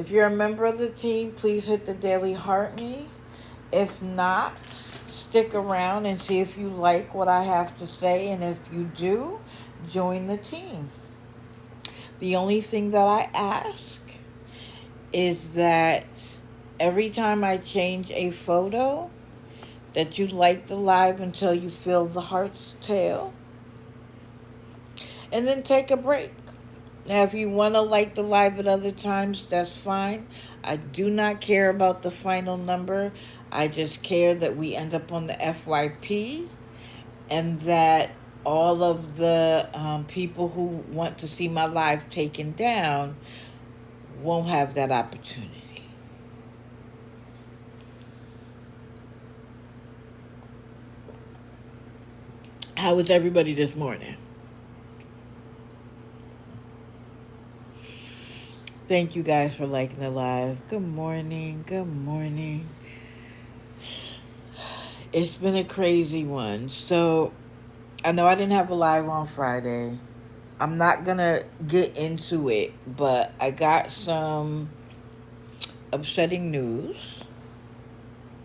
If you're a member of the team, please hit the daily heart me. If not, stick around and see if you like what I have to say. And if you do, join the team. The only thing that I ask is that every time I change a photo, that you like the live until you feel the heart's tail. And then take a break. Now, if you want to like the live at other times, that's fine. I do not care about the final number. I just care that we end up on the FYP and that all of the people who want to see my live taken down won't have that opportunity. How was everybody this morning? Thank you guys for liking the live. Good morning. Good morning. It's been a crazy one. So, I know I didn't have a live on Friday. I'm not going to get into it, but I got some upsetting news.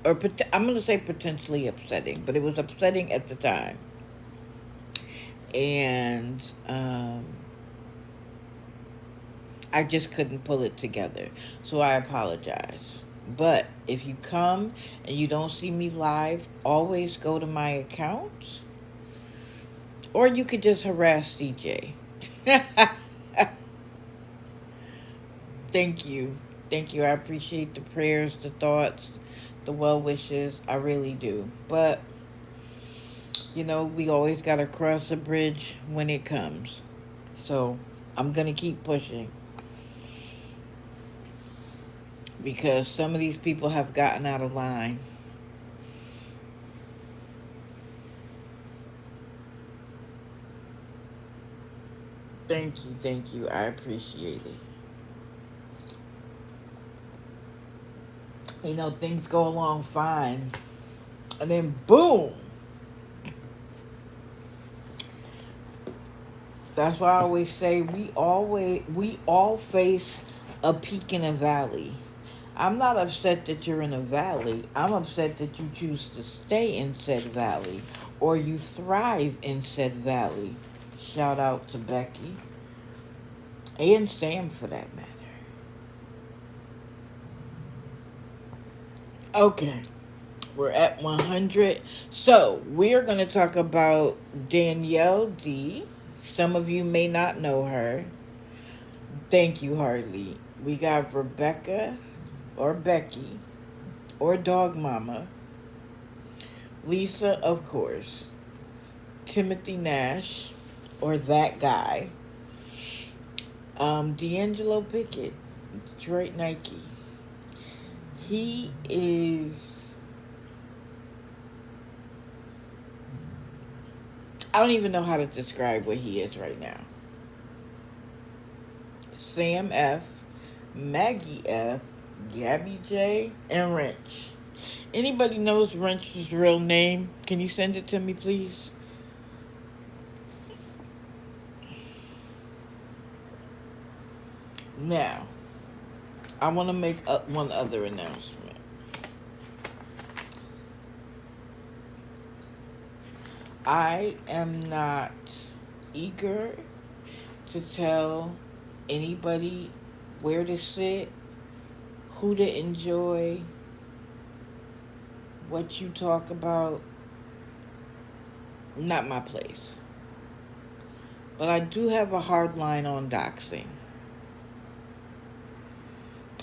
Or I'm going to say potentially upsetting, but it was upsetting at the time. And I just couldn't pull it together. So I apologize. But if you come and you don't see me live, always go to my account. Or you could just harass DJ. Thank you. Thank you. I appreciate the prayers, the thoughts, the well wishes. I really do. But, you know, we always got to cross a bridge when it comes. So I'm going to keep pushing. Because some of these people have gotten out of line. Thank you, thank you. I appreciate it. You know, things go along fine. And then boom! That's why I always say we all face a peak and a valley. I'm not upset that you're in a valley. I'm upset that you choose to stay in said valley or you thrive in said valley. Shout out to Becky and Sam for that matter. Okay, we're at 100. So we're going to talk about Danielle D. Some of you may not know her. Thank you, Harley. We got Rebecca or Becky or Dog Mama. Lisa, of course. Timothy Nash or that guy. D'Angelo Pickett, Detroit Nike. He is... I don't even know how to describe what he is right now. Sam F, Maggie F, Gabby J, and Wrench. Anybody knows Wrench's real name? Can you send it to me, please? Now, I want to make one other announcement. I am not eager to tell anybody where to sit, who to enjoy, what you talk about. Not my place. But I do have a hard line on doxing.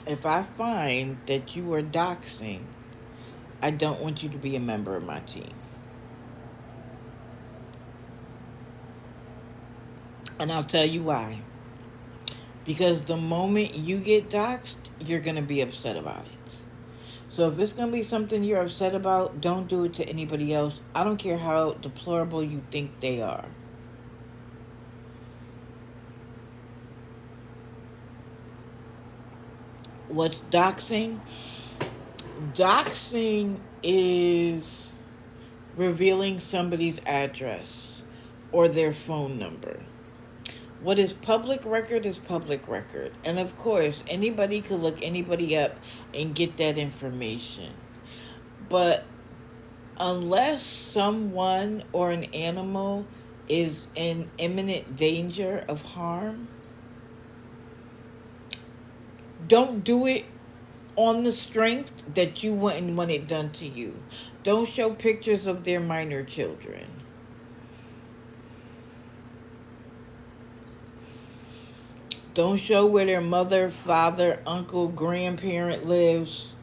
If I find that you are doxing, I don't want you to be a member of my team. And I'll tell you why. Because the moment you get doxed, you're going to be upset about it. So if it's going to be something you're upset about, don't do it to anybody else. I don't care how deplorable you think they are. What's doxing? Doxing is revealing somebody's address or their phone number What is public record is public record. And of course, anybody could look anybody up and get that information. But unless someone or an animal is in imminent danger of harm, don't do it on the strength that you wouldn't want it done to you. Don't show pictures of their minor children. Don't show where their mother, father, uncle, grandparent lives.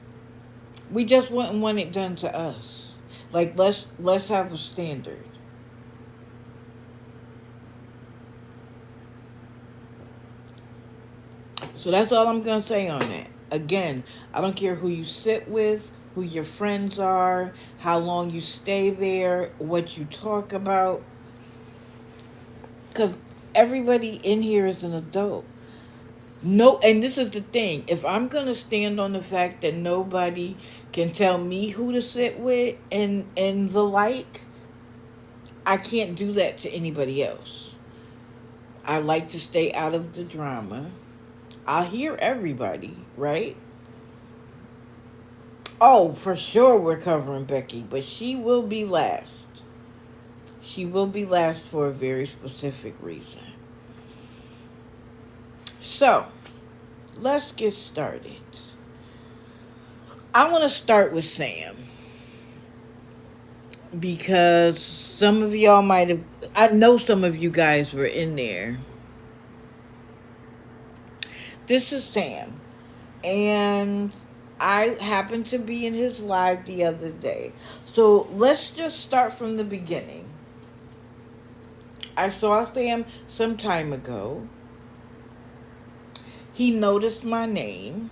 We just wouldn't want it done to us. Like, let's have a standard. So that's all I'm going to say on that. Again, I don't care who you sit with, who your friends are, how long you stay there, what you talk about. Because everybody in here is an adult. No, and this is the thing. If I'm going to stand on the fact that nobody can tell me who to sit with and the like, I can't do that to anybody else. I like to stay out of the drama. I hear everybody, right? Oh, for sure we're covering Becky, but she will be last. She will be last for a very specific reason. So, let's get started. I want to start with Sam. Because some of y'all might have... I know some of you guys were in there. This is Sam. And I happened to be in his live the other day. So let's just start from the beginning. I saw Sam some time ago. He noticed my name,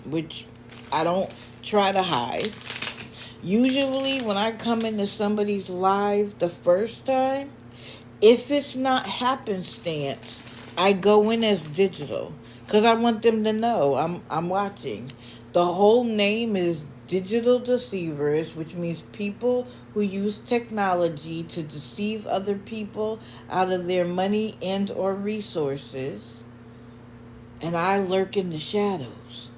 which I don't try to hide. Usually when I come into somebody's live the first time, if it's not happenstance, I go in as digital because I want them to know I'm watching. The whole name is Digital Deceivers, which means people who use technology to deceive other people out of their money and or resources. And I lurk in the shadows.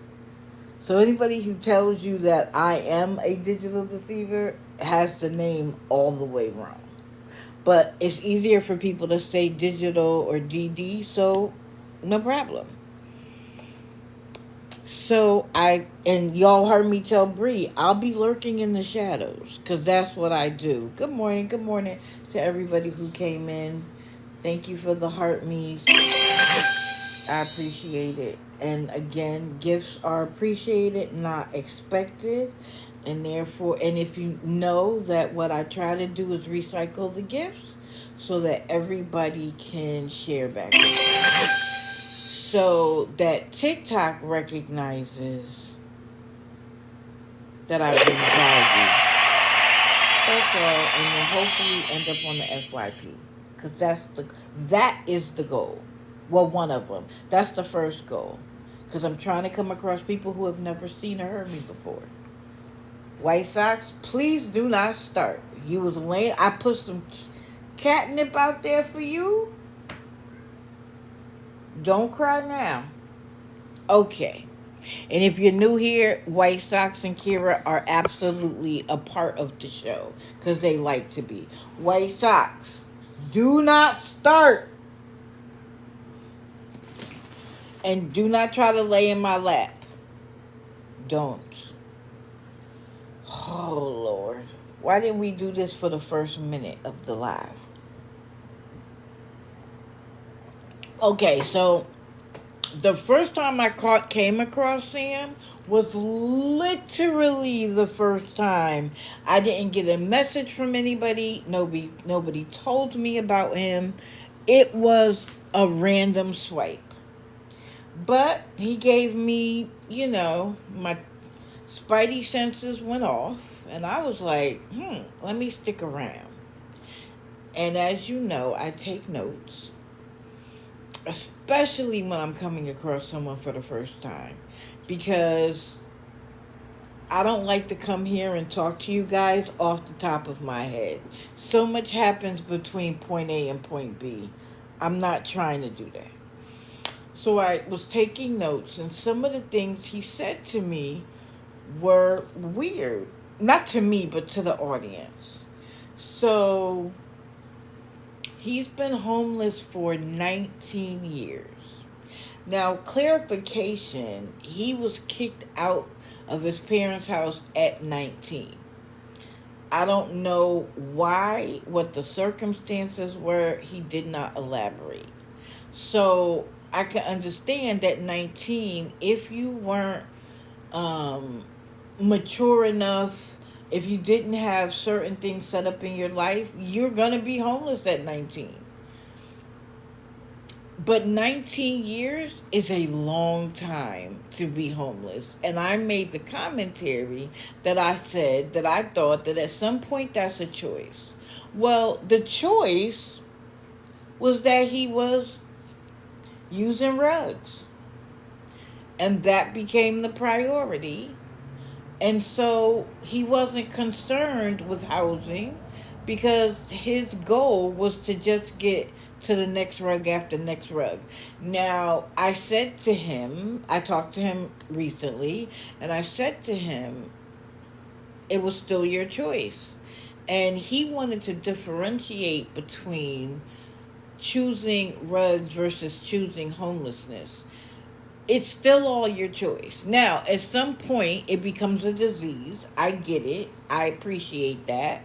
So anybody who tells you that I am a digital deceiver has the name all the way wrong. But it's easier for people to say digital or DD, so no problem. So and y'all heard me tell Bree, I'll be lurking in the shadows, because that's what I do. Good morning to everybody who came in. Thank you for the heart me's. I appreciate it. And again, gifts are appreciated, not expected. And therefore, and if you know that what I try to do is recycle the gifts so that everybody can share back. So that TikTok recognizes that I've been valued. That's all. And then hopefully end up on the FYP. Because that is the goal. Well, one of them. That's the first goal. Because I'm trying to come across people who have never seen or heard me before. White Sox, please do not start. You was laying. I put some catnip out there for you. Don't cry now. Okay. And if you're new here, White Sox and Kira are absolutely a part of the show. Because they like to be. White Sox, do not start. And do not try to lay in my lap. Don't. Oh, Lord. Why didn't we do this for the first minute of the live? Okay, so the first time I came across Sam was literally the first time. I didn't get a message from anybody. Nobody told me about him. It was a random swipe. But he gave me, my spidey senses went off. And I was like, let me stick around. And as you know, I take notes. Especially when I'm coming across someone for the first time. Because I don't like to come here and talk to you guys off the top of my head. So much happens between point A and point B. I'm not trying to do that. So I was taking notes, and some of the things he said to me were weird. Not to me, but to the audience. So he's been homeless for 19 years. Now, clarification, he was kicked out of his parents' house at 19. I don't know why, what the circumstances were. He did not elaborate. So I can understand that 19, if you weren't mature enough, if you didn't have certain things set up in your life, you're going to be homeless at 19. But 19 years is a long time to be homeless. And I made the commentary that I said that I thought that at some point that's a choice. Well, the choice was that he was using rugs. And that became the priority. And so he wasn't concerned with housing because his goal was to just get to the next rug after next rug. Now, I said to him, I talked to him recently, and I said to him, it was still your choice. And he wanted to differentiate between choosing rugs versus choosing homelessness. It's still all your choice. Now, at some point, it becomes a disease. I get it. I appreciate that.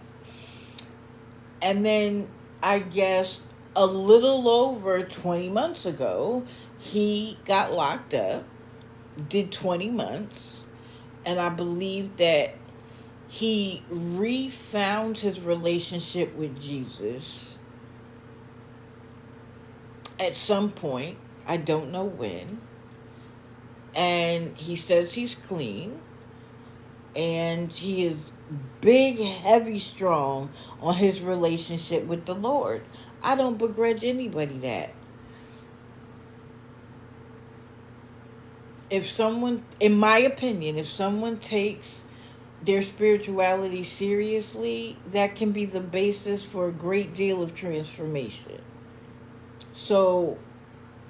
And then, I guess, a little over 20 months ago, he got locked up, did 20 months, and I believe that he refound his relationship with Jesus at some point. I don't know when. And he says he's clean, and he is big, heavy, strong on his relationship with the Lord. I don't begrudge anybody that. If someone, in my opinion, if someone takes their spirituality seriously, that can be the basis for a great deal of transformation. So,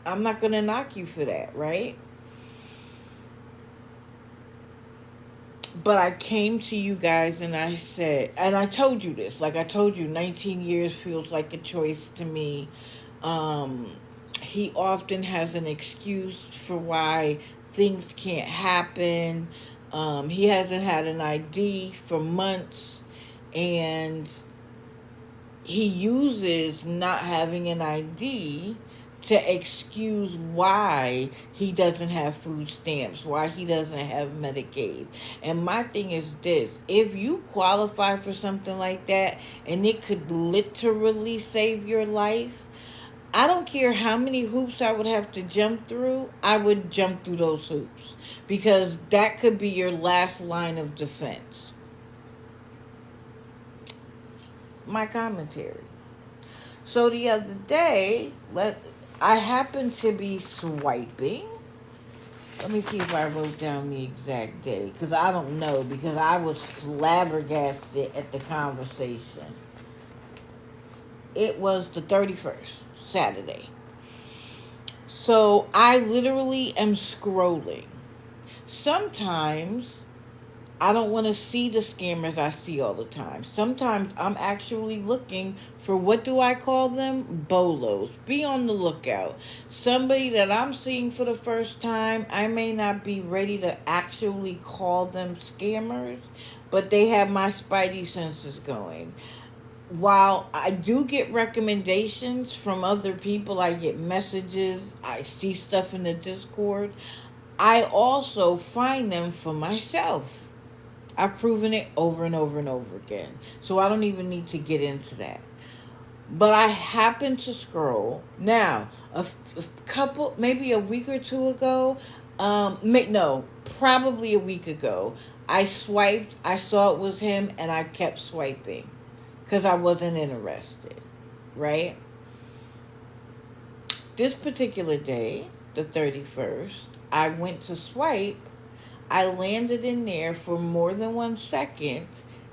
I'm not going to knock you for that, right? But I came to you guys and I said, and I told you this, like I told you, 19 years feels like a choice to me. He often has an excuse for why things can't happen. He hasn't had an ID for months, and he uses not having an ID to excuse why he doesn't have food stamps, why he doesn't have Medicaid. And my thing is this: if you qualify for something like that and it could literally save your life, I don't care how many hoops I would have to jump through, I would jump through those hoops, because that could be your last line of defense. My commentary. So the other day, I happened to be swiping. Let me see if I wrote down the exact day, because I don't know, because I was flabbergasted at the conversation. It was the 31st, Saturday. So I literally am scrolling. Sometimes I don't want to see the scammers I see all the time. Sometimes I'm actually looking for, what do I call them? Bolos. Be on the lookout. Somebody that I'm seeing for the first time, I may not be ready to actually call them scammers, but they have my spidey senses going. While I do get recommendations from other people, I get messages, I see stuff in the Discord, I also find them for myself. I've proven it over and over and over again. So I don't even need to get into that. But I happened to scroll. Now, a couple, maybe a week or two ago, probably a week ago, I swiped, I saw it was him, and I kept swiping because I wasn't interested, right? This particular day, the 31st, I went to swipe. I landed in there for more than 1 second,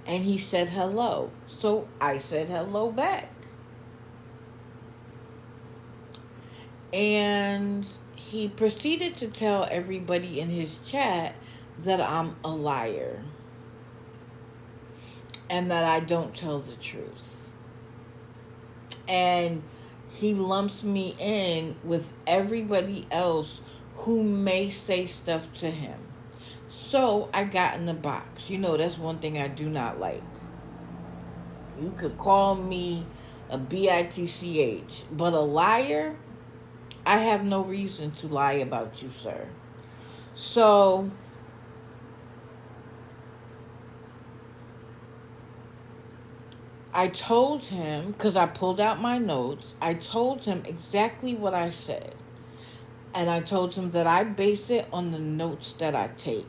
and he said hello. So I said hello back. And he proceeded to tell everybody in his chat that I'm a liar and that I don't tell the truth. And he lumps me in with everybody else who may say stuff to him. So I got in the box. You know, that's one thing I do not like. You could call me a bitch, but a liar, I have no reason to lie about you, sir. So I told him, because I pulled out my notes, I told him exactly what I said. And I told him that I base it on the notes that I take.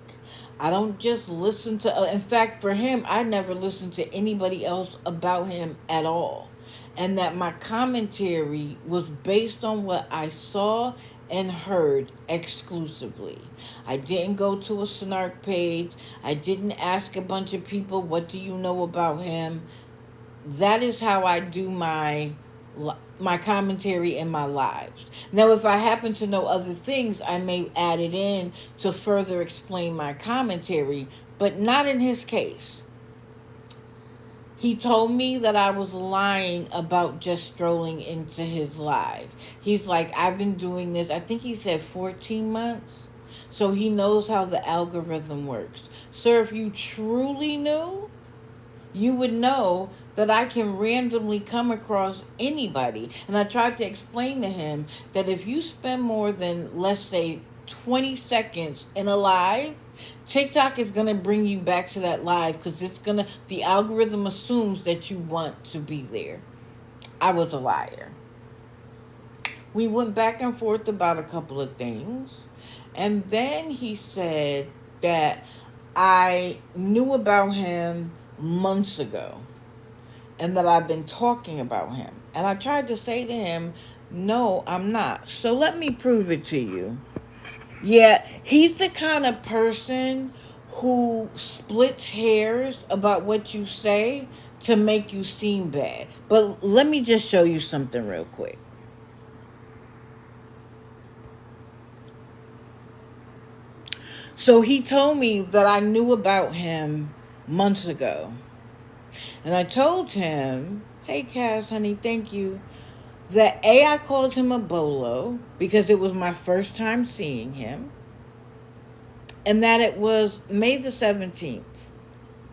I don't just listen to, in fact, for him, I never listened to anybody else about him at all. And that my commentary was based on what I saw and heard exclusively. I didn't go to a snark page. I didn't ask a bunch of people, what do you know about him? That is how I do my commentary in my lives. Now, if I happen to know other things, I may add it in to further explain my commentary, but not in his case. He told me that I was lying about just strolling into his live. He's like, I've been doing this, I think he said 14 months. So he knows how the algorithm works. Sir, if you truly knew, you would know that I can randomly come across anybody. And I tried to explain to him that if you spend more than, let's say, 20 seconds in a live, TikTok is going to bring you back to that live because the algorithm assumes that you want to be there. I was a liar. We went back and forth about a couple of things. And then he said that I knew about him months ago and that I've been talking about him. And I tried to say to him, no, I'm not. So let me prove it to you. Yeah, he's the kind of person who splits hairs about what you say to make you seem bad. But let me just show you something real quick. So he told me that I knew about him months ago. And I told him, hey, Cass, honey, thank you, that I called him a bolo because it was my first time seeing him. And that it was May the 17th.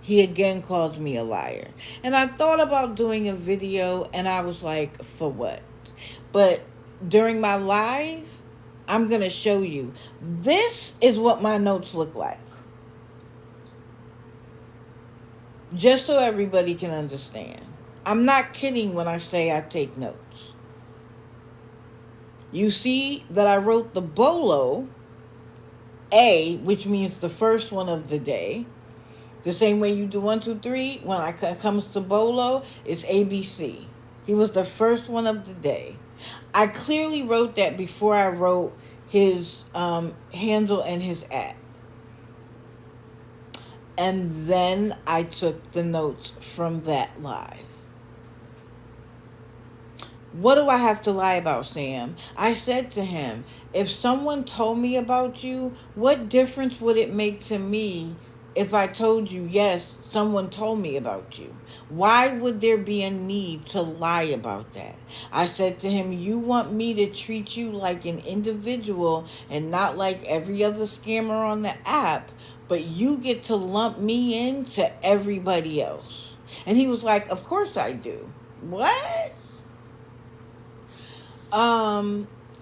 He again called me a liar. And I thought about doing a video and I was like, for what? But during my live, I'm going to show you. This is what my notes look like. Just so everybody can understand. I'm not kidding when I say I take notes. You see that I wrote the bolo, A, which means the first one of the day. The same way you do 1, 2, 3. When it comes to bolo, it's ABC. He was the first one of the day. I clearly wrote that before I wrote his handle and his @ And then I took the notes from that live. What do I have to lie about, Sam? I said to him, if someone told me about you, what difference would it make to me if I told you, yes, someone told me about you? Why would there be a need to lie about that? I said to him, you want me to treat you like an individual and not like every other scammer on the app, but you get to lump me into everybody else. And he was like, of course I do. What?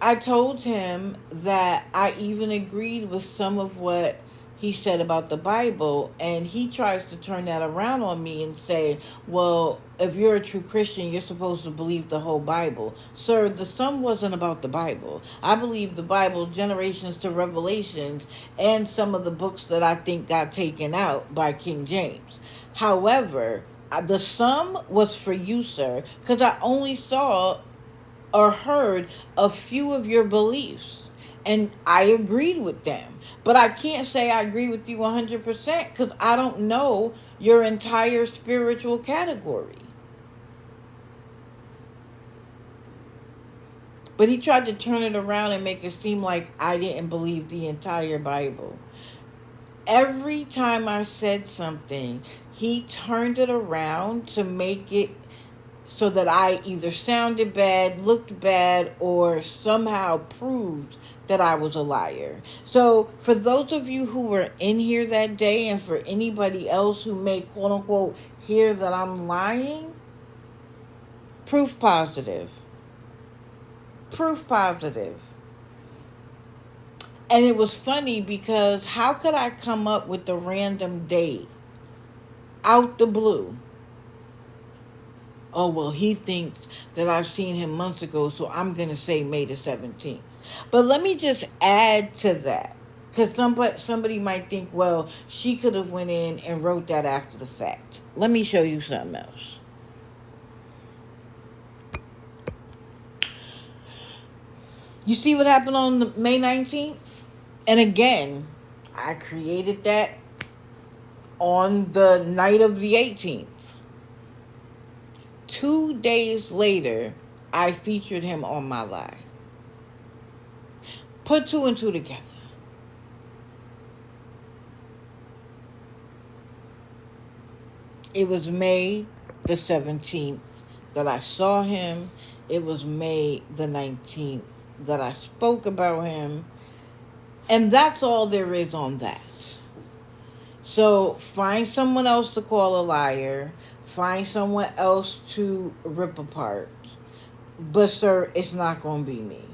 I told him that I even agreed with some of what he said about the Bible, and he tries to turn that around on me and say, well, if you're a true Christian, you're supposed to believe the whole Bible. Sir, the sum wasn't about the Bible. I believe the Bible, Generations to Revelations, and some of the books that I think got taken out by King James. However, the sum was for you, sir, because I only saw or heard a few of your beliefs, and I agreed with them. But I can't say I agree with you 100% because I don't know your entire spiritual category. But he tried to turn it around and make it seem like I didn't believe the entire Bible. Every time I said something, he turned it around to make it so that I either sounded bad, looked bad, or somehow proved that I was a liar. So for those of you who were in here that day, and for anybody else who may quote unquote hear that I'm lying, proof positive. Proof positive. And it was funny because how could I come up with the random date out the blue? Oh, well, he thinks that I've seen him months ago, so I'm going to say May the 17th. But let me just add to that. Because somebody might think, well, she could have went in and wrote that after the fact. Let me show you something else. You see what happened on May 19th? And again, I created that on the night of the 18th. 2 days later, I featured him on my live. Put two and two together. It was May the 17th that I saw him. It was May the 19th that I spoke about him. And that's all there is on that. So find someone else to call a liar. Find someone else to rip apart. But sir, it's not going to be me.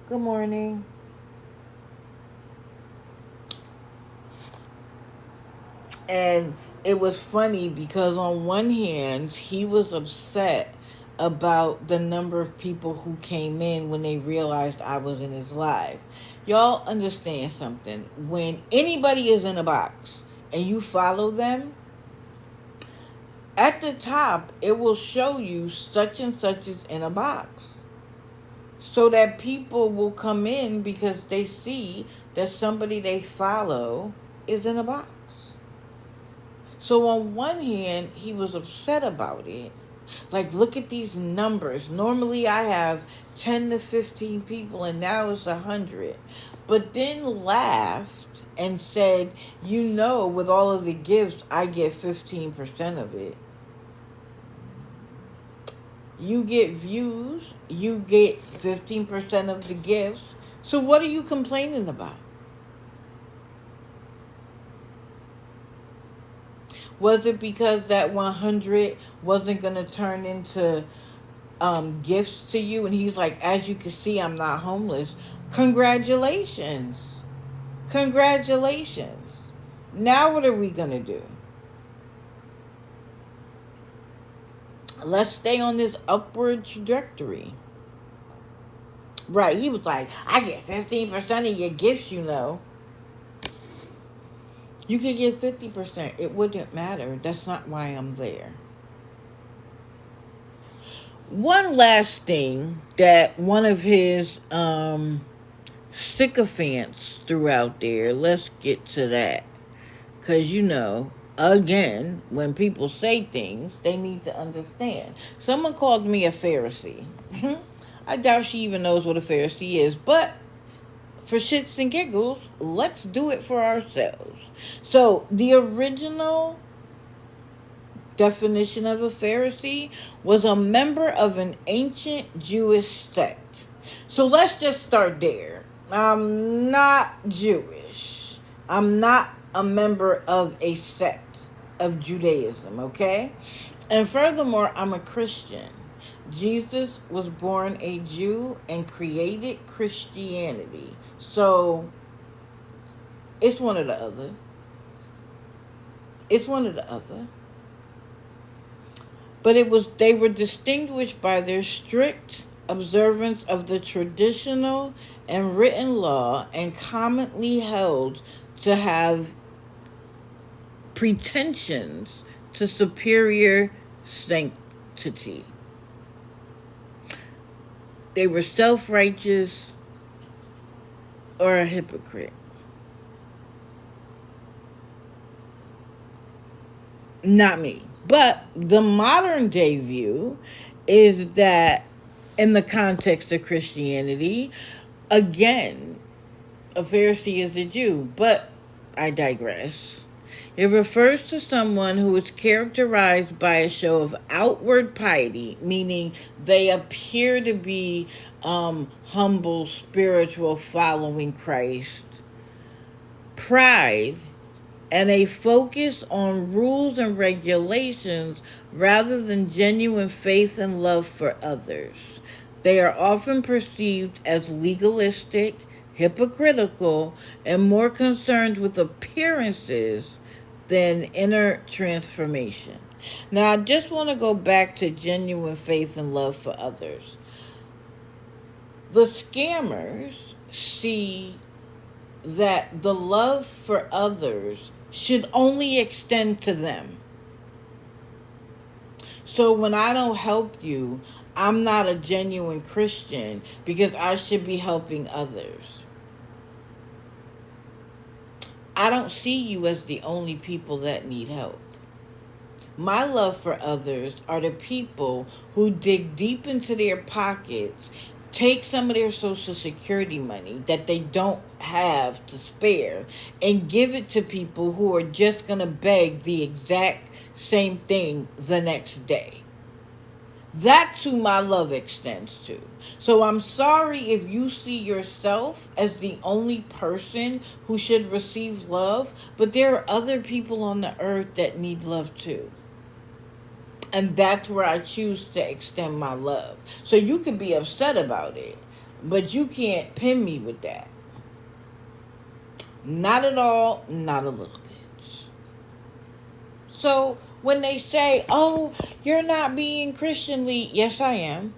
Good morning. And it was funny because on one hand, he was upset about the number of people who came in when they realized I was in his live. Y'all understand something. When anybody is in a box and you follow them, at the top, it will show you such and such is in a box. So that people will come in because they see that somebody they follow is in a box. So on one hand, he was upset about it. Like, look at these numbers. Normally I have 10 to 15 people and now it's 100. But then laughed and said, you know, with all of the gifts, I get 15% of it. You get views, you get 15% of the gifts. So what are you complaining about? Was it because that 100 wasn't going to turn into gifts to you? And he's like, as you can see, I'm not homeless. Congratulations. Congratulations. Now what are we going to do? Let's stay on this upward trajectory. Right, he was like, I get 15% of your gifts, you know. You could get 50%. It wouldn't matter. That's not why I'm there. One last thing that one of his sycophants threw out there. Let's get to that. Because, you know, again, when people say things, they need to understand. Someone called me a Pharisee. I doubt she even knows what a Pharisee is. But for shits and giggles, let's do it for ourselves. So, the original definition of a Pharisee was a member of an ancient Jewish sect. So, let's just start there. I'm not Jewish. I'm not a member of a sect of Judaism, okay? And furthermore, I'm a Christian. Jesus was born a Jew and created Christianity. So, it's one or the other. It's one or the other. But they were distinguished by their strict observance of the traditional and written law and commonly held to have pretensions to superior sanctity. They were self-righteous or a hypocrite. Not me. But the modern day view is that in the context of Christianity. Again, a Pharisee is a Jew, but I digress. It refers to someone who is characterized by a show of outward piety, meaning they appear to be humble, spiritual, following Christ, pride, and a focus on rules and regulations rather than genuine faith and love for others. They are often perceived as legalistic, hypocritical, and more concerned with appearances than inner transformation. Now, I just want to go back to genuine faith and love for others. The scammers see that the love for others should only extend to them. So when I don't help you, I'm not a genuine Christian because I should be helping others. I don't see you as the only people that need help. My love for others are the people who dig deep into their pockets, take some of their Social Security money that they don't have to spare, and give it to people who are just going to beg the exact same thing the next day. That's who my love extends to. So I'm sorry if you see yourself as the only person who should receive love, but there are other people on the earth that need love too. And that's where I choose to extend my love. So you can be upset about it, but you can't pin me with that. Not at all, not a little bit. So when they say, oh, you're not being Christianly, yes, I am.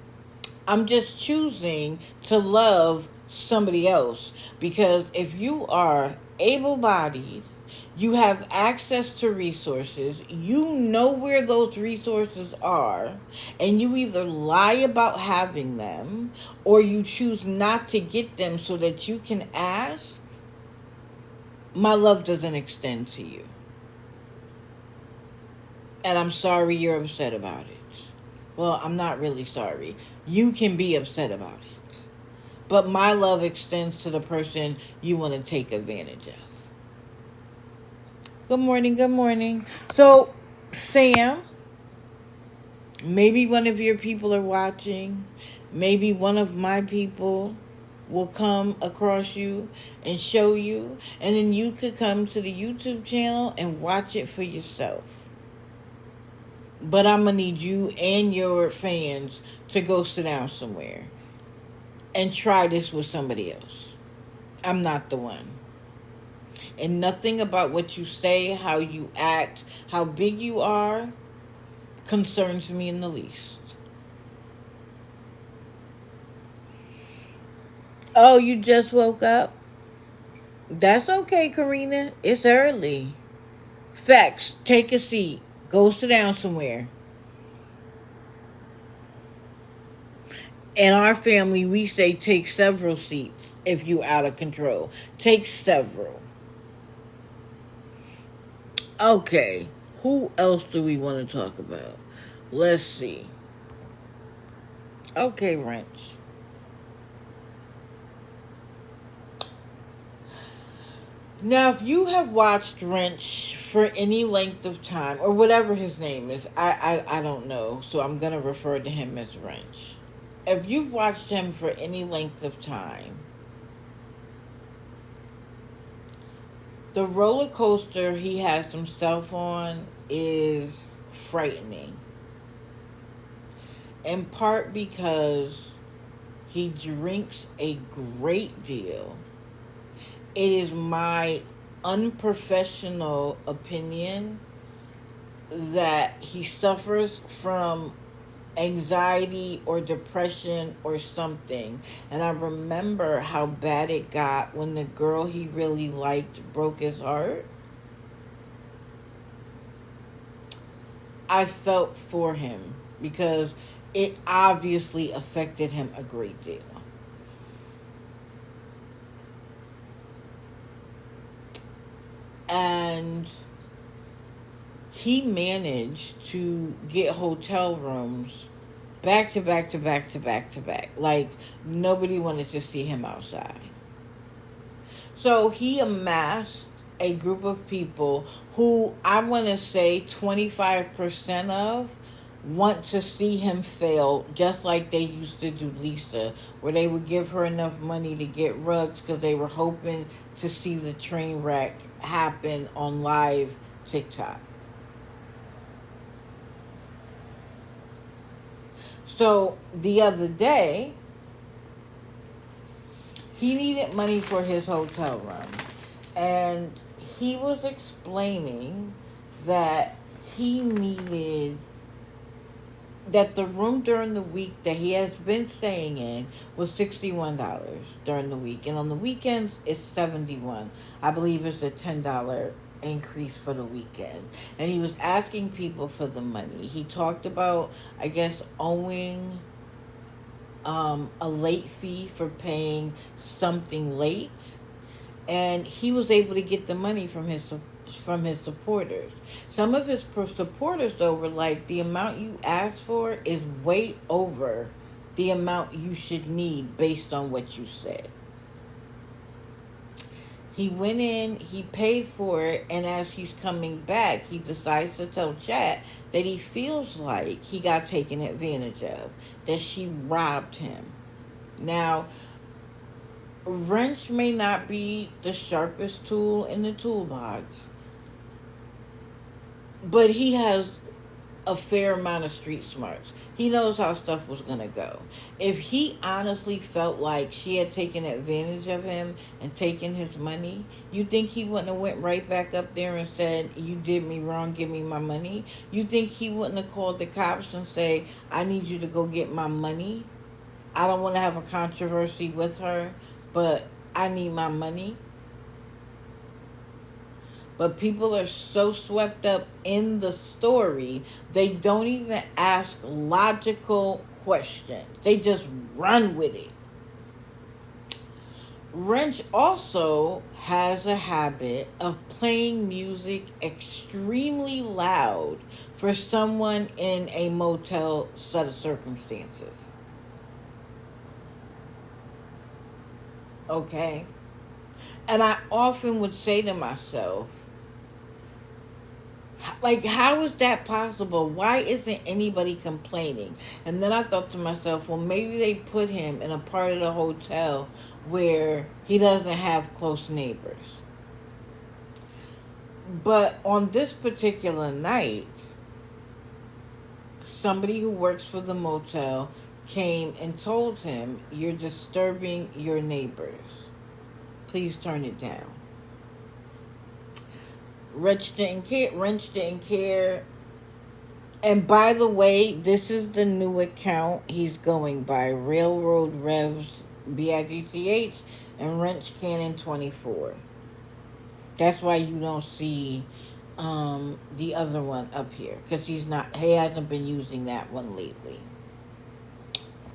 I'm just choosing to love somebody else. Because if you are able-bodied, you have access to resources, you know where those resources are, and you either lie about having them or you choose not to get them so that you can ask, my love doesn't extend to you. And I'm sorry you're upset about it. Well, I'm not really sorry. You can be upset about it. But my love extends to the person you want to take advantage of. Good morning, good morning. So, Sam, maybe one of your people are watching. Maybe one of my people will come across you and show you. And then you could come to the YouTube channel and watch it for yourself. But I'm going to need you and your fans to go sit down somewhere and try this with somebody else. I'm not the one. And nothing about what you say, how you act, how big you are, concerns me in the least. Oh, you just woke up? That's okay, Karina. It's early. Facts. Take a seat. Go sit down somewhere. In our family, we say take several seats if you're out of control. Take several. Okay, who else do we want to talk about? Let's see. Okay, Wrench. Now, if you have watched Wrench for any length of time, or whatever his name is, I don't know, so I'm going to refer to him as Wrench. If you've watched him for any length of time, the roller coaster he has himself on is frightening. In part because he drinks a great deal. It is my unprofessional opinion that he suffers from anxiety or depression or something. And I remember how bad it got when the girl he really liked broke his heart. I felt for him because it obviously affected him a great deal. And he managed to get hotel rooms back to back to back to back to back. Like, nobody wanted to see him outside. So he amassed a group of people who I want to say 25% of want to see him fail, just like they used to do Lisa, where they would give her enough money to get rugs because they were hoping to see the train wreck happen on live TikTok. So the other day, he needed money for his hotel room, and he was explaining that he needed that the room during the week that he has been staying in was $61 during the week, and on the weekends it's $71. I believe it's a $10 increase for the weekend. And he was asking people for the money. He talked about, I guess, owing a late fee for paying something late, and he was able to get the money from his supporters. Some of his supporters, though, were like, the amount you asked for is way over the amount you should need based on what you said. He went in, he paid for it, and as he's coming back, he decides to tell Chat that he feels like he got taken advantage of, that she robbed him. Now, wrench may not be the sharpest tool in the toolbox, but he has a fair amount of street smarts. He knows how stuff was going to go. If he honestly felt like she had taken advantage of him and taken his money, you think he wouldn't have went right back up there and said, you did me wrong, give me my money? You think he wouldn't have called the cops and say, I need you to go get my money? I don't want to have a controversy with her, but I need my money? But people are so swept up in the story, they don't even ask logical questions. They just run with it. Wrench also has a habit of playing music extremely loud for someone in a motel set of circumstances. Okay? And I often would say to myself, like, how is that possible? Why isn't anybody complaining? And then I thought to myself, well, maybe they put him in a part of the hotel where he doesn't have close neighbors. But on this particular night, somebody who works for the motel came and told him, you're disturbing your neighbors. Please turn it down. Wrench didn't care. And by the way, this is the new account he's going by. Railroad Revs BIGCH and Wrench Cannon 24. That's why you don't see the other one up here. Because he hasn't been using that one lately.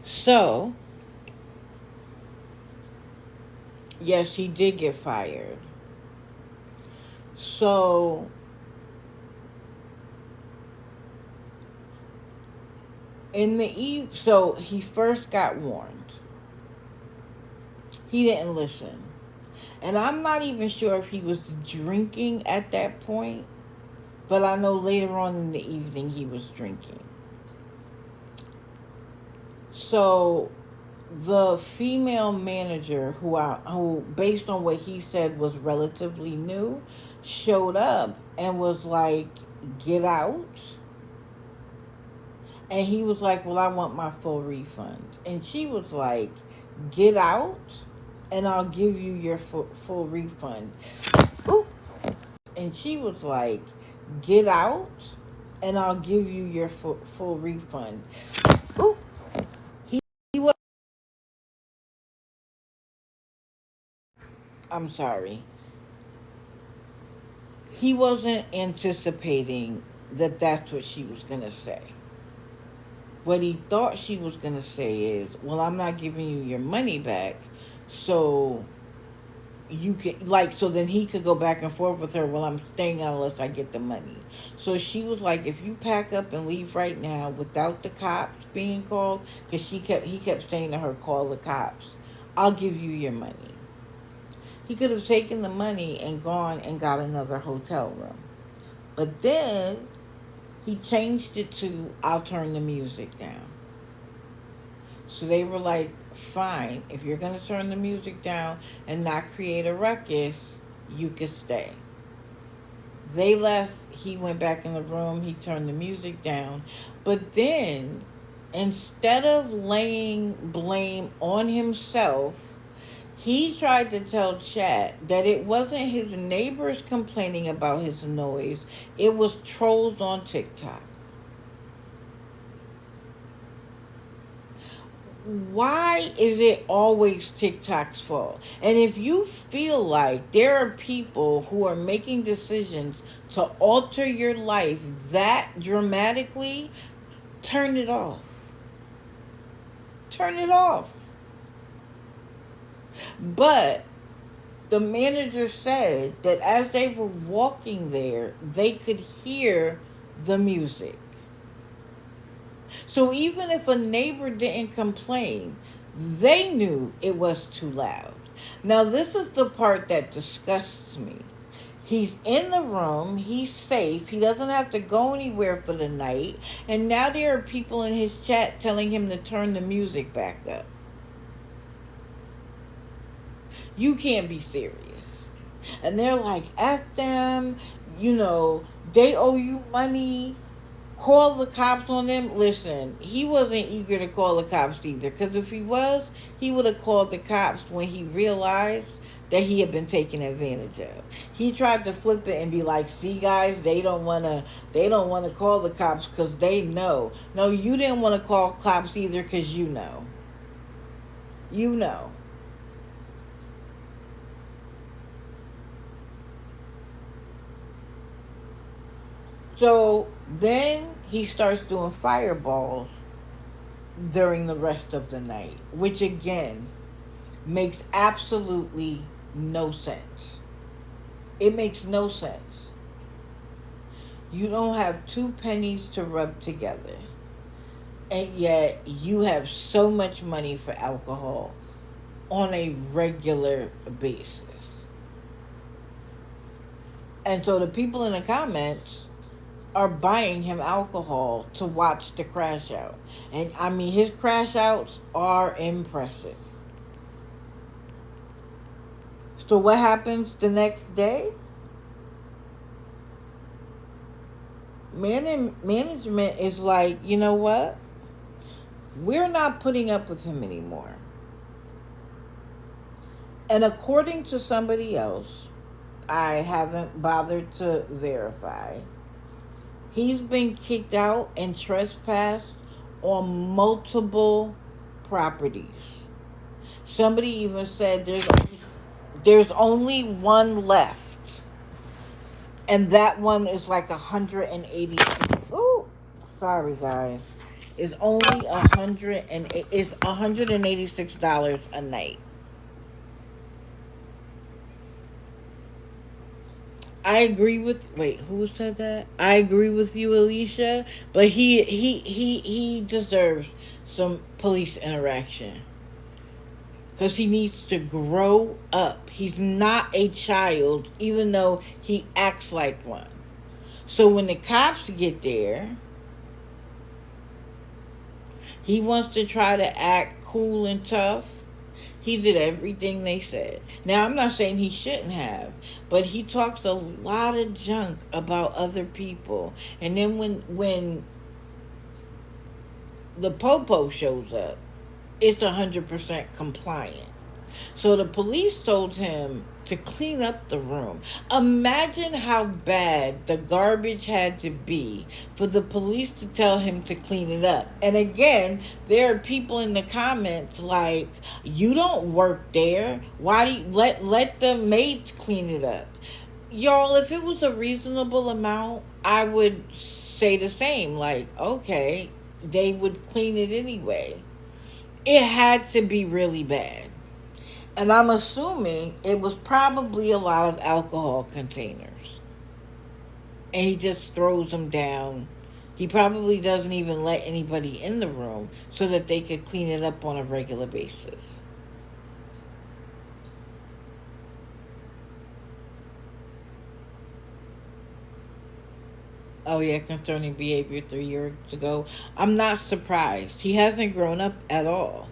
So, yes, he did get fired. So, so he first got warned. He didn't listen. And I'm not even sure if he was drinking at that point, but I know later on in the evening he was drinking. So, the female manager, who based on what he said was relatively new, showed up and was like, get out. And he was like, well, I want my full refund. And she was like, get out and I'll give you your full refund. Ooh. And she was like, get out and I'll give you your full refund. Ooh. I'm sorry. He wasn't anticipating that that's what she was going to say. What he thought she was going to say is, well, I'm not giving you your money back, so you can, like, so then he could go back and forth with her, well, I'm staying out unless I get the money. So she was like, if you pack up and leave right now without the cops being called, because he kept saying to her, call the cops, I'll give you your money. He could have taken the money and gone and got another hotel room. But then he changed it to, I'll turn the music down. So they were like, fine, if you're going to turn the music down and not create a ruckus, you can stay. They left. He went back in the room. He turned the music down. But then, instead of laying blame on himself, he tried to tell chat that it wasn't his neighbors complaining about his noise. It was trolls on TikTok. Why is it always TikTok's fault? And if you feel like there are people who are making decisions to alter your life that dramatically, turn it off. Turn it off. But the manager said that as they were walking there, they could hear the music. So even if a neighbor didn't complain, they knew it was too loud. Now this is the part that disgusts me. He's in the room, he's safe, he doesn't have to go anywhere for the night, and now there are people in his chat telling him to turn the music back up. You can't be serious. And they're like, F them, they owe you money. Call the cops on them. Listen, he wasn't eager to call the cops either. Because if he was, he would have called the cops when he realized that he had been taken advantage of. He tried to flip it and be like, see guys, they don't want to call the cops because they know. No, you didn't want to call cops either because you know. You know. So then he starts doing fireballs during the rest of the night, which again makes absolutely no sense. It makes no sense. You don't have two pennies to rub together, and yet you have so much money for alcohol on a regular basis. And so the people in the comments are buying him alcohol to watch the crash out. And I mean, his crash outs are impressive. So what happens the next day? Management is like, you know what? We're not putting up with him anymore. And according to somebody else, I haven't bothered to verify, he's been kicked out and trespassed on multiple properties. Somebody even said there's only one left. And that one is like 180. Ooh, sorry guys. It's only it's $186 a night. I agree with, who said that? I agree with you, Alicia, but he deserves some police interaction. Because he needs to grow up. He's not a child, even though he acts like one. So when the cops get there, he wants to try to act cool and tough. He did everything they said. Now, I'm not saying he shouldn't have, but he talks a lot of junk about other people. And then when the popo shows up, it's 100% compliant. So the police told him to clean up the room. Imagine how bad the garbage had to be for the police to tell him to clean it up. And again, there are people in the comments like, you don't work there. Why do you let the maids clean it up? Y'all, if it was a reasonable amount, I would say the same. Like, okay, they would clean it anyway. It had to be really bad. And I'm assuming it was probably a lot of alcohol containers. And he just throws them down. He probably doesn't even let anybody in the room so that they could clean it up on a regular basis. Oh yeah, concerning behavior 3 years ago. I'm not surprised. He hasn't grown up at all.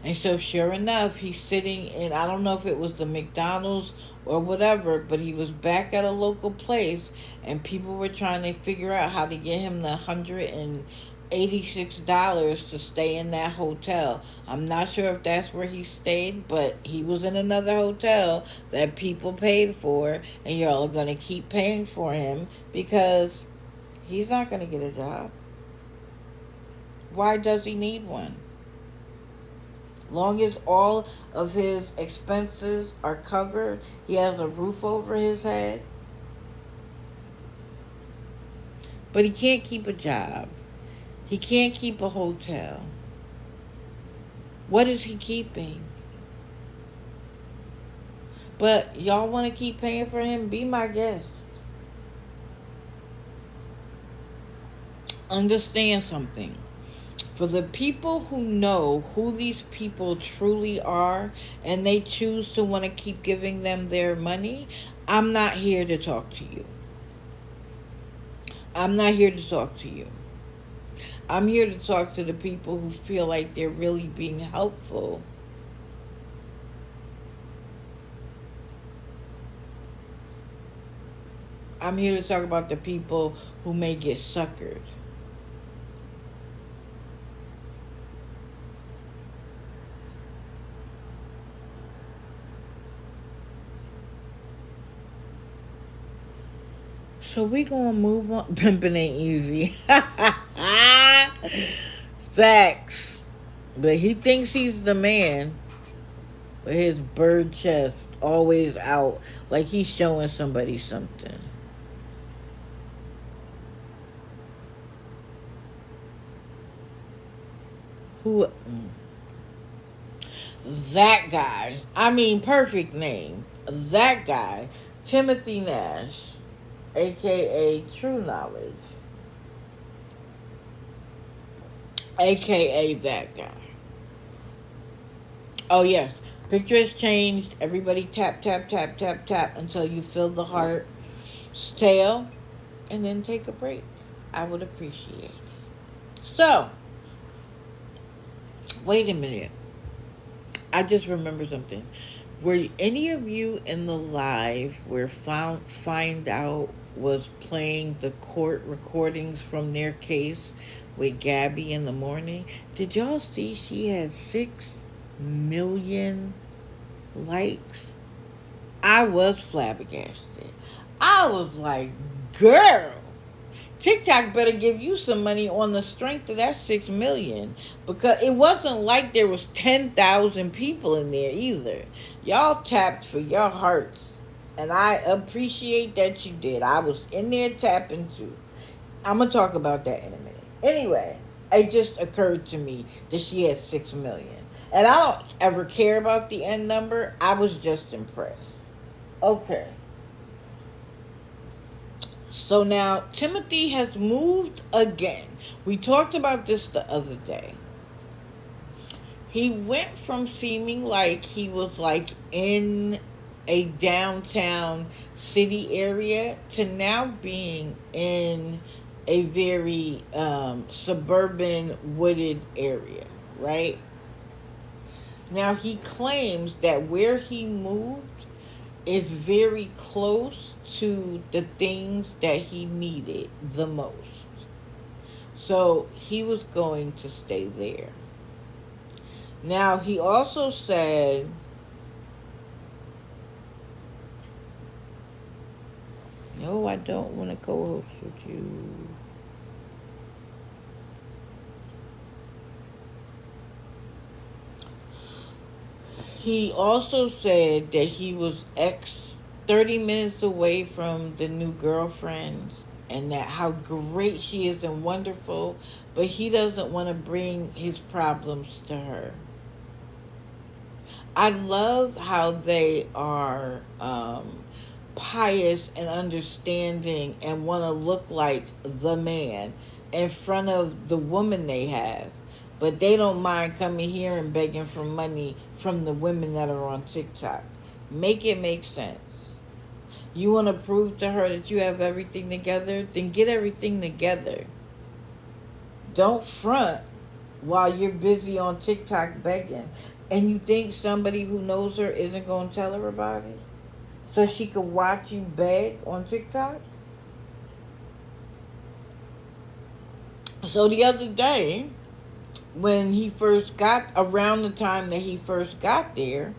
And so sure enough, he's sitting in, I don't know if it was the McDonald's or whatever, but he was back at a local place and people were trying to figure out how to get him the $186 to stay in that hotel. I'm not sure if that's where he stayed, but he was in another hotel that people paid for, and y'all are going to keep paying for him because he's not going to get a job. Why does he need one? Long as all of his expenses are covered, he has a roof over his head. But he can't keep a job. He can't keep a hotel. What is he keeping? But y'all want to keep paying for him? Be my guest. Understand something. For the people who know who these people truly are and they choose to want to keep giving them their money, I'm not here to talk to you. I'm not here to talk to you. I'm here to talk to the people who feel like they're really being helpful. I'm here to talk about the people who may get suckered. So we gonna move on. Pimping ain't easy. Facts. But he thinks he's the man. With his bird chest always out. Like he's showing somebody something. Who? That guy. I mean, perfect name. That guy. Timothy Nash. A.K.A. True Knowledge. A.K.A. that guy. Oh, yes. Picture has changed. Everybody tap, tap, tap, tap, tap until you feel the heart stale. And then take a break. I would appreciate it. So, wait a minute. I just remembered something. Were any of you in the live where Find Out was playing the court recordings from their case with Gabby in the morning? Did y'all see she had 6 million likes? I was flabbergasted. I was like, girl, TikTok better give you some money on the strength of that 6 million. Because it wasn't like there was 10,000 people in there either. Y'all tapped for your hearts. And I appreciate that you did. I was in there tapping too. I'm going to talk about that in a minute. Anyway, it just occurred to me that she had 6 million. And I don't ever care about the end number. I was just impressed. Okay. So now Timothy has moved again. We talked about this the other day. He went from seeming like he was like in a downtown city area to now being in a very suburban wooded area, right? Now he claims that where he moved is very close to the things that he needed the most. So he was going to stay there. Now he also said no, I don't want to co-host with you. He also said that he was 30 minutes away from the new girlfriend and that how great she is and wonderful, but he doesn't want to bring his problems to her. I love how they are pious and understanding and want to look like the man in front of the woman they have. But they don't mind coming here and begging for money from the women that are on TikTok. Make it make sense. You want to prove to her that you have everything together? Then get everything together. Don't front while you're busy on TikTok begging. And you think somebody who knows her isn't going to tell her about it? So she could watch you beg on TikTok? So the other day, when he first got, around the time that he first got there,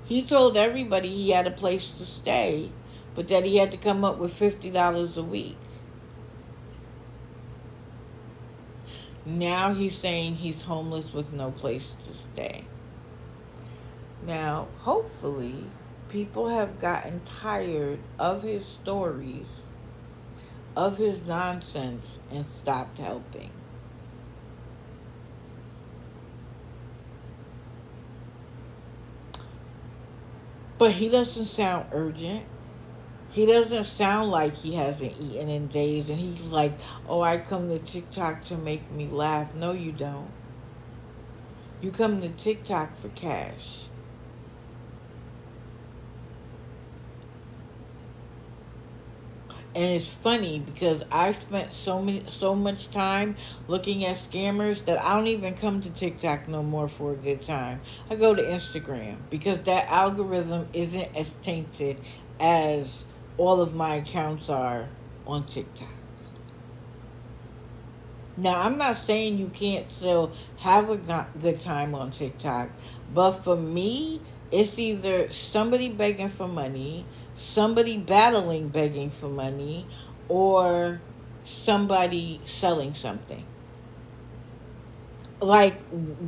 he told everybody he had a place to stay, but that he had to come up with $50 a week. Now he's saying he's homeless with no place to stay. Now, hopefully, people have gotten tired of his stories, of his nonsense, and stopped helping. But he doesn't sound urgent. He doesn't sound like he hasn't eaten in days, and he's like, oh, I come to TikTok to make me laugh. No, you don't. You come to TikTok for cash. And it's funny because I spent so much time looking at scammers that I don't even come to TikTok no more for a good time. I go to Instagram because that algorithm isn't as tainted as all of my accounts are on TikTok. Now, I'm not saying you can't still have a good time on TikTok, but for me, it's either somebody begging for money, somebody battling begging for money, or somebody selling something. Like,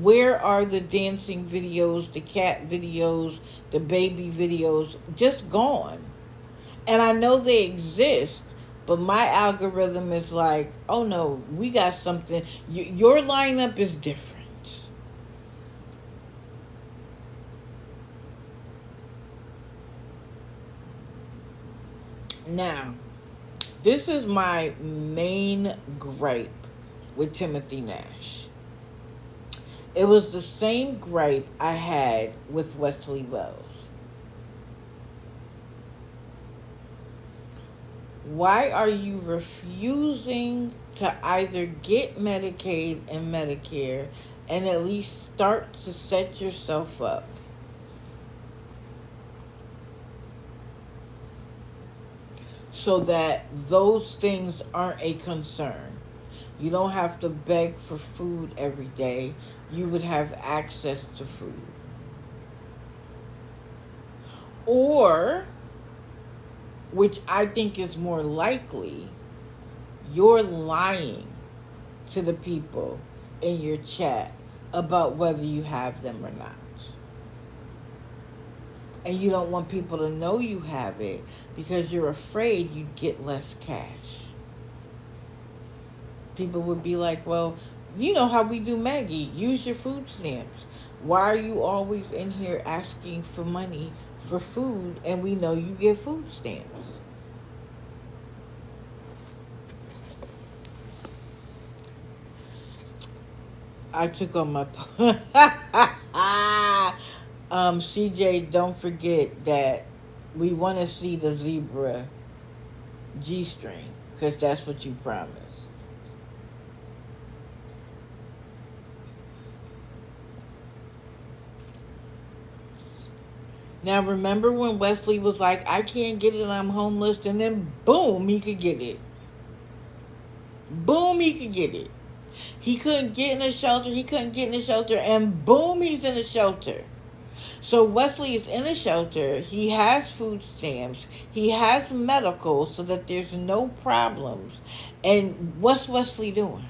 where are the dancing videos, the cat videos, the baby videos? Just gone. And I know they exist, but my algorithm is like, oh no, we got something. Your lineup is different. Now, this is my main gripe with Timothy Nash. It was the same gripe I had with Wesley Wells. Why are you refusing to either get Medicaid and Medicare and at least start to set yourself up? So that those things aren't a concern. You don't have to beg for food every day. You would have access to food. Or, which I think is more likely, you're lying to the people in your chat about whether you have them or not. And you don't want people to know you have it because you're afraid you'd get less cash. People would be like, well, you know how we do, Maggie. Use your food stamps. Why are you always in here asking for money for food and we know you get food stamps? I took on my... CJ, don't forget that we want to see the zebra G-string because that's what you promised. Now, remember when Wesley was like, I can't get it, I'm homeless, and then boom, he could get it. Boom, he could get it. He couldn't get in a shelter, and boom, he's in a shelter. So Wesley is in a shelter, he has food stamps, he has medical so that there's no problems. And what's Wesley doing?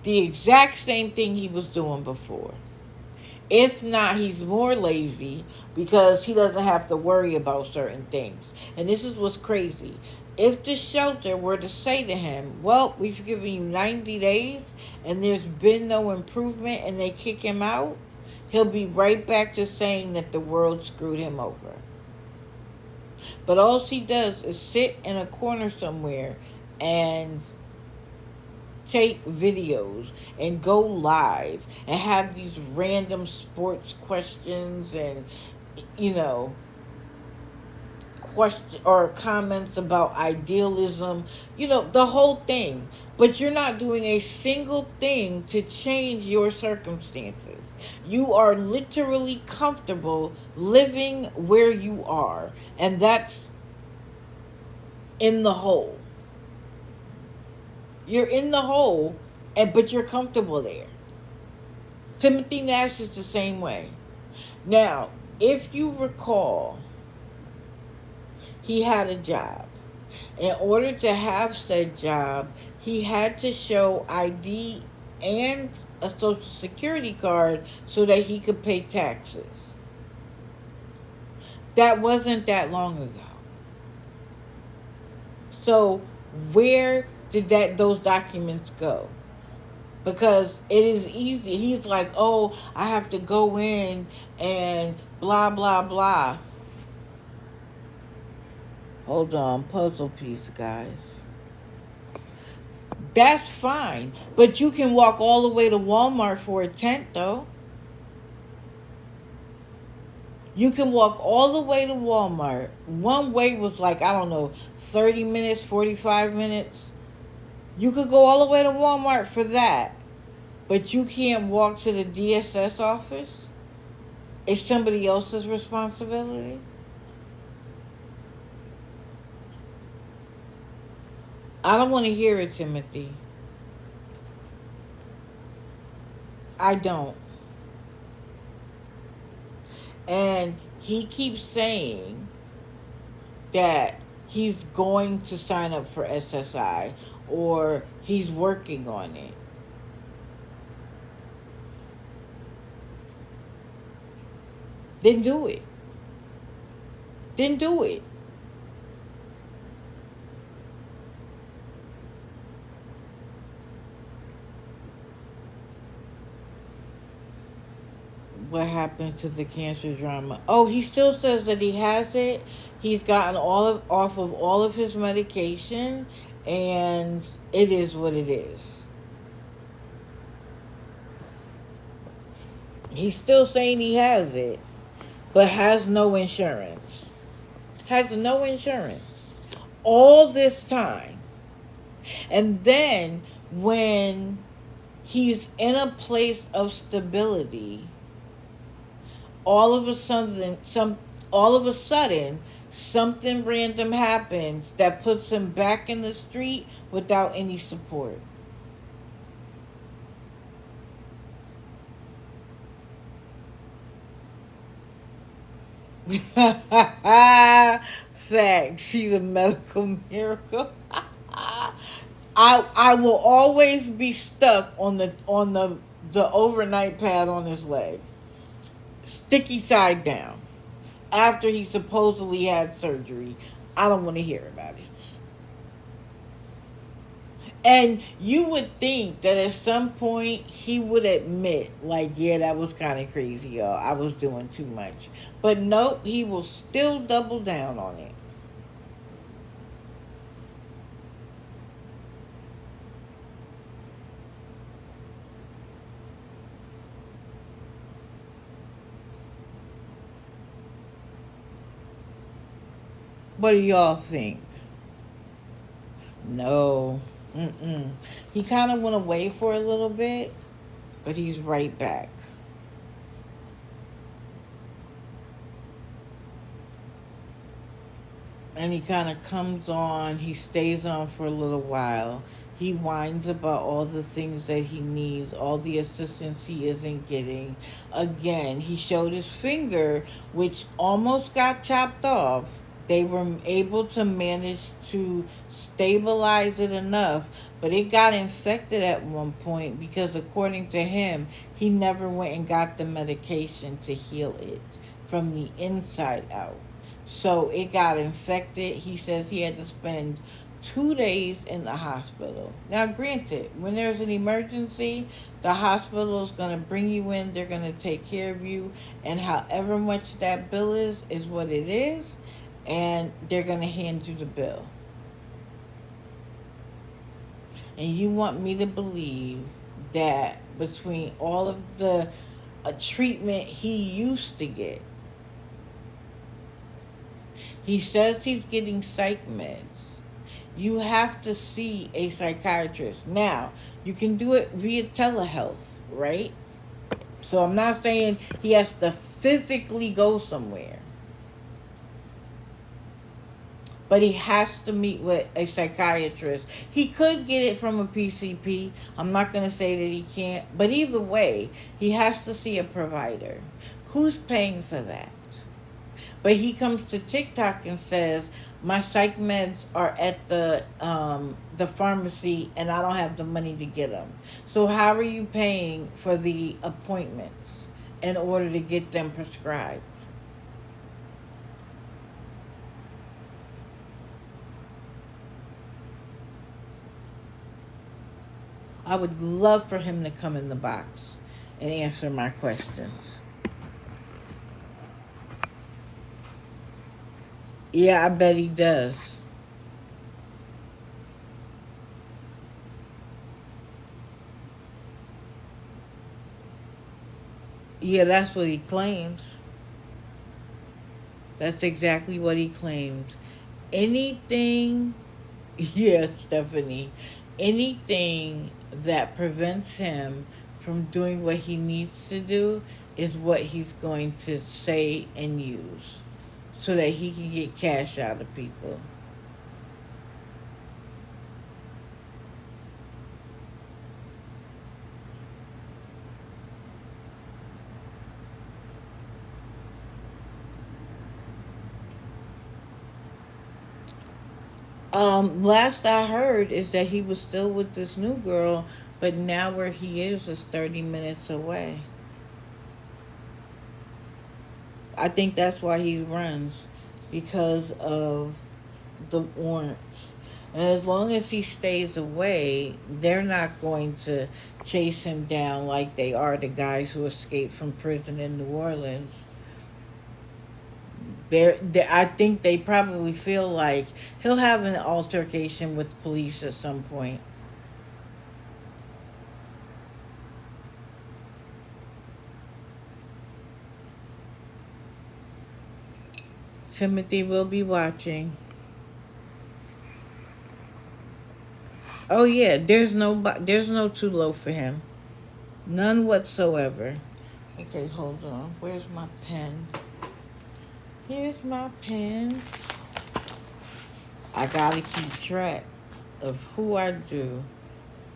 The exact same thing he was doing before. If not, he's more lazy because he doesn't have to worry about certain things. And this is what's crazy. If the shelter were to say to him, well, we've given you 90 days and there's been no improvement, and they kick him out, he'll be right back to saying that the world screwed him over. But all he does is sit in a corner somewhere and take videos and go live and have these random sports questions and, you know, question or comments about idealism, you know, the whole thing. But you're not doing a single thing to change your circumstances. You are literally comfortable living where you are, and that's in the hole. You're in the hole, but you're comfortable there. Timothy Nash is the same way. Now, if you recall, he had a job. In order to have said job, he had to show ID and a social security card so that he could pay taxes. That wasn't that long ago. So where did those documents go? Because it is easy. He's like, oh, I have to go in and blah, blah, blah. Hold on, puzzle piece, guys. That's fine. But you can walk all the way to Walmart for a tent, though. You can walk all the way to Walmart. One way was like, I don't know, 30 minutes, 45 minutes. You could go all the way to Walmart for that. But you can't walk to the DSS office? It's somebody else's responsibility? I don't want to hear it, Timothy. I don't. And he keeps saying that he's going to sign up for SSI or he's working on it. Then do it. Then do it. What happened to the cancer drama? Oh, he still says that he has it. He's gotten off of all of his medication, and it is what it is. He's still saying he has it, but has no insurance. Has no insurance. All this time. And then when he's in a place of stability, all of a sudden something random happens that puts him back in the street without any support. Fact, she's a medical miracle. I will always be stuck on the overnight pad on his leg, sticky side down, after he supposedly had surgery. I don't want to hear about it. And you would think that at some point he would admit, like, yeah, that was kind of crazy, y'all. I was doing too much. But nope, he will still double down on it. What do y'all think? No. He kind of went away for a little bit, but he's right back. And he kind of comes on, he stays on for a little while. He whines about all the things that he needs, all the assistance he isn't getting. Again, he showed his finger, which almost got chopped off. They were able to manage to stabilize it enough, but it got infected at one point because, according to him, he never went and got the medication to heal it from the inside out. So it got infected. He says he had to spend 2 days in the hospital. Now, granted, when there's an emergency, the hospital is going to bring you in. They're going to take care of you. And however much that bill is what it is. And they're going to hand you the bill. And you want me to believe that between all of the treatment he used to get, he says he's getting psych meds. You have to see a psychiatrist. Now, you can do it via telehealth, right? So I'm not saying he has to physically go somewhere. But he has to meet with a psychiatrist. He could get it from a PCP. I'm not going to say that he can't. But either way, he has to see a provider. Who's paying for that? But he comes to TikTok and says, my psych meds are at the pharmacy and I don't have the money to get them. So how are you paying for the appointments in order to get them prescribed? I would love for him to come in the box and answer my questions. Yeah, I bet he does. Yeah, that's what he claims. That's exactly what he claimed. Anything, yeah, Stephanie, anything that prevents him from doing what he needs to do is what he's going to say and use so that he can get cash out of people. Last I heard is that he was still with this new girl, but now where he is 30 minutes away. I think that's why he runs, because of the warrants. And as long as he stays away, they're not going to chase him down like they are the guys who escaped from prison in New Orleans. I think they probably feel like he'll have an altercation with police at some point. Timothy will be watching. Oh yeah, there's no too low for him. None whatsoever. Okay, hold on. Where's my pen? Here's my pen. I gotta keep track of who I do.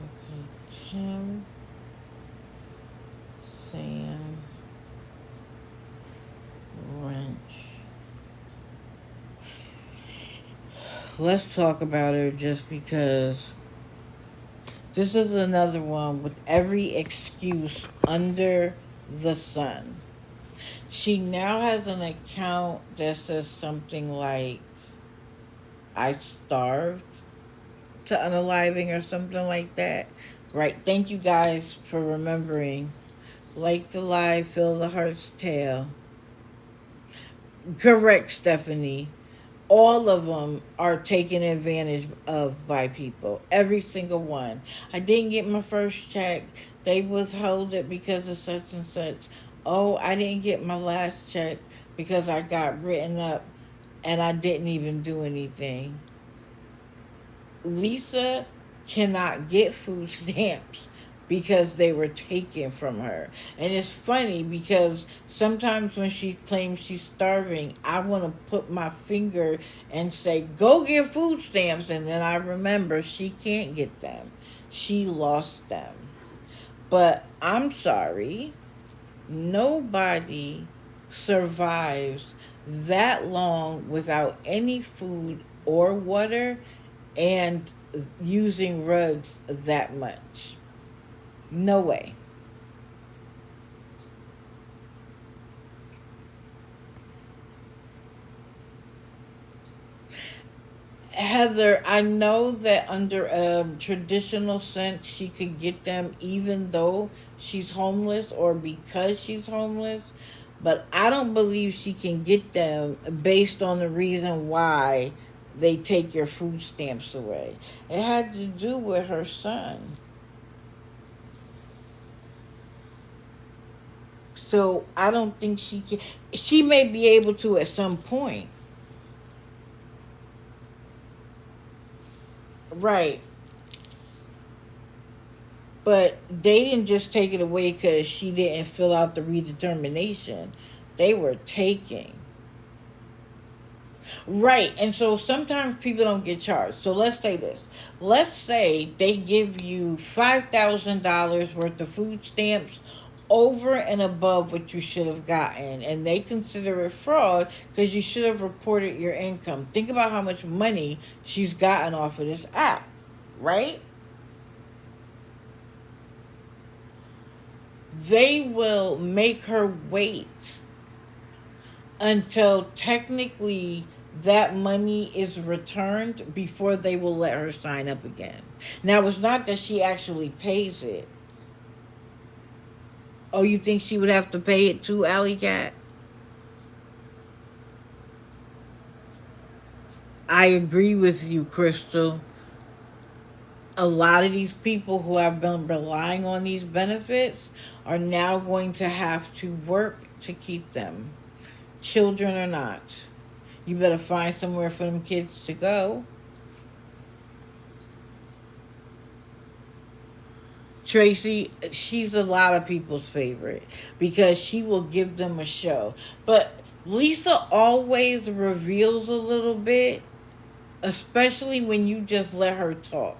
Okay, Tim, Sam, Wrench. Let's talk about her just because this is another one with every excuse under the sun. She now has an account that says something like, I starved to unaliving or something like that. Right. Thank you guys for remembering. Like the lie, fill the heart's tail. Correct, Stephanie. All of them are taken advantage of by people. Every single one. I didn't get my first check. They withheld it because of such and such. Oh, I didn't get my last check because I got written up and I didn't even do anything. Lisa cannot get food stamps because they were taken from her. And it's funny because sometimes when she claims she's starving, I want to put my finger and say, go get food stamps. And then I remember she can't get them. She lost them. But I'm sorry, nobody survives that long without any food or water and using rugs that much. No way. Heather, I know that under a traditional sense, she could get them even though she's homeless or because she's homeless, but I don't believe she can get them based on the reason why they take your food stamps away. It had to do with her son. So I don't think she can. She may be able to at some point. Right. But they didn't just take it away because she didn't fill out the redetermination. They were taking. Right. And so sometimes people don't get charged. So let's say this. Let's say they give you $5,000 worth of food stamps over and above what you should have gotten. And they consider it fraud because you should have reported your income. Think about how much money she's gotten off of this app. Right? They will make her wait until technically that money is returned before they will let her sign up again. Now, it's not that she actually pays it. Oh, you think she would have to pay it too, Alley Cat? I agree with you, Crystal. A lot of these people who have been relying on these benefits are now going to have to work to keep them, children or not. You better find somewhere for them kids to go. Tracy, she's a lot of people's favorite because she will give them a show. But Lisa always reveals a little bit, especially when you just let her talk.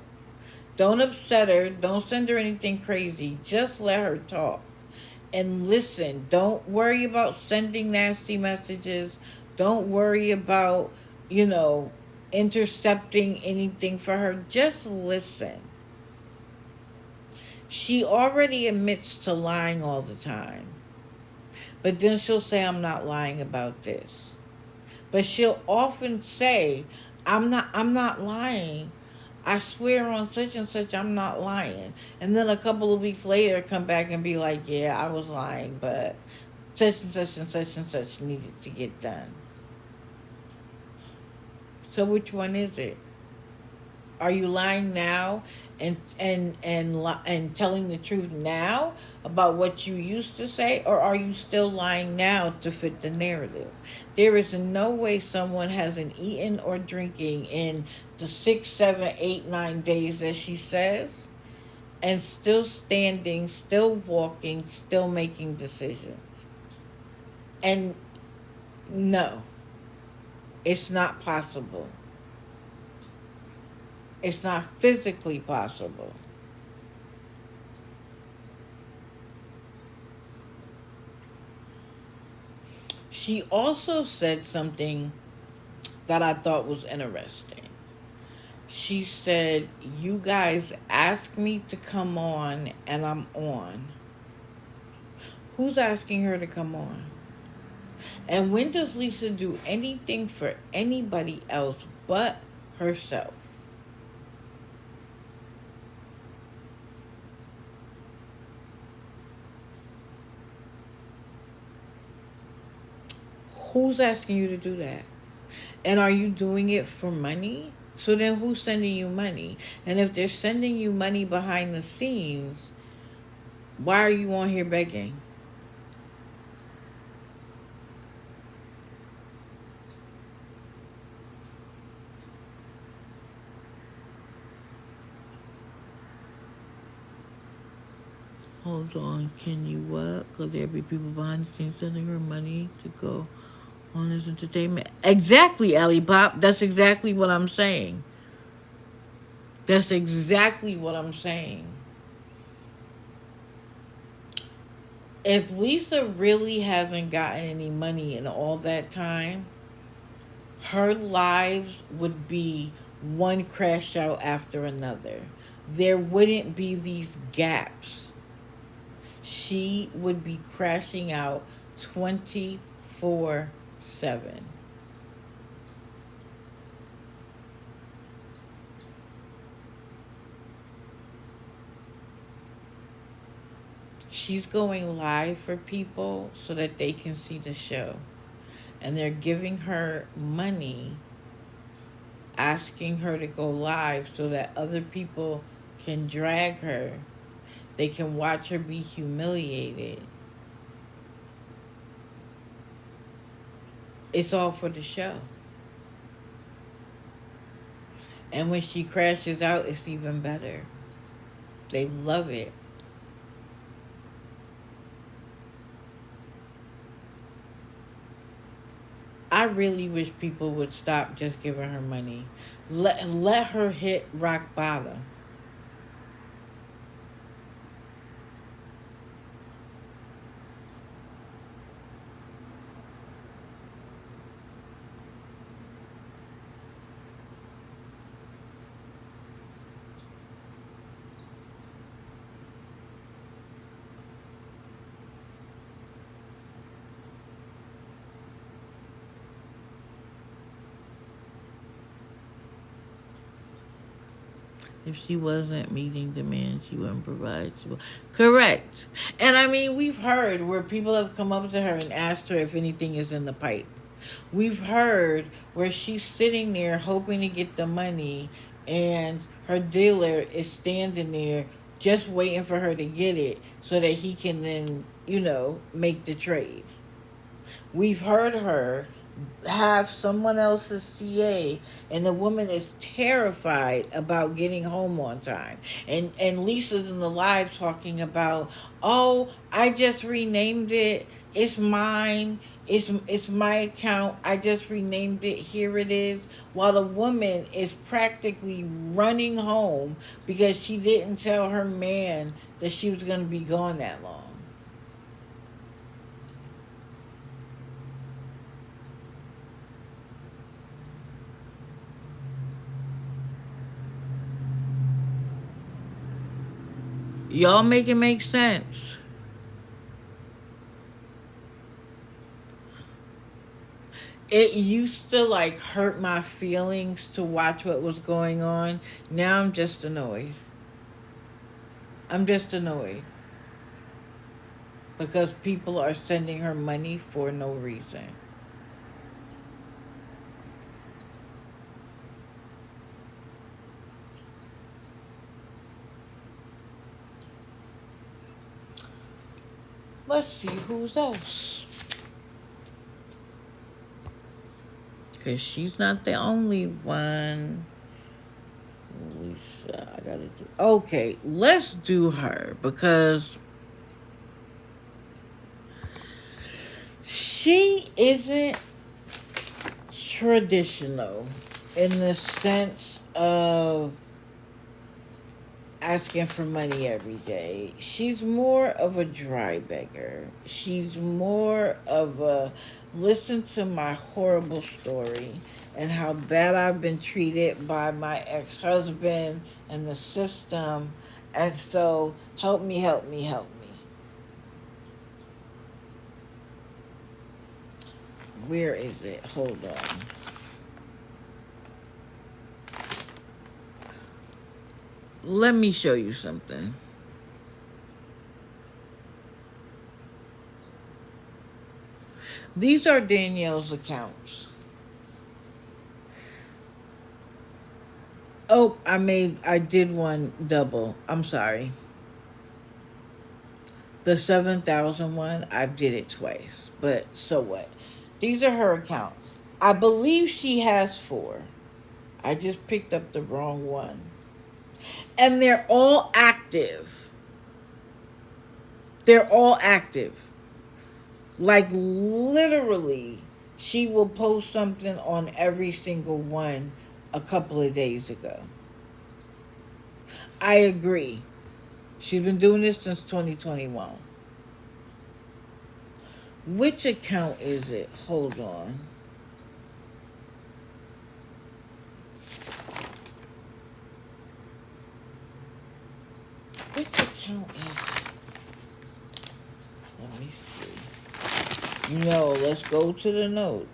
Don't upset her. Don't send her anything crazy. Just let her talk. And listen. Don't worry about sending nasty messages. Don't worry about, intercepting anything for her. Just listen. She already admits to lying all the time. But then she'll say, I'm not lying about this. But she'll often say, I'm not lying. I swear on such and such I'm not lying. And then a couple of weeks later come back and be like, yeah, I was lying, but such and such and such and such needed to get done. So which one is it? Are you lying now and telling the truth now about what you used to say, or are you still lying now to fit the narrative? There is no way someone hasn't eaten or drinking in the 6, 7, 8, 9 days that she says, and still standing, still walking, still making decisions. And no, it's not possible. It's not physically possible. She also said something that I thought was interesting. She said, you guys asked me to come on and I'm on. Who's asking her to come on? And when does Lisa do anything for anybody else but herself? Who's asking you to do that? And are you doing it for money? So then who's sending you money? And if they're sending you money behind the scenes, why are you on here begging? Hold on, can you what? Could there be people behind the scenes sending her money to go on this entertainment? Exactly, Ellie Pop. That's exactly what I'm saying. That's exactly what I'm saying. If Lisa really hasn't gotten any money in all that time, her lives would be one crash out after another. There wouldn't be these gaps. She would be crashing out 24/7. She's going live for people so that they can see the show. And they're giving her money, asking her to go live so that other people can drag her. They can watch her be humiliated. It's all for the show. And when she crashes out, it's even better. They love it. I really wish people would stop just giving her money. Let her hit rock bottom. If she wasn't meeting demand, she wouldn't provide. Correct. And I mean, we've heard where people have come up to her and asked her if anything is in the pipe. We've heard where she's sitting there hoping to get the money and her dealer is standing there just waiting for her to get it so that he can then, make the trade. We've heard her have someone else's CA, and the woman is terrified about getting home on time. And Lisa's in the live talking about, oh, I just renamed it. It's mine. It's my account. I just renamed it. Here it is. While the woman is practically running home because she didn't tell her man that she was going to be gone that long. Y'all make it make sense. It used to hurt my feelings to watch what was going on. Now I'm just annoyed. I'm just annoyed. Because people are sending her money for no reason. Let's see who's else. Because she's not the only one. Lisa, I gotta do. Okay, let's do her because she isn't traditional in the sense of asking for money every day. She's more of a dry beggar. She's more of a listen to my horrible story and how bad I've been treated by my ex-husband and the system. And so help me, help me, help me. Where is it? Hold on. Let me show you something. These are Danielle's accounts. Oh, I did one double. I'm sorry. The 7,000 one, I did it twice. But so what? These are her accounts. I believe she has 4. I just picked up the wrong one. And they're all active. They're all active. Literally, she will post something on every single one a couple of days ago. I agree. She's been doing this since 2021. Which account is it? Hold on. Which account is it? Let me see. No, let's go to the notes.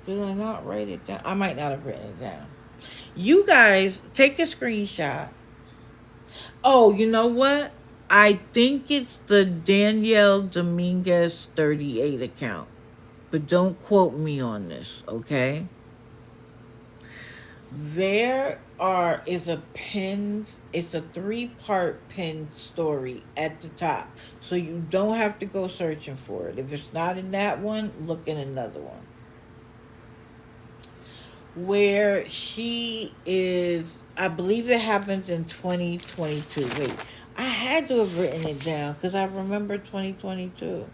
Did I not write it down? I might not have written it down. You guys take a screenshot. Oh, you know what? I think it's the Danielle Dominguez 38 account. But don't quote me on this, okay? It's a 3-part pin story at the top. So you don't have to go searching for it. If it's not in that one, look in another one. Where she is, I believe it happens in 2022. Wait, I had to have written it down because I remember 2022.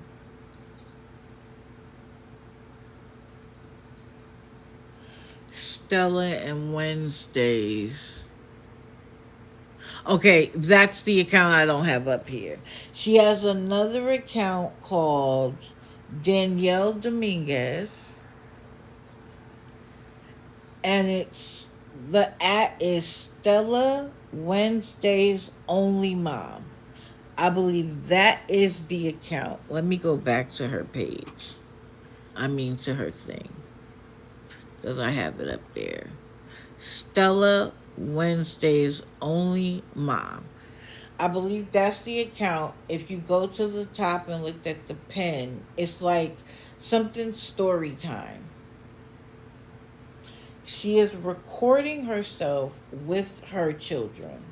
Stella and Wednesdays. Okay, that's the account I don't have up here. She has another account called Danielle Dominguez, and the @ is Stella Wednesday's Only Mom. I believe that is the account. Let me go back to her page. To her thing, because I have it up there. Stella Wednesday's Only Mom. I believe that's the account. If you go to the top and look at the pen, it's like something story time. She is recording herself with her children.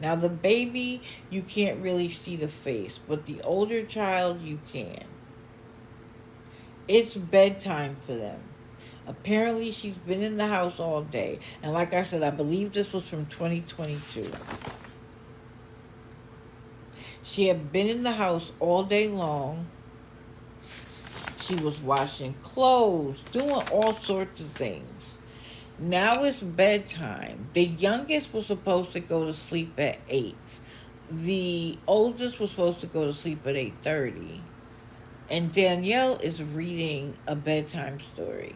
Now, the baby, you can't really see the face, but the older child, you can. It's bedtime for them. Apparently, she's been in the house all day. And like I said, I believe this was from 2022. She had been in the house all day long. She was washing clothes, doing all sorts of things. Now it's bedtime. The youngest was supposed to go to sleep at 8. The oldest was supposed to go to sleep at 8:30. And Danielle is reading a bedtime story.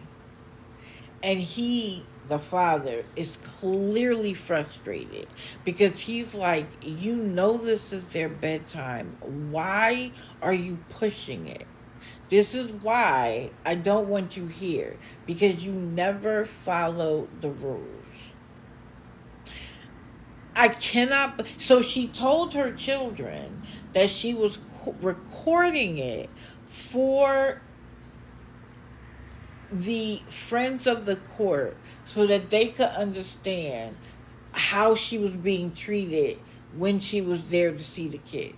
And he, the father, is clearly frustrated because he's like, you know this is their bedtime. Why are you pushing it? This is why I don't want you here, because you never follow the rules. I cannot. So she told her children that she was recording it for the friends of the court so that they could understand how she was being treated when she was there to see the kids.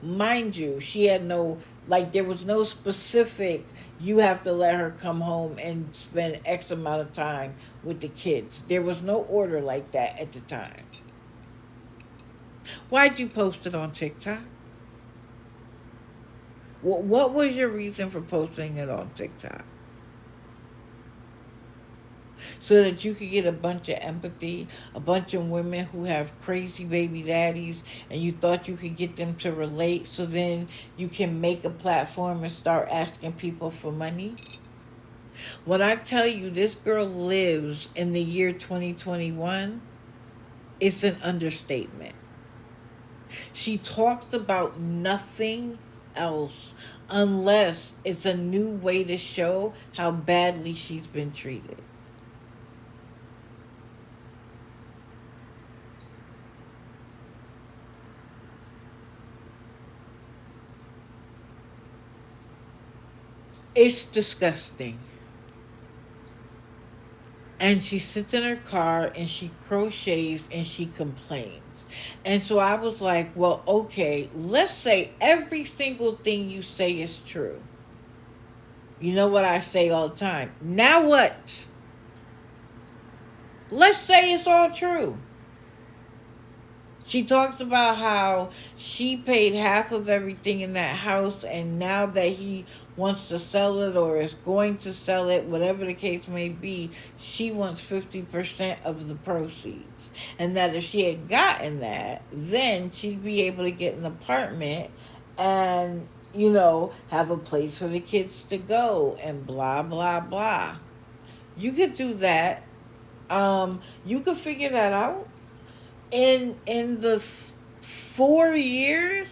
Mind you, she had there was no specific, you have to let her come home and spend X amount of time with the kids. There was no order like that at the time. Why'd you post it on TikTok? What was your reason for posting it on TikTok? So that you could get a bunch of empathy, a bunch of women who have crazy baby daddies, and you thought you could get them to relate, so then you can make a platform and start asking people for money? When I tell you this girl lives in the year 2021, it's an understatement. She talks about nothing else unless it's a new way to show how badly she's been treated. It's disgusting. And she sits in her car and she crochets and she complains. And so I was like, well, okay, let's say every single thing you say is true. You know what I say all the time. Now what? Let's say it's all true. She talks about how she paid half of everything in that house, and now that he wants to sell it or is going to sell it, whatever the case may be, she wants 50% of the proceeds. And that if she had gotten that, then she'd be able to get an apartment and, have a place for the kids to go and blah, blah, blah. You could do that. You could figure that out. In the 4 years,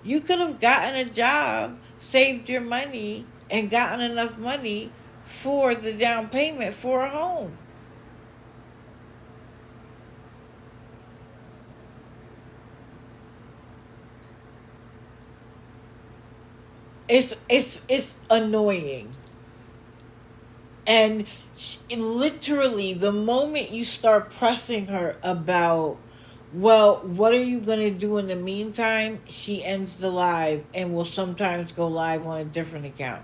you could have gotten a job, saved your money, and gotten enough money for the down payment for a home. It's annoying. And literally, the moment you start pressing her about, well, what are you going to do in the meantime? She ends the live and will sometimes go live on a different account.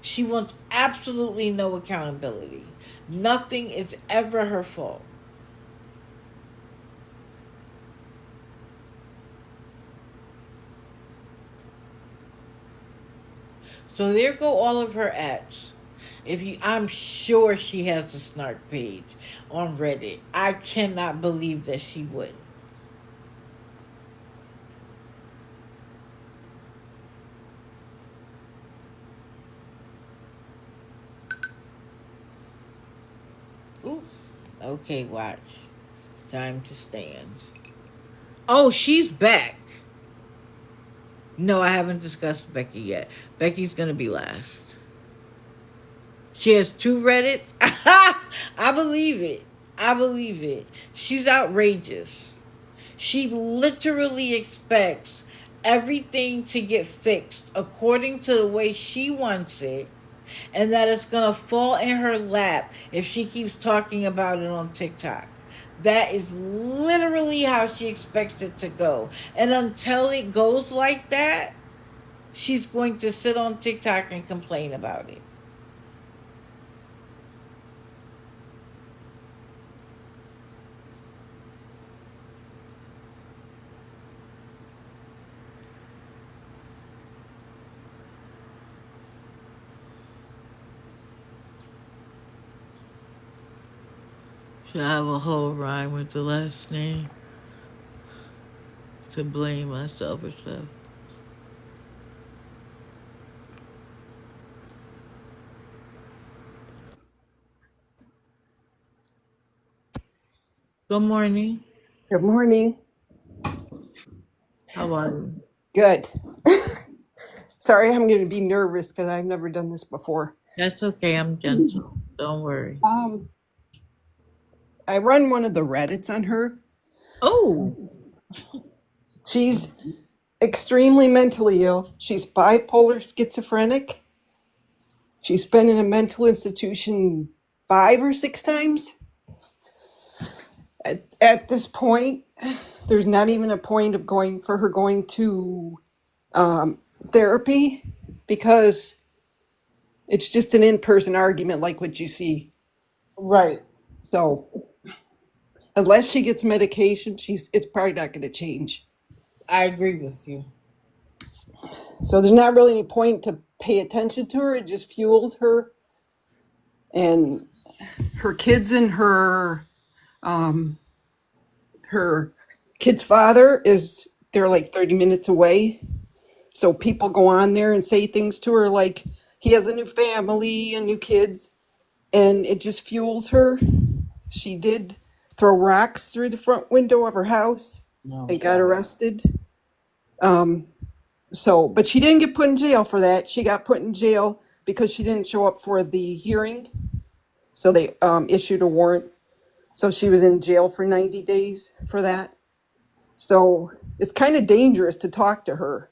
She wants absolutely no accountability. Nothing is ever her fault. So there go all of her ads. If you, I'm sure she has a snark page on Reddit. I cannot believe that she wouldn't. Ooh. Okay, watch. Time to stand. Oh, she's back. No, I haven't discussed Becky yet. Becky's gonna be last. She has two Reddit. I believe it. I believe it. She's outrageous. She literally expects everything to get fixed according to the way she wants it, and that it's going to fall in her lap if she keeps talking about it on TikTok. That is literally how she expects it to go. And until it goes like that, she's going to sit on TikTok and complain about it. Should I have a whole rhyme with the last name to blame myself or stuff? Good morning. Good morning. How are you? Good. Sorry, I'm going to be nervous because I've never done this before. That's okay. I'm gentle. Don't worry. I run one of the Reddits on her. Oh, She's extremely mentally ill. She's bipolar schizophrenic. She's been in a mental institution 5 or 6 times. At this point, there's not even a point of going to therapy because it's just an in-person argument like what you see. right. So unless she gets medication, it's probably not going to change. I agree with you. So there's not really any point to pay attention to her. It just fuels her. And her kids and her kid's father they're like 30 minutes away. So people go on there and say things to her like he has a new family and new kids, and it just fuels her. She did throw rocks through the front window of her house No, and got sorry. arrested. But she didn't get put in jail for that. She got put in jail because she didn't show up for the hearing. So they issued a warrant. So she was in jail for 90 days for that. So it's kind of dangerous to talk to her.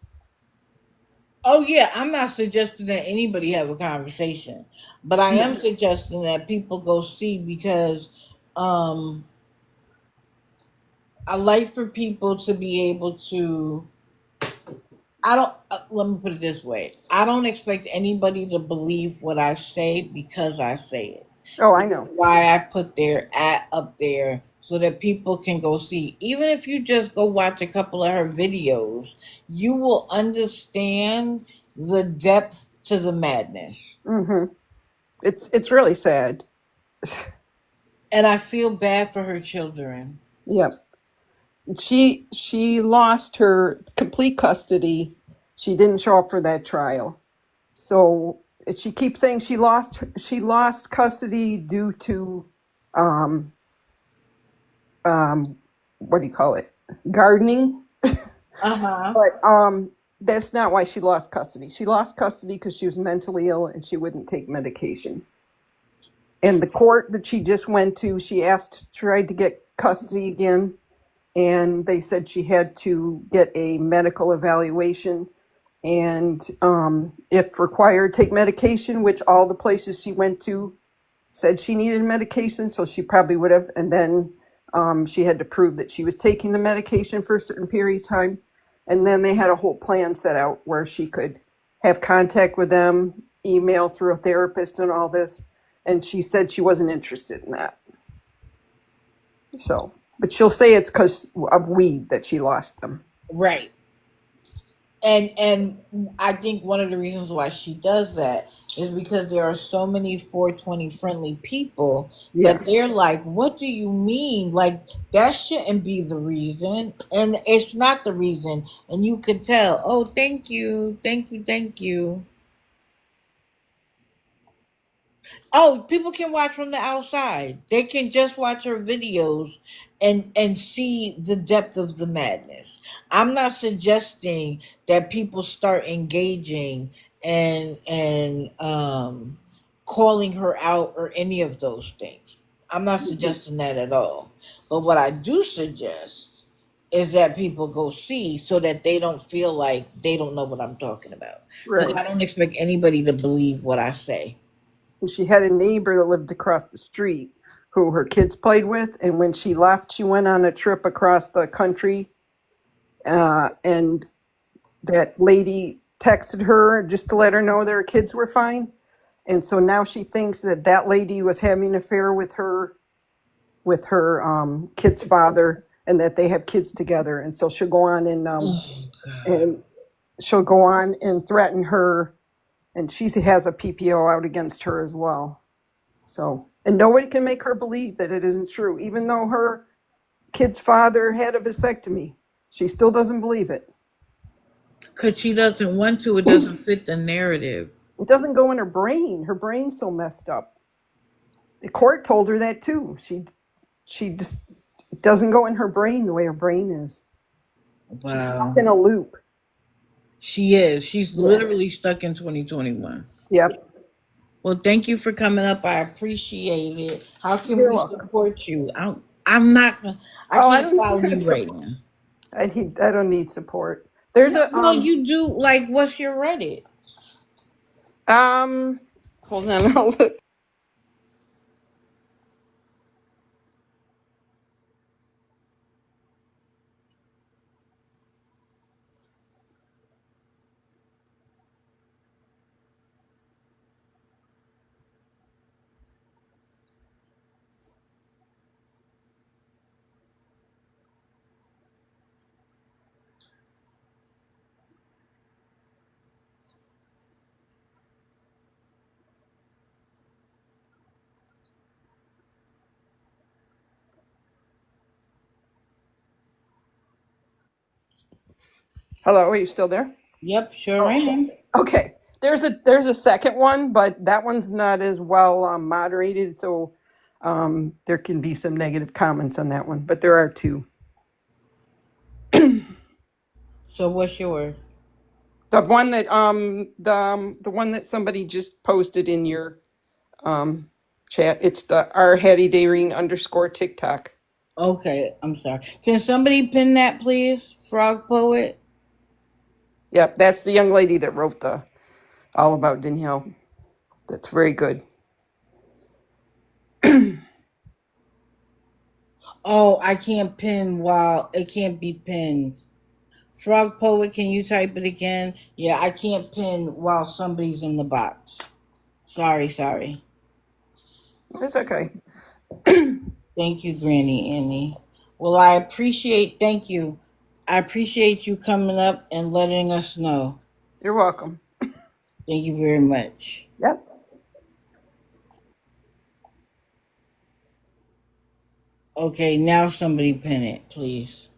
Oh yeah, I'm not suggesting that anybody have a conversation, but I am suggesting that people go see because um I like for people to be able to. I don't. Let me put it this way: I don't expect anybody to believe what I say because I say it. Oh, I Which is know. why I put their at up there so that people can go see. Even if you just go watch a couple of her videos, you will understand the depth to the madness. Hmm. It's really sad. And I feel bad for her children. Yep. She lost her complete custody. She didn't show up for that trial. So she keeps saying she lost custody due to um what do you call it? Gardening. Uh huh. But that's not why she lost custody. She lost custody because she was mentally ill and she wouldn't take medication. And the court that she just went to, tried to get custody again, and they said she had to get a medical evaluation and if required, take medication, which all the places she went to said she needed medication, so she probably would have. And then she had to prove that she was taking the medication for a certain period of time. And then they had a whole plan set out where she could have contact with them, email through a therapist, and all this. And she said she wasn't interested in that. So, but she'll say it's because of weed that she lost them. Right. And I think one of the reasons why she does that is because there are so many 420 friendly people that Yes. they're like, what do you mean? Like, that shouldn't be the reason. And it's not the reason. And you could tell, oh, thank you, thank you, thank you. Oh, people can watch from the outside. They can just watch her videos and see the depth of the madness. I'm not suggesting that people start engaging and calling her out or any of those things. I'm not suggesting that at all. But what I do suggest is that people go see so that they don't feel like they don't know what I'm talking about. Because Right. I don't expect anybody to believe what I say. And she had a neighbor that lived across the street who her kids played with. And when she left, she went on a trip across the country. And that lady texted her just to let her know that her kids were fine. And so now she thinks that that lady was having an affair with her kid's father, and that they have kids together. And so she'll go on Oh God. and she'll go on and threaten her, and she has a PPO out against her as well. So, and nobody can make her believe that it isn't true, even though her kid's father had a vasectomy. She still doesn't believe it. Because she doesn't want to, it doesn't fit the narrative. It doesn't go in her brain. Her brain's so messed up. The court told her that too. She just, it doesn't go in her brain the way her brain is. She's stuck Wow. in a loop. She is. She's Yeah. literally stuck in 2021. Yep. Well, thank you for coming up. I appreciate it. How can You're we welcome. support you? I'm not, I Oh, I can't don't follow need your you right support. now. I don't need support. There's No, a well, you do. Like, what's your Reddit? um hold on, I'll look. Hello, are you still there? Yep, sure Oh, am. okay. There's a second one, but that one's not as well moderated, so there can be some negative comments on that one. But there are two. So, what's yours? The one that somebody just posted in your chat. It's the R Hattie Daring underscore TikTok. Okay, I'm sorry. Can somebody pin that, please? Frog Poet? Yep, that's the young lady that wrote the All About Danielle. That's very good. Oh, I can't pin while it can't be pinned. Frog Poet, can you type it again? Yeah, I can't pin while somebody's in the box. Sorry, sorry. It's okay. Thank you, Granny Annie. Well, I appreciate, thank you. I appreciate you coming up and letting us know. You're welcome. Thank you very much. Yep. Okay, now somebody pin it, please.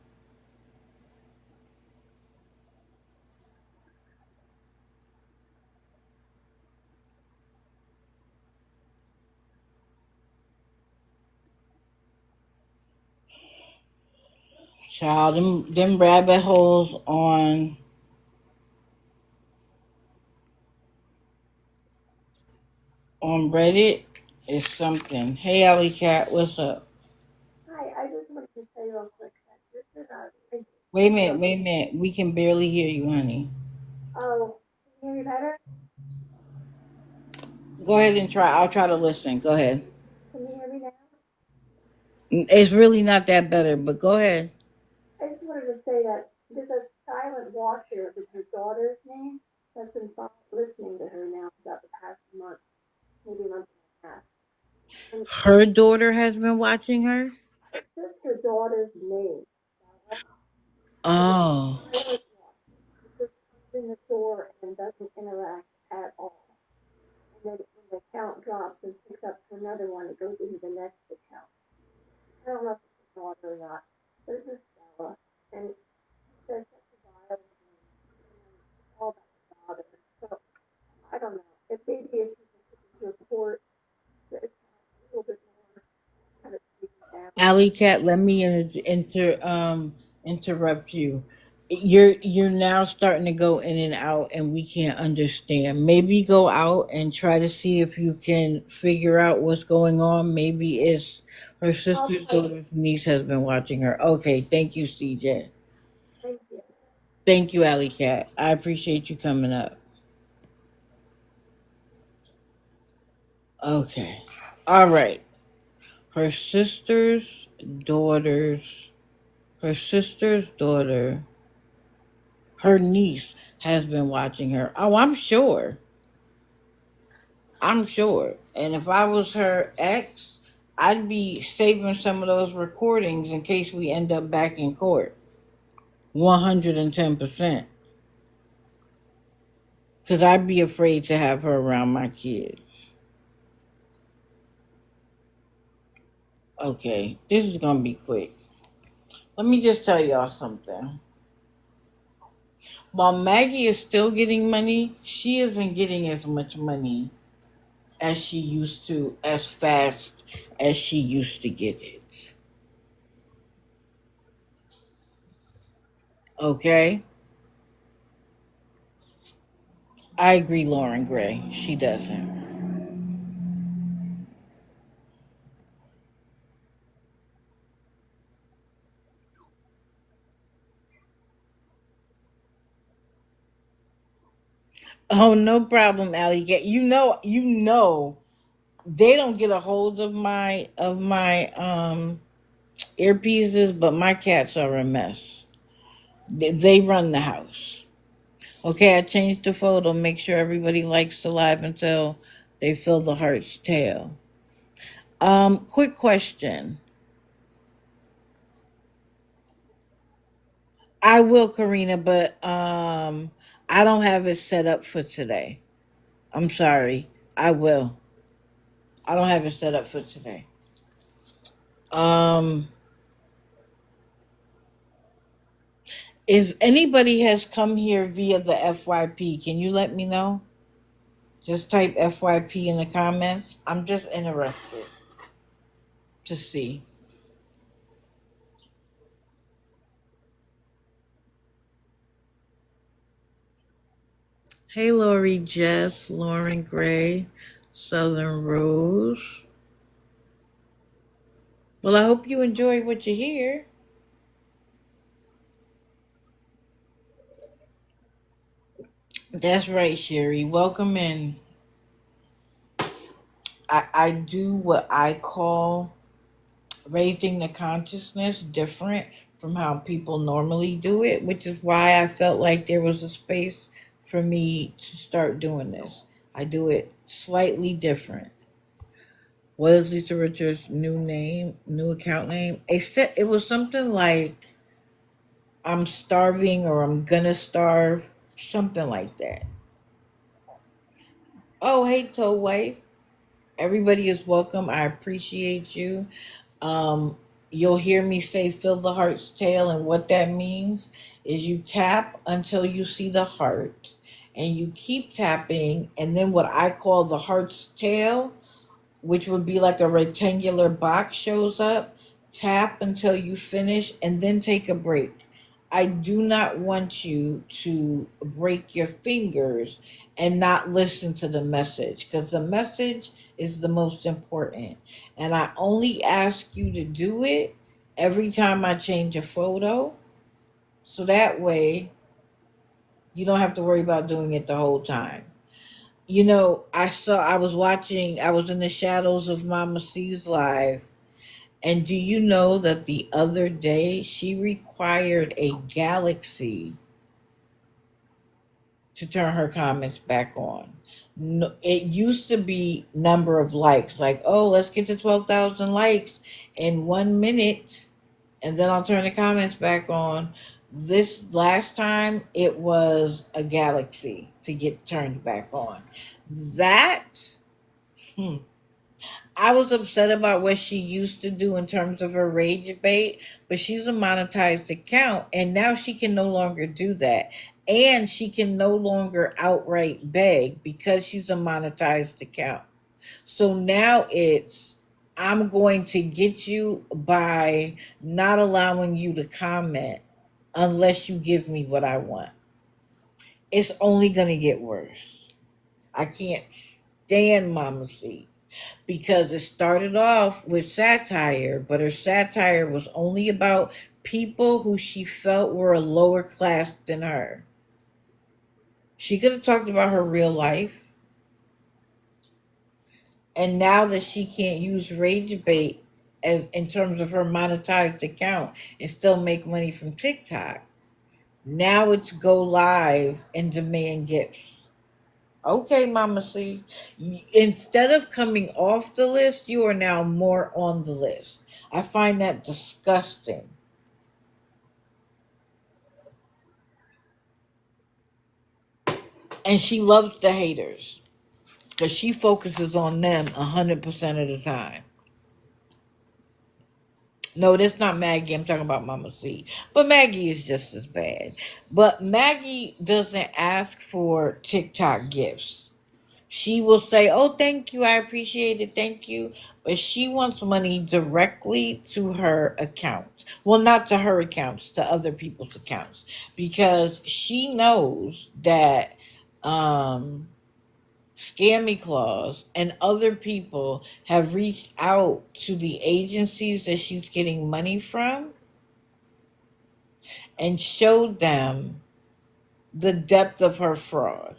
Child, them rabbit holes on Reddit is something. Hey, Alley Cat, what's up? Wait a minute, wait a minute. We can barely hear you, honey. Go ahead and try. I'll try to listen. Go ahead. It's really not that better, but go ahead. Her daughter has been watching her. Oh, Alley Cat, let me interrupt you. You're now starting to go in and out, and we can't understand. Maybe go out and try to see if you can figure out what's going on. Maybe it's her sister's daughter's niece has been watching her. Okay, thank you, CJ. Thank you, Alley Cat. I appreciate you coming up. Okay, all right. Her sister's daughter's her sister's daughter her niece has been watching her. Oh, I'm sure. I'm sure. And if I was her ex, I'd be saving some of those recordings in case we end up back in court. 110%. Because I'd be afraid to have her around my kids. Okay, this is going to be quick. Let me just tell y'all something. While Maggie is still getting money, she isn't getting as much money as she used to, as fast as she used to get it. Okay? I agree, Lauren Gray. She doesn't. Oh, no problem, Allie. You know, they don't get a hold of my earpieces, but my cats are a mess. They run the house. Okay, I changed the photo. Make sure everybody likes the live until they feel the heart's tail. Quick question. I will, Karina, but I don't have it set up for today. I'm sorry. I will. I don't have it set up for today. Um, if anybody has come here via the FYP, can you let me know? Just type FYP in the comments. I'm just interested to see. Hey, Lori Jess, Lauren Gray, Southern Rose. Well, I hope you enjoy what you hear. That's right, Sherry. Welcome in. I do what I call raising the consciousness different from how people normally do it, which is why I felt like there was a space for me to start doing this. I do it slightly different. What is Lisa Richards' new name, new account name? It was something like I'm starving or I'm gonna starve, something like that. Oh, hey, Toe Wife. Everybody is welcome. I appreciate you. Um, you'll hear me say "fill the heart's tail," and what that means is you tap until you see the heart, and you keep tapping, and then what I call the heart's tail, which would be like a rectangular box, shows up. Tap until you finish, and then take a break. I do not want you to break your fingers and not listen to the message because the message is the most important. And I only ask you to do it every time I change a photo. So that way You don't have to worry about doing it the whole time. I was in the shadows of Mama C's live, and do you know that the other day she required a galaxy to turn her comments back on? No, it used to be number of likes, like, oh, let's get to 12,000 likes in 1 minute, and then I'll turn the comments back on. This last time, it was a galaxy to get turned back on. That, hmm, I was upset about what she used to do in terms of her rage bait, but she's a monetized account, and now she can no longer do that. And she can no longer outright beg because she's a monetized account. So now it's, I'm going to get you by not allowing you to comment unless you give me what I want. It's only going to get worse. I can't stand Mama C because it started off with satire, but her satire was only about people who she felt were a lower class than her. She could have talked about her real life. And now that she can't use rage bait as in terms of her monetized account and still make money from TikTok, now it's go live and demand gifts. Okay, Mama C. Instead of coming off the list, you are now more on the list. I find that disgusting. And she loves the haters because she focuses on them 100% of the time. No, that's not Maggie. I'm talking about Mama C. But Maggie is just as bad. But Maggie doesn't ask for TikTok gifts. She will say, oh, thank you. I appreciate it. Thank you. But she wants money directly to her accounts. Well, not to her accounts, to other people's accounts. Because she knows that Scammy Claus and other people have reached out to the agencies that she's getting money from and showed them the depth of her fraud.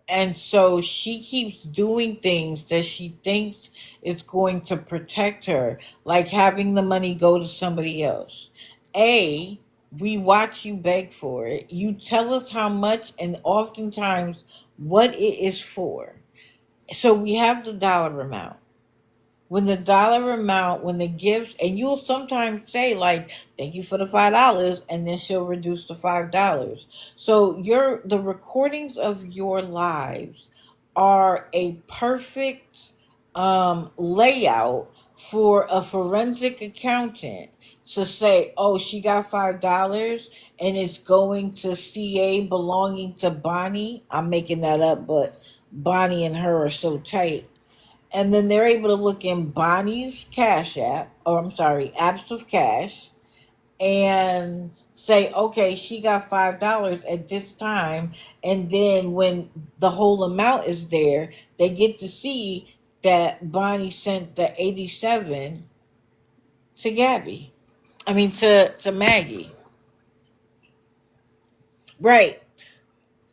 And so she keeps doing things that she thinks is going to protect her, like having the money go to somebody else. A, we watch you beg for it. You tell us how much and oftentimes what it is for. So we have the dollar amount. When the dollar amount, when the gifts, and you'll sometimes say like, "Thank you for the $5," and then she'll reduce the $5. So the recordings of your lives are a perfect layout for a forensic accountant to say, "Oh, she got $5, and it's going to CA belonging to Bonnie." I'm making that up, but Bonnie and her are so tight, and then they're able to look in Bonnie's Cash App, or I'm sorry, apps of cash, and say, okay, she got $5 at this time, and then when the whole amount is there, they get to see that Bonnie sent the 87 to Gabby. I mean to Maggie. Right.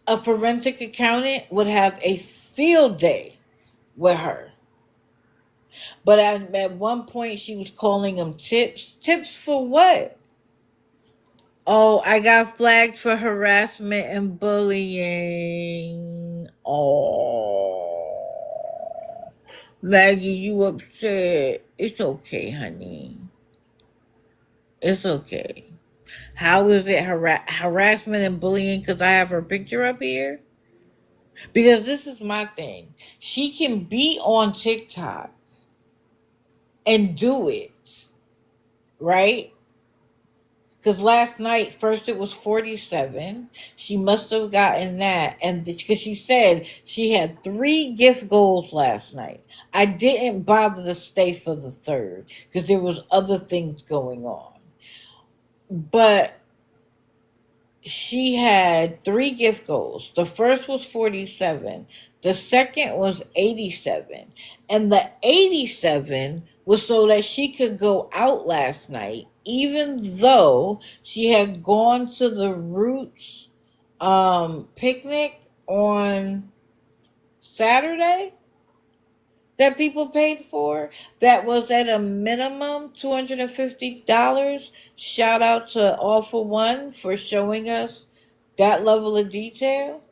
A forensic accountant would have a field day with her. But at one point, she was calling them tips. Tips for what? Oh, I got flagged for harassment and bullying. Oh, Maggie, you upset? It's okay, honey. It's okay. How is it harassment and bullying? Because I have her picture up here. Because this is my thing. She can be on TikTok and do it, right? Because last night, first it was 47. She must have gotten that. And because she said she had 3 gift goals last night. I didn't bother to stay for the third because there was other things going on. But she had 3 gift goals. The first was 47. The second was 87. And the 87 was so that she could go out last night, even though she had gone to the Roots picnic on Saturday that people paid for, that was at a minimum $250. Shout out to All for One for showing us that level of detail.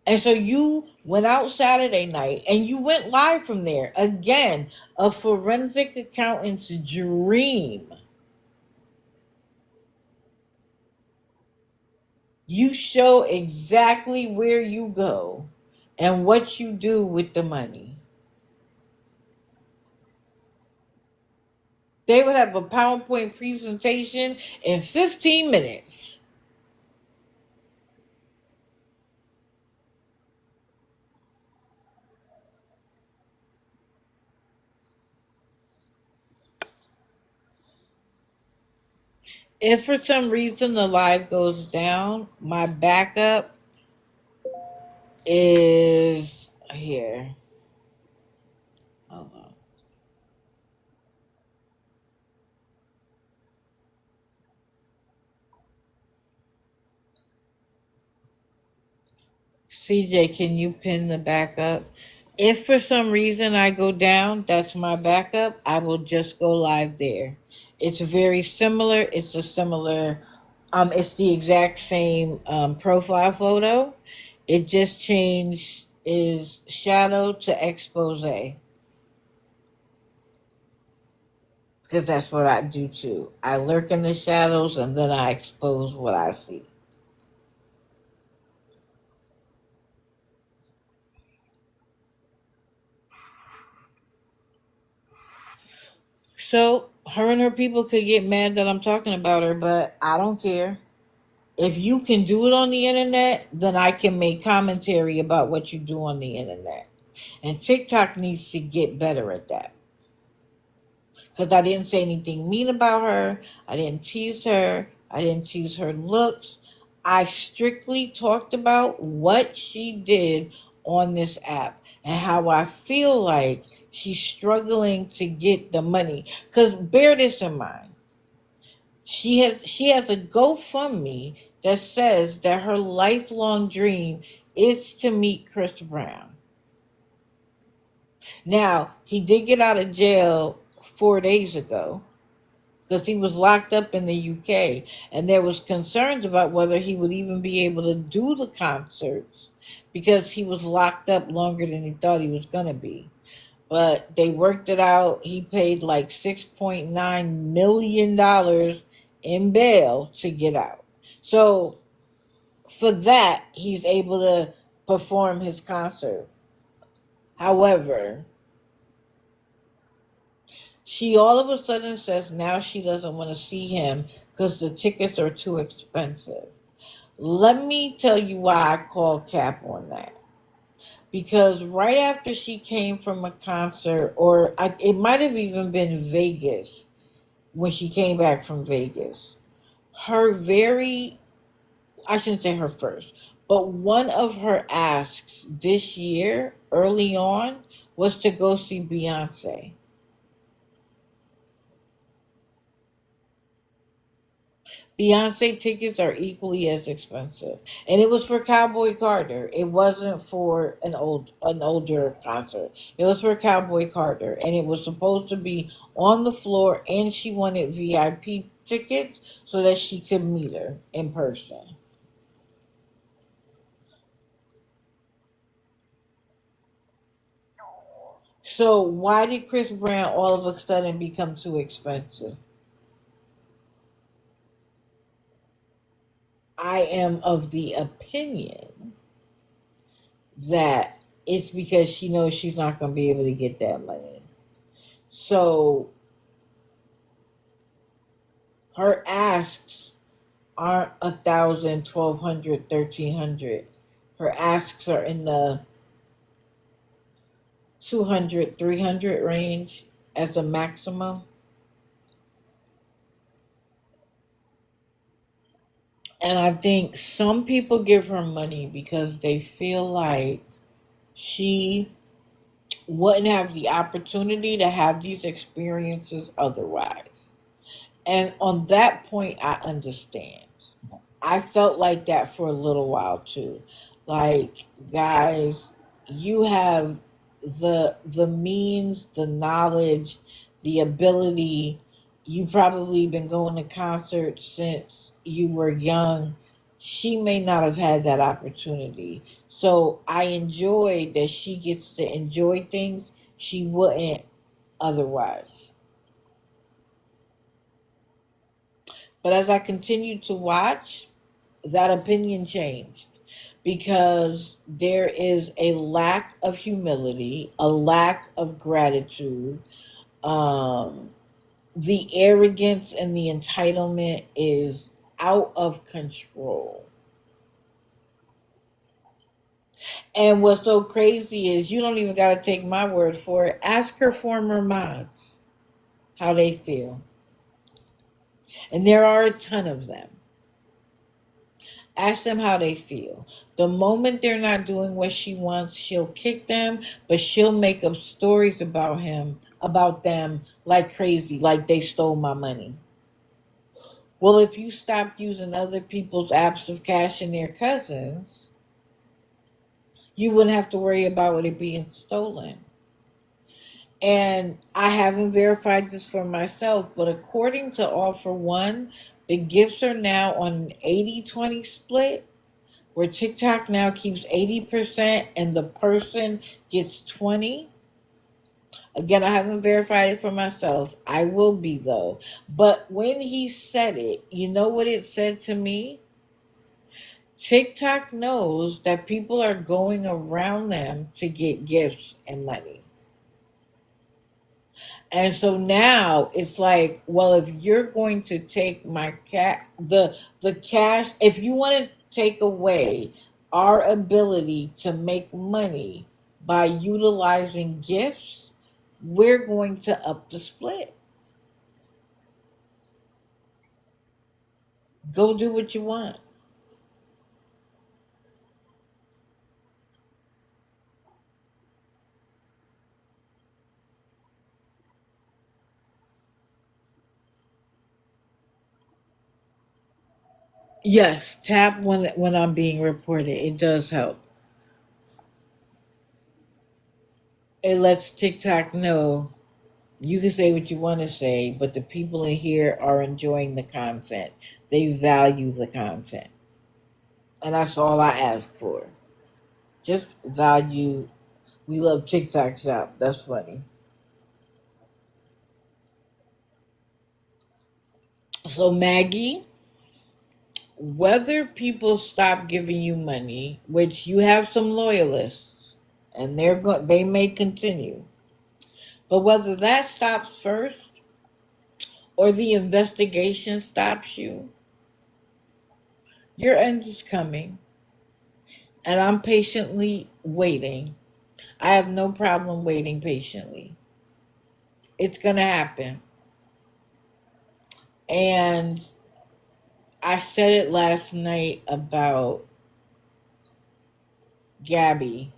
And so you went out Saturday night and you went live from there. Again, a forensic accountant's dream. You show exactly where you go and what you do with the money. They would have a PowerPoint presentation in 15 minutes. If for some reason the live goes down, my backup is here. Hold on. CJ, can you pin the backup? If for some reason I go down, that's my backup. I will just go live there. It's very similar. It's the exact same profile photo. It just changed is shadow to expose. Because that's what I do too. I lurk in the shadows and then I expose what I see. So her and her people could get mad that I'm talking about her, but I don't care. If you can do it on the internet, then I can make commentary about what you do on the internet. And TikTok needs to get better at that. Because I didn't say anything mean about her. I didn't tease her. I didn't tease her looks. I strictly talked about what she did on this app and how I feel like she's struggling to get the money. Because bear this in mind. She has a GoFundMe that says that her lifelong dream is to meet Chris Brown. Now, he did get out of jail 4 days ago because he was locked up in the UK, and there was concerns about whether he would even be able to do the concerts because he was locked up longer than he thought he was going to be. But they worked it out. He paid like $6.9 million in bail to get out. So for that, he's able to perform his concert. However, she all of a sudden says now she doesn't want to see him because the tickets are too expensive. Let me tell you why I call cap on that. Because right after she came from a concert, it might have even been Vegas, when she came back from Vegas, her very, I shouldn't say her first, but one of her asks this year, early on, was to go see Beyonce. Beyonce tickets are equally as expensive, and it was for Cowboy Carter. It wasn't for an older concert. It was for Cowboy Carter, and it was supposed to be on the floor. And she wanted VIP tickets so that she could meet her in person. So why did Chris Brown all of a sudden become too expensive? I am of the opinion that it's because she knows she's not going to be able to get that money. So her asks aren't 1,000, 1,200, 1,300. Her asks are in the 200, 300 range as a maximum. And I think some people give her money because they feel like she wouldn't have the opportunity to have these experiences otherwise. And on that point, I understand. I felt like that for a little while too. Like, guys, you have the means, the knowledge, the ability. You've probably been going to concerts since you were young. She may not have had that opportunity. So I enjoy that she gets to enjoy things she wouldn't otherwise. But as I continued to watch, that opinion changed because there is a lack of humility, a lack of gratitude. Um, the arrogance and the entitlement is out of control. And what's so crazy is you don't even got to take my word for it. Ask her former mods how they feel. And there are a ton of them. Ask them how they feel. The moment they're not doing what she wants, she'll kick them, but she'll make up stories about them like crazy, like they stole my money. Well, if you stopped using other people's apps of cashing their cousins, you wouldn't have to worry about it being stolen. And I haven't verified this for myself, but according to All for One, the gifts are now on an 80-20 split where TikTok now keeps 80% and the person gets 20. Again, I haven't verified it for myself. I will be though. But when he said it, you know what it said to me? TikTok knows that people are going around them to get gifts and money. And so now it's like, well, if you're going to take my the cash, if you want to take away our ability to make money by utilizing gifts, we're going to up the split. Go do what you want. Yes, tap when I'm being reported. It does help. It lets TikTok know you can say what you want to say, but the people in here are enjoying the content. They value the content. And that's all I ask for. Just value. We love TikTok shop. That's funny. So Maggie, whether people stop giving you money, which you have some loyalists, and they may continue, but whether that stops first or the investigation stops you, your end is coming, and I'm patiently waiting. I have no problem waiting patiently. It's gonna happen. And I said it last night about Gabby.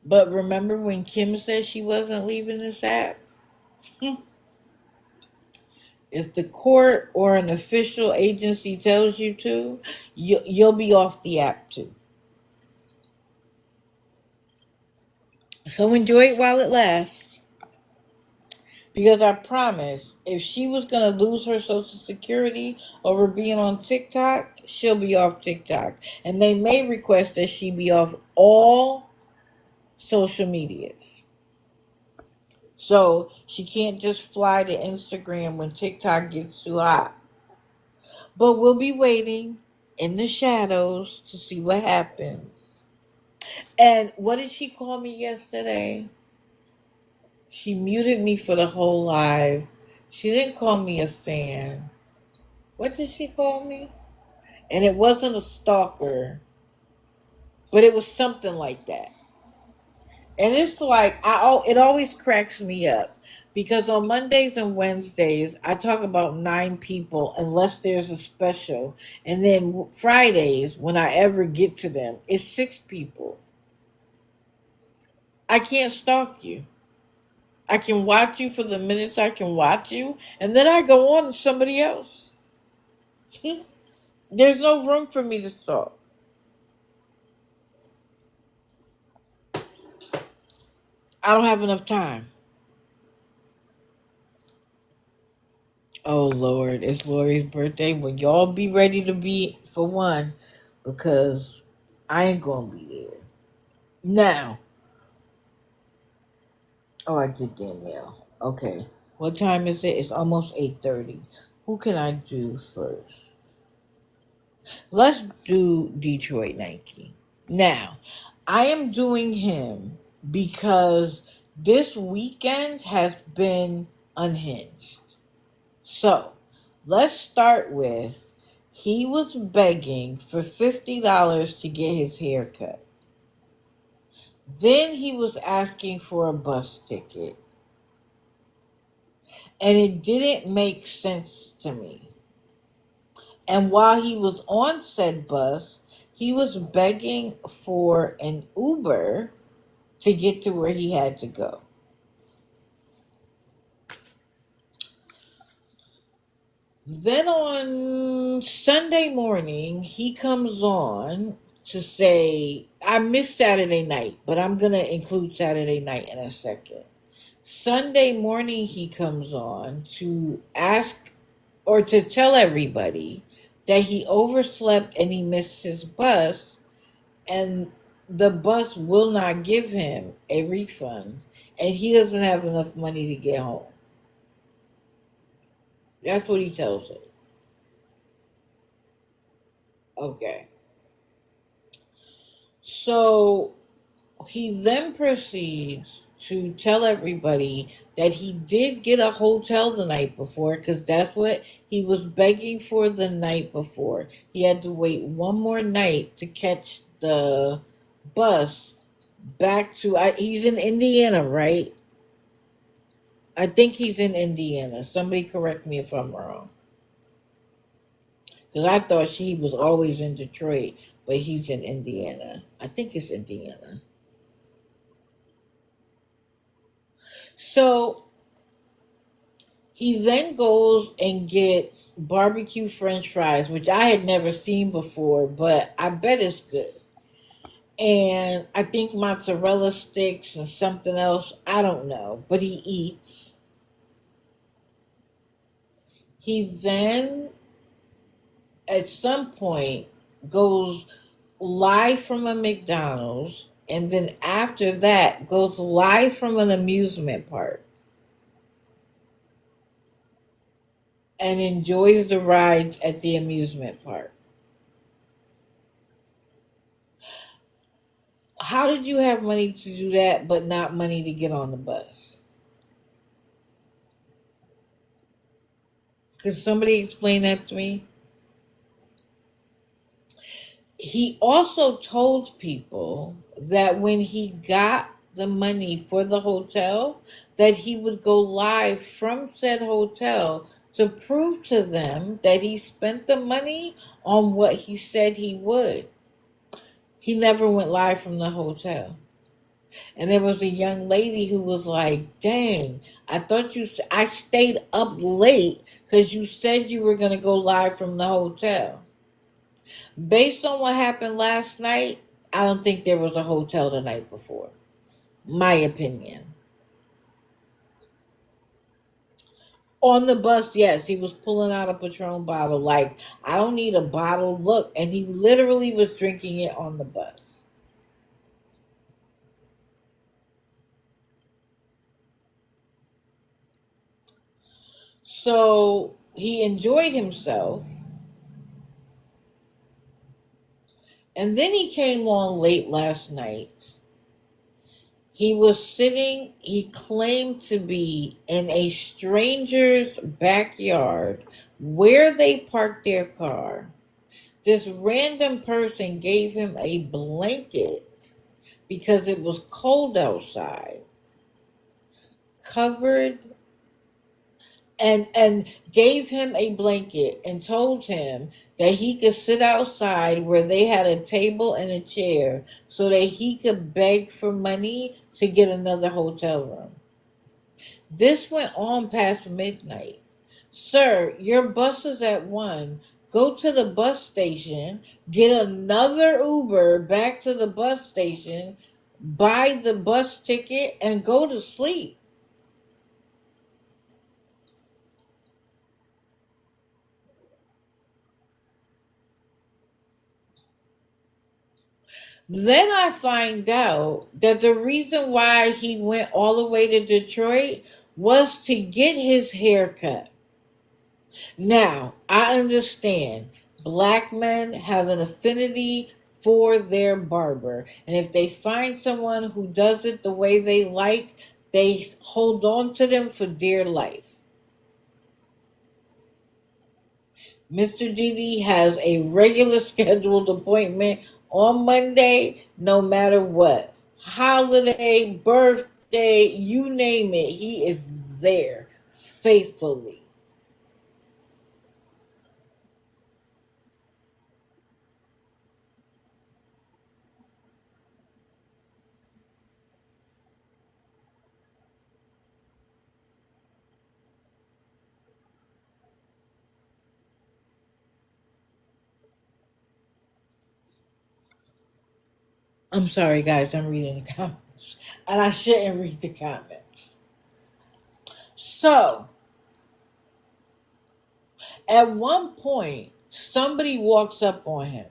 But remember when Kim said she wasn't leaving this app? If the court or an official agency tells you to, you'll be off the app too. So enjoy it while it lasts. Because I promise, if she was going to lose her Social Security over being on TikTok, she'll be off TikTok. And they may request that she be off all social medias. So she can't just fly to Instagram when TikTok gets too hot. But we'll be waiting in the shadows to see what happens. And what did she call me yesterday? She muted me for the whole live. She didn't call me a fan. What did she call me? And it wasn't a stalker, but it was something like that. And it's like it always cracks me up because on Mondays and Wednesdays I talk about 9 people unless there's a special, and then Fridays when I ever get to them it's 6 people. I can't stalk you. I can watch you for the minutes I can watch you, and then I go on to somebody else. There's no room for me to stalk. I don't have enough time. Oh Lord, it's Lori's birthday. Well, y'all be ready to be for one, because I ain't gonna be there. Now, oh, I did Danielle. Okay, what time is it? It's almost 8:30. Who can I do first? Let's do Detroit Nike. Now, I am doing him because this weekend has been unhinged. So, let's start with he was begging for $50 to get his hair cut. Then he was asking for a bus ticket. And it didn't make sense to me. And while he was on said bus, he was begging for an Uber to get to where he had to go. Then on Sunday morning, he comes on to say, I missed Saturday night, but I'm going to include Saturday night in a second. Sunday morning, he comes on to ask or to tell everybody that he overslept and he missed his bus, and the bus will not give him a refund, and he doesn't have enough money to get home. That's what he tells us. Okay. So he then proceeds to tell everybody that he did get a hotel the night before, because that's what he was begging for the night before. He had to wait one more night to catch the bus back to. He's in Indiana, right? I think he's in Indiana. Somebody correct me if I'm wrong. Because I thought he was always in Detroit, but he's in Indiana. I think it's Indiana. So he then goes and gets barbecue French fries, which I had never seen before, but I bet it's good. And I think mozzarella sticks and something else. I don't know. But he eats. He then, at some point, goes live from a McDonald's. And then after that, goes live from an amusement park and enjoys the rides at the amusement park. How did you have money to do that, but not money to get on the bus? Could somebody explain that to me? He also told people that when he got the money for the hotel, that he would go live from said hotel to prove to them that he spent the money on what he said he would. He never went live from the hotel. And there was a young lady who was like, dang, I thought I stayed up late because you said you were going to go live from the hotel. Based on what happened last night, I don't think there was a hotel the night before. My opinion. On the bus, yes, he was pulling out a Patron bottle like, I don't need a bottle. Look, and he literally was drinking it on the bus. So he enjoyed himself. And then he came on late last night. He was sitting, he claimed to be in a stranger's backyard where they parked their car. This random person gave him a blanket because it was cold outside, covered, and gave him a blanket and told him that he could sit outside where they had a table and a chair so that he could beg for money to get another hotel room. This went on past midnight. Sir, your bus is at 1. Go to the bus station, get another Uber back to the bus station, buy the bus ticket, and go to sleep. Then I find out that the reason why he went all the way to Detroit was to get his hair cut. Now, I understand black men have an affinity for their barber. And if they find someone who does it the way they like, they hold on to them for dear life. Mr. Didi has a regular scheduled appointment on Monday, no matter what. Holiday, birthday, you name it, he is there faithfully. I'm sorry, guys, I'm reading the comments. And I shouldn't read the comments. So, at one point, somebody walks up on him.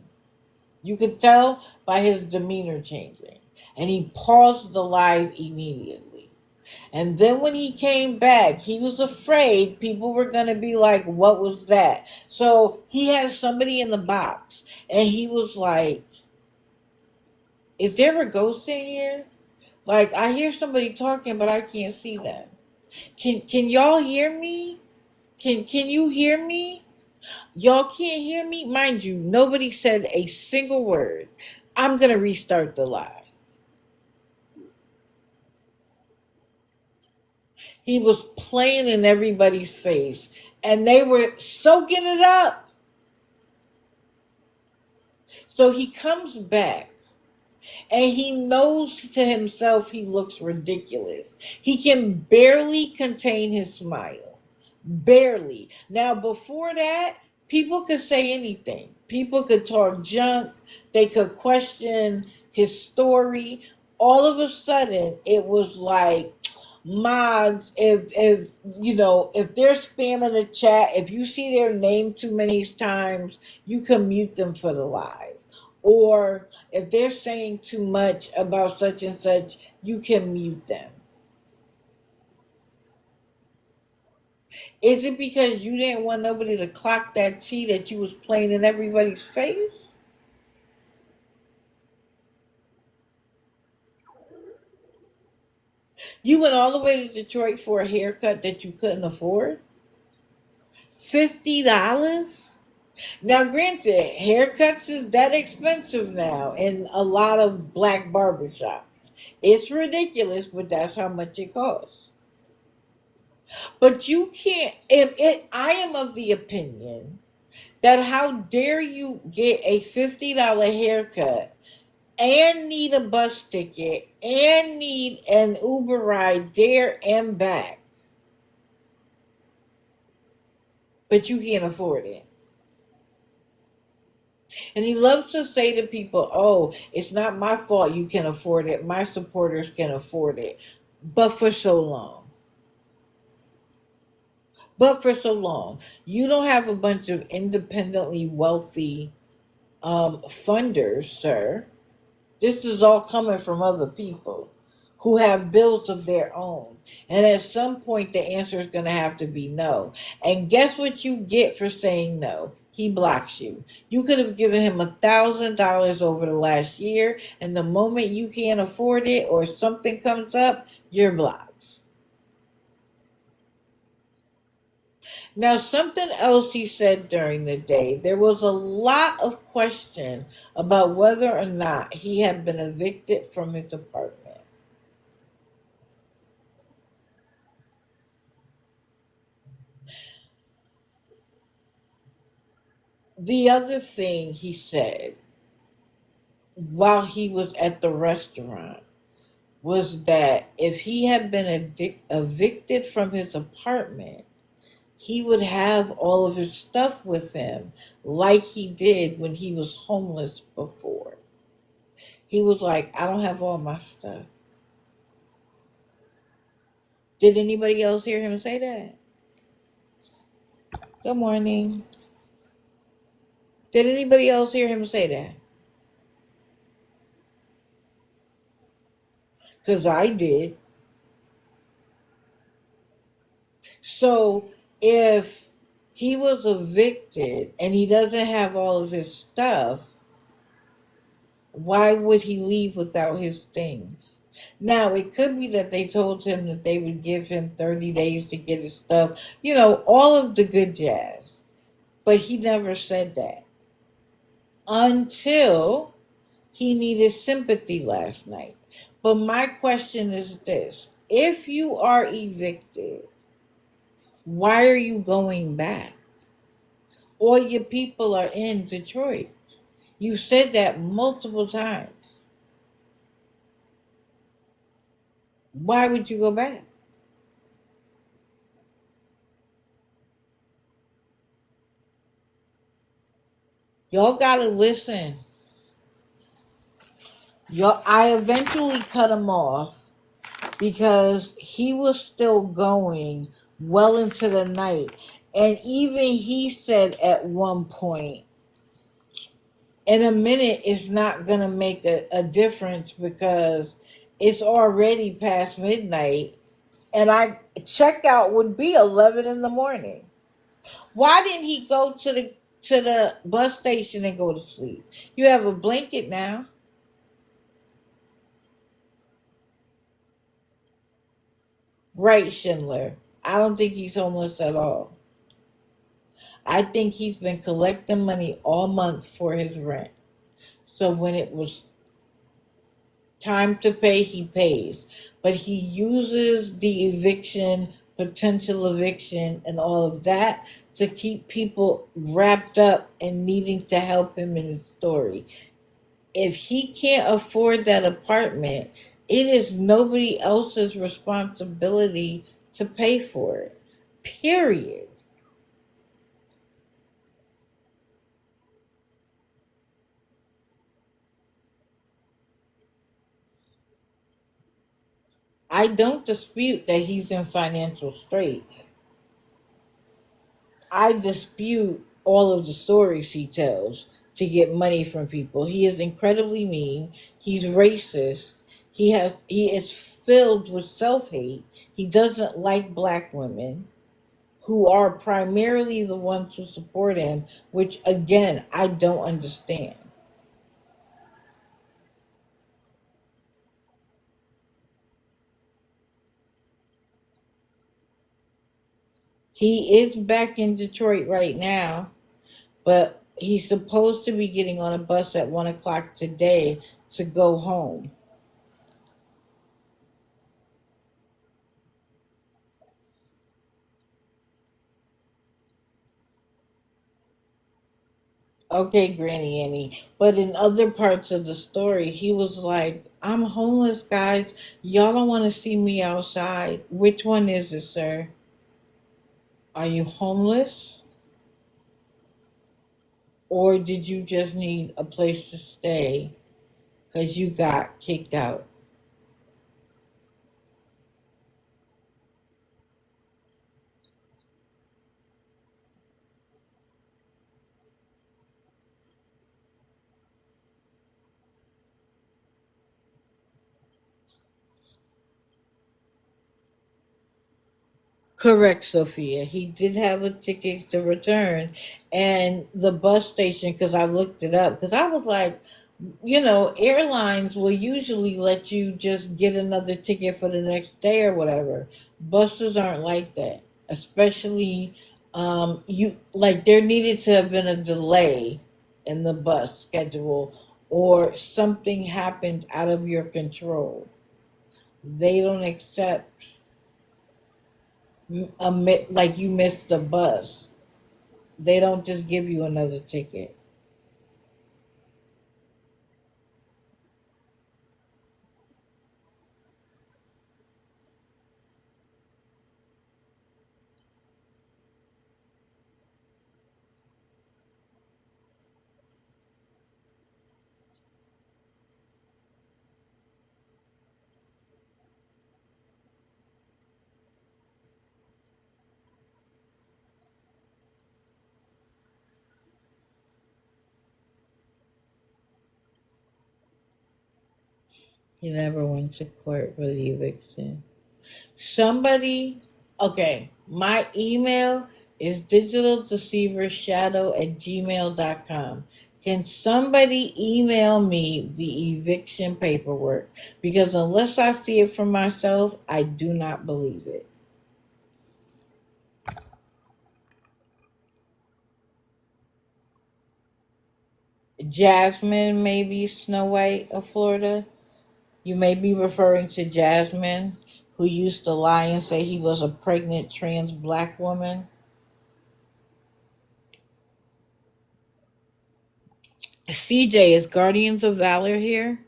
You could tell by his demeanor changing. And he paused the live immediately. And then when he came back, he was afraid people were going to be like, what was that? So he had somebody in the box. And he was like, is there a ghost in here? Like, I hear somebody talking, but I can't see them. Can y'all hear me? Can you hear me? Y'all can't hear me? Mind you, nobody said a single word. I'm gonna restart the live. He was playing in everybody's face, and they were soaking it up. So he comes back, and he knows to himself he looks ridiculous. He can barely contain his smile. Barely. Now, before that, people could say anything. People could talk junk. They could question his story. All of a sudden, it was like, mods, if you know, if they're spamming the chat, if you see their name too many times, you can mute them for the live. Or if they're saying too much about such and such, you can mute them. Is it because you didn't want nobody to clock that tea that you was playing in everybody's face? You went all the way to Detroit for a haircut that you couldn't afford? $50? Now, granted, haircuts is that expensive now in a lot of black barbershops. It's ridiculous, but that's how much it costs. But you can't, if it, I am of the opinion that how dare you get a $50 haircut and need a bus ticket and need an Uber ride there and back, but you can't afford it. And he loves to say to people, oh, it's not my fault you can afford it. My supporters can afford it. But for so long. But for so long. You don't have a bunch of independently wealthy funders, sir. This is all coming from other people who have bills of their own. And at some point, the answer is going to have to be no. And guess what you get for saying no? He blocks you. You could have given him $1,000 over the last year, and the moment you can't afford it or something comes up, you're blocked. Now, something else he said during the day, there was a lot of question about whether or not he had been evicted from his apartment. The other thing he said while he was at the restaurant was that if he had been evicted from his apartment, he would have all of his stuff with him like he did when he was homeless before. He was like, I don't have all my stuff. Did anybody else hear him say that? Good morning. Did anybody else hear him say that? Because I did. So if he was evicted and he doesn't have all of his stuff, why would he leave without his things? Now, it could be that they told him that they would give him 30 days to get his stuff, all of the good jazz. But he never said that until he needed sympathy last night. But my question is this: if you are evicted, why are you going back? All your people are in Detroit. You said that multiple times. Why would you go back? Y'all gotta listen. Y'all, I eventually cut him off because he was still going well into the night. And even he said at one point, in a minute, it's not going to make a difference because it's already past midnight. And checkout would be 11 in the morning. Why didn't he go to the bus station and go to sleep? You have a blanket now. Right, Schindler. I don't think he's homeless at all. I think he's been collecting money all month for his rent. So when it was time to pay, he pays. But he uses the eviction, potential eviction, and all of that to keep people wrapped up and needing to help him in his story. If he can't afford that apartment, it is nobody else's responsibility to pay for it. Period. I don't dispute that he's in financial straits. I dispute all of the stories he tells to get money from people. He is incredibly mean. He's racist. He is filled with self-hate. He doesn't like black women who are primarily the ones who support him, which again, I don't understand. He is back in Detroit right now, but he's supposed to be getting on a bus at 1 o'clock today to go home. Okay, Granny Annie. But in other parts of the story, he was like, I'm homeless, guys. Y'all don't want to see me outside. Which one is it, sir? Are you homeless? Or did you just need a place to stay because you got kicked out? Correct, Sophia. He did have a ticket to return, and the bus station, because I looked it up, because I was like, airlines will usually let you just get another ticket for the next day or whatever. Buses aren't like that, especially you like there needed to have been a delay in the bus schedule or something happened out of your control. They don't accept like you missed the bus. They don't just give you another ticket. He never went to court for the eviction. Somebody, okay, my email is digitaldeceivershadow@gmail.com. Can somebody email me the eviction paperwork? Because unless I see it for myself, I do not believe it. Jasmine, maybe Snow White of Florida. You may be referring to Jasmine, who used to lie and say he was a pregnant trans black woman. CJ, is Guardians of Valor here?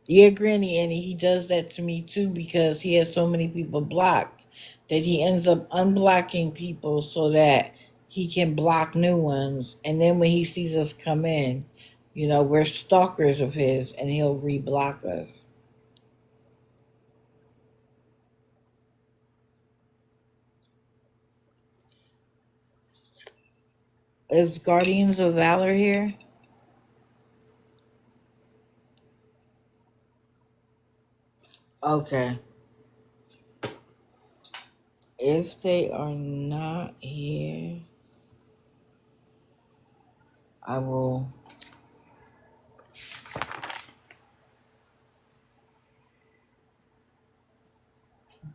Yeah, Granny, and he does that to me too because he has so many people blocked that he ends up unblocking people so that he can block new ones. And then when he sees us come in, we're stalkers of his and he'll reblock us. Is Guardians of Valor here? Okay. If they are not here, I will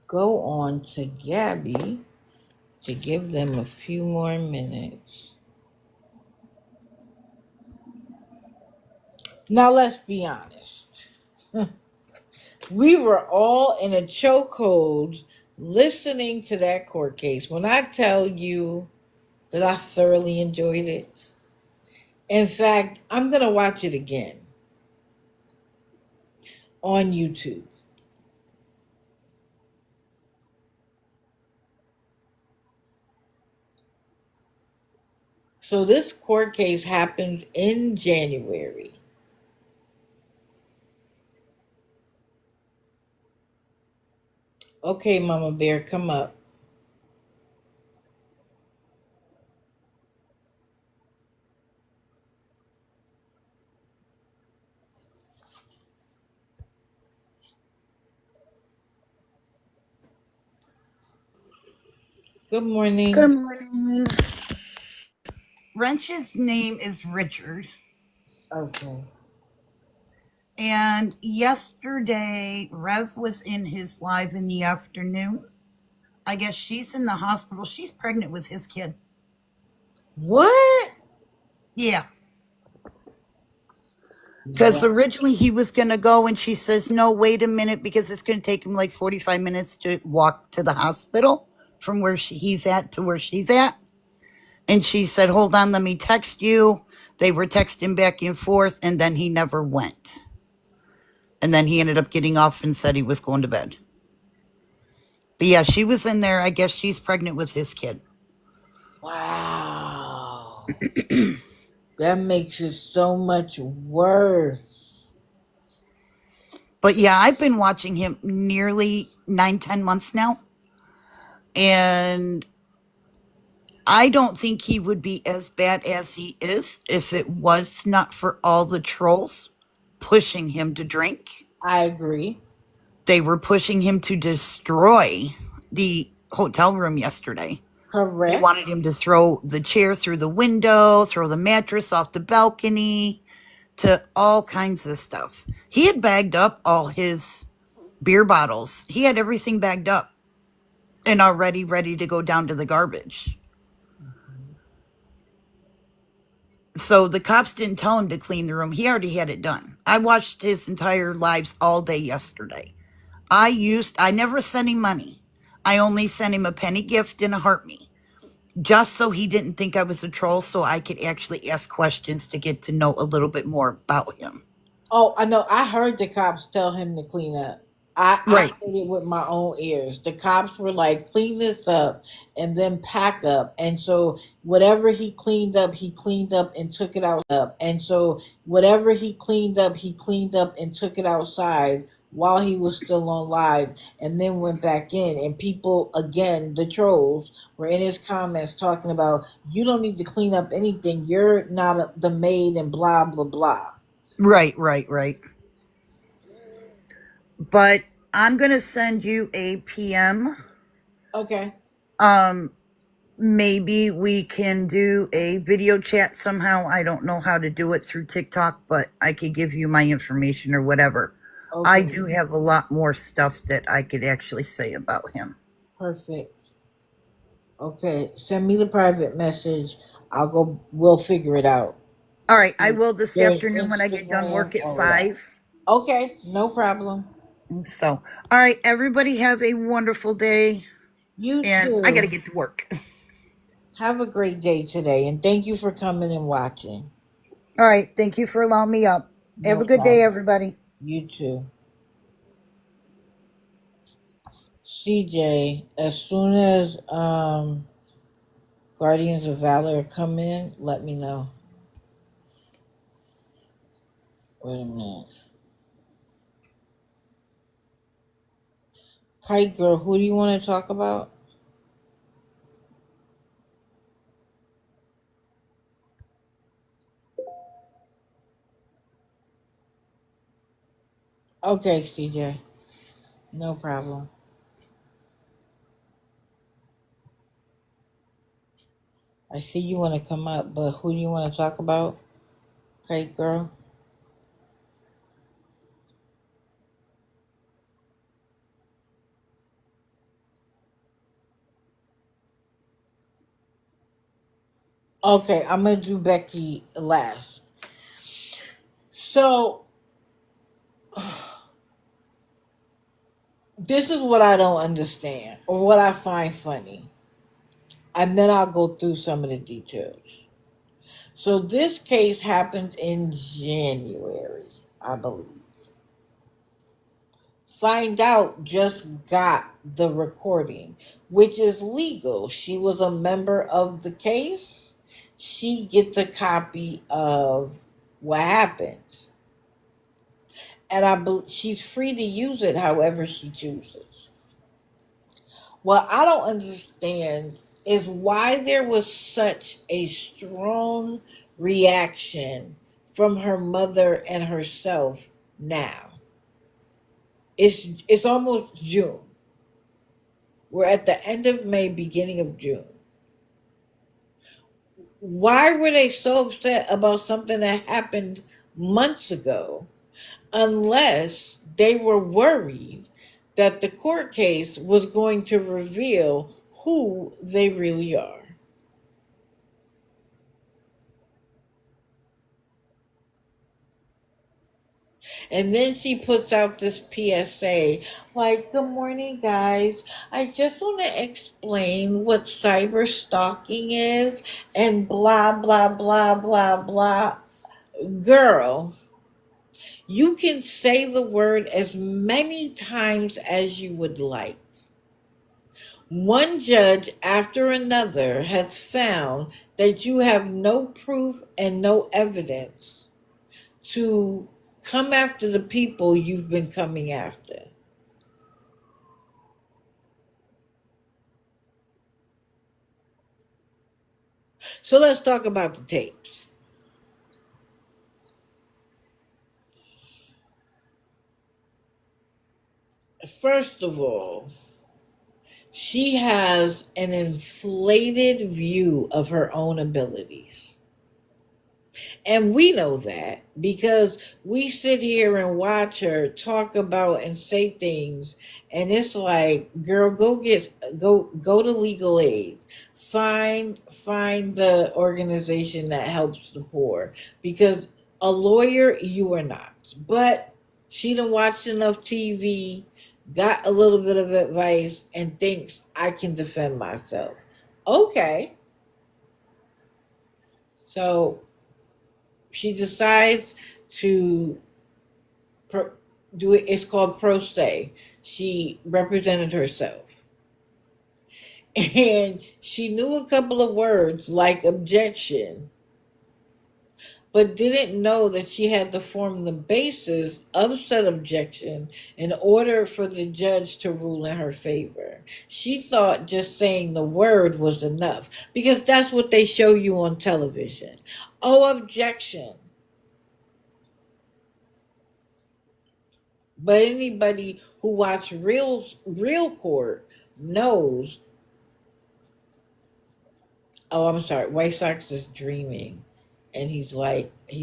go on to Gabby to give them a few more minutes. Now, let's be honest. We were all in a chokehold listening to that court case. When I tell you that I thoroughly enjoyed it, in fact, I'm going to watch it again on YouTube. So, this court case happened in January. Okay, Mama Bear, come up. Good Good morning. morning. Wrench's name is Richard. Okay. And yesterday, Rev was in his live in the afternoon. I guess she's in the hospital. She's pregnant with his kid. What? Yeah. Because Wow. originally he was going to go, and she says, no, wait a minute, because it's going to take him like 45 minutes to walk to the hospital from where he's at to where she's at. And she said, hold on, let me text you. They were texting back and forth, and then he never went. And then he ended up getting off and said he was going to bed. But yeah, she was in there. I guess she's pregnant with his kid. Wow. That makes it so much worse. But yeah, I've been watching him nearly 9-10 months now. And I don't think he would be as bad as he is if it was not for all the trolls pushing him to drink. I agree. They were pushing him to destroy the hotel room yesterday. They Correct. wanted him to throw the chair through the window, throw the mattress off the balcony, to all kinds of stuff. He had bagged up all his beer bottles. He had everything bagged up and already ready to go down to the garbage. So the cops didn't tell him to clean the room. He already had it done. I watched his entire lives all day yesterday. I never sent him money. I only sent him a penny gift and a heart me, just so he didn't think I was a troll, so I could actually ask questions to get to know a little bit more about him. Oh, I know. I heard the cops tell him to clean up. I Right. heard it with my own ears. The cops were like, clean this up and then pack up. And so whatever he cleaned up and took it out. And so whatever he cleaned up and took it outside while he was still on live and then went back in. And people, again, the trolls, were in his comments talking about, you don't need to clean up anything. You're not the maid and blah, blah, blah. Right, right, right. But I'm going to send you a PM. Okay. Um, maybe we can do a video chat somehow. I don't know how to do it through TikTok, but I could give you my information or whatever. I Okay. do have a lot more stuff that I could actually say about him. Perfect. Okay. Send me the private message. I'll go. We'll figure it out. All right, I will this There's afternoon when I get done Instagram, work at all of that. 5. Okay. No problem. So, all right, everybody have a wonderful day. You And I got to too. get to work. Have a great day today, and thank you for coming and watching. All right, thank you for allowing me up. Have No a good day, problem. everybody. You too. CJ, as soon as Guardians of Valor come in, let me know. Wait a minute. Kite Girl, who do you want to talk about? Okay, CJ. No problem. I see you want to come up, but who do you want to talk about? Kite Girl? Okay, I'm going to do Becky last. So, this is what I don't understand, or what I find funny. And then I'll go through some of the details. So, this case happened in January, I believe. Find Out just got the recording, which is legal. She was a member of the case. She gets a copy of what happened. And she's free to use it however she chooses. What I don't understand is why there was such a strong reaction from her mother and herself now. It's almost June. We're at the end of May, beginning of June. Why were they so upset about something that happened months ago, unless they were worried that the court case was going to reveal who they really are? And then she puts out this PSA like, good morning, guys. I just want to explain what cyber stalking is and blah, blah, blah, blah, blah. Girl, you can say the word as many times as you would like. One judge after another has found that you have no proof and no evidence to come after the people you've been coming after. So let's talk about the tapes. First of all, she has an inflated view of her own abilities. And we know that because we sit here and watch her talk about and say things, and it's like, girl, go to legal aid. Find the organization that helps the poor, because a lawyer you are not. But she done watched enough TV got a little bit of advice, and thinks I can defend myself. Okay. So she decides to pro- do it. It's called pro se. She represented herself. And she knew a couple of words like objection, but didn't know that she had to form the basis of said objection in order for the judge to rule in her favor. She thought just saying the word was enough because that's what they show you on television. Oh, objection. But anybody who watched real court knows. Oh, I'm sorry. White Sox is dreaming, and he's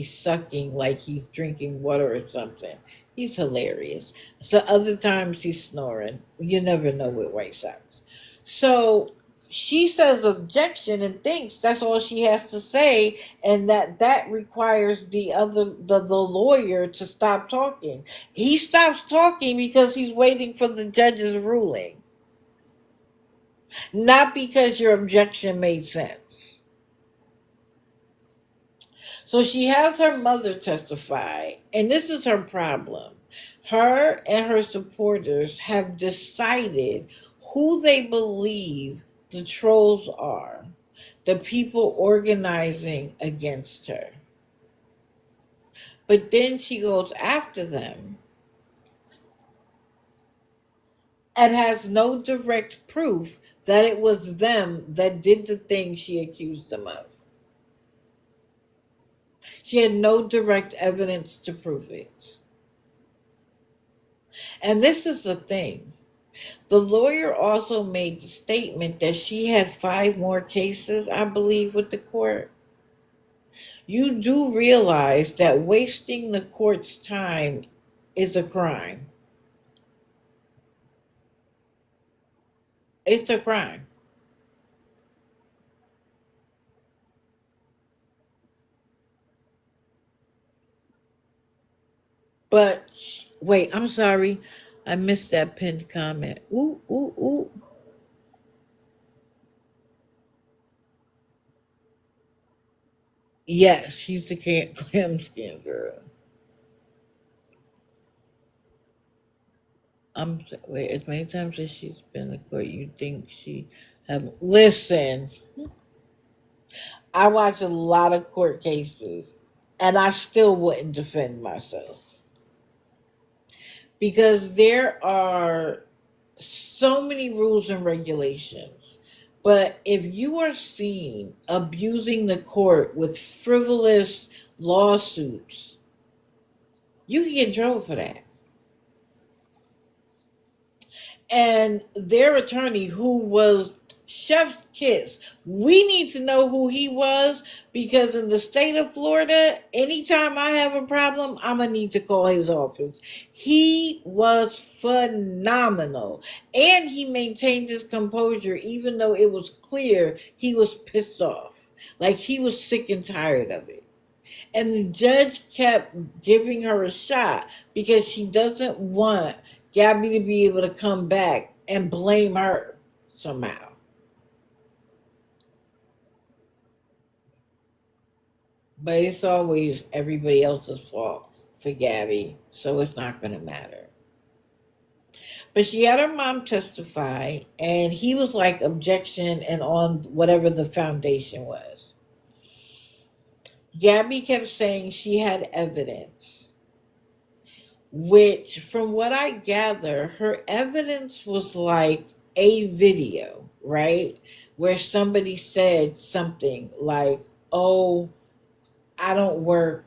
sucking like he's drinking water or something. He's hilarious. So other times he's snoring. You never know with White Sox. So she says objection and thinks that's all she has to say, and that requires the lawyer to stop talking. He stops talking because he's waiting for the judge's ruling, not because your objection made sense. So she has her mother testify, and this is her problem. Her and her supporters have decided who they believe the trolls are, the people organizing against her. But then she goes after them and has no direct proof that it was them that did the thing she accused them of. She had no direct evidence to prove it. And this is the thing. The lawyer also made the statement that she had 5 more cases, I believe, with the court. You do realize that wasting the court's time is a crime. It's a crime. But wait, I'm sorry. I missed that pinned comment. Ooh, ooh, ooh. Yes, she's the clam skin girl. Wait, as many times as she's been in court, you think she have listen. I watch a lot of court cases, and I still wouldn't defend myself because there are so many rules and regulations. But if you are seen abusing the court with frivolous lawsuits, you can get in trouble for that. And their attorney, who was Chef's Kiss, we need to know who he was because in the state of Florida, anytime I have a problem, I'm going to need to call his office. He was phenomenal. And he maintained his composure even though it was clear he was pissed off. Like he was sick and tired of it. And the judge kept giving her a shot because she doesn't want Gabby to be able to come back and blame her somehow. But it's always everybody else's fault for Gabby, so it's not going to matter. But she had her mom testify, and he was like, objection, and on whatever the foundation was. Gabby kept saying she had evidence, which, from what I gather, her evidence was like a video, right? Where somebody said something like, oh, I don't work.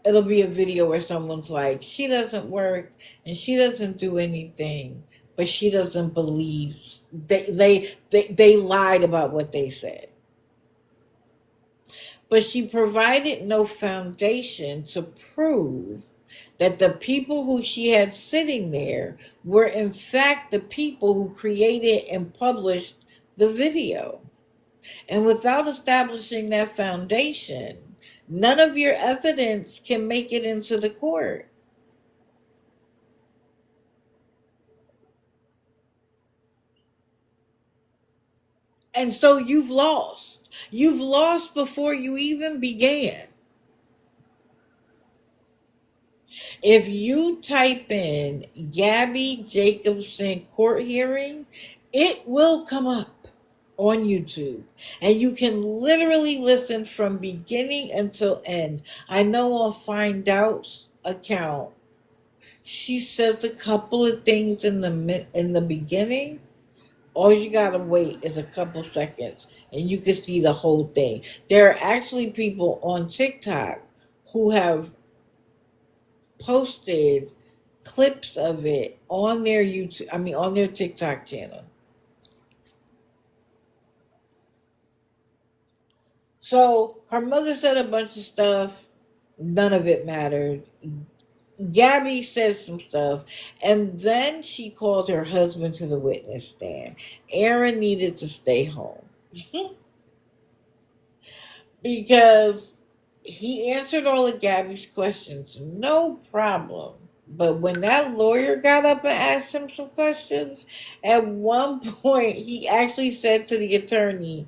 It'll be a video where someone's like, she doesn't work and she doesn't do anything, but she doesn't believe. They lied about what they said. But she provided no foundation to prove that the people who she had sitting there were in fact the people who created and published the video. And without establishing that foundation, none of your evidence can make it into the court. And so you've lost. You've lost before you even began. If you type in Gabby Jacobson court hearing, it will come up on YouTube. And you can literally listen from beginning until end. I know on Find Out's account, she says a couple of things in the beginning. All you gotta wait is a couple seconds and you can see the whole thing. There are actually people on TikTok who have posted clips of it on their on their TikTok channel. So her mother said a bunch of stuff, none of it mattered. Gabby said some stuff, and then she called her husband to the witness stand. Aaron needed to stay home because he answered all of Gabby's questions, no problem. But when that lawyer got up and asked him some questions, at one point he actually said to the attorney,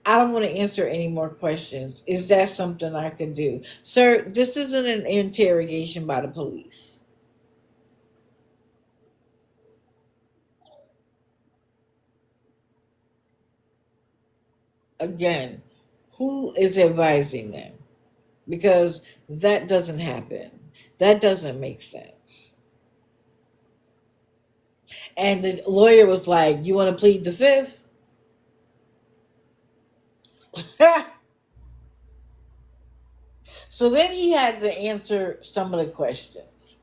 I don't want to answer any more questions. Is that something I could do? Sir, this isn't an interrogation by the police. Again, who is advising them? Because that doesn't happen. That doesn't make sense. And the lawyer was like, you want to plead the fifth? So then he had to answer some of the questions.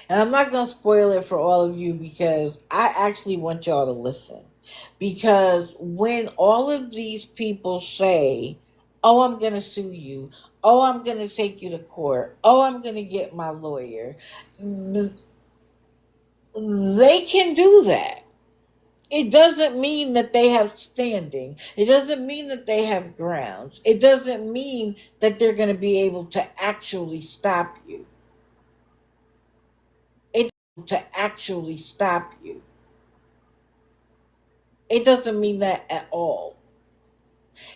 And I'm not going to spoil it for all of you because I actually want y'all to listen. Because when all of these people say, oh, I'm going to sue you, oh, I'm going to take you to court, oh, I'm going to get my lawyer, they can do that. It doesn't mean that they have standing. It doesn't mean that they have grounds. It doesn't mean that they're going to be able to actually stop you. It to actually stop you. It doesn't mean that at all.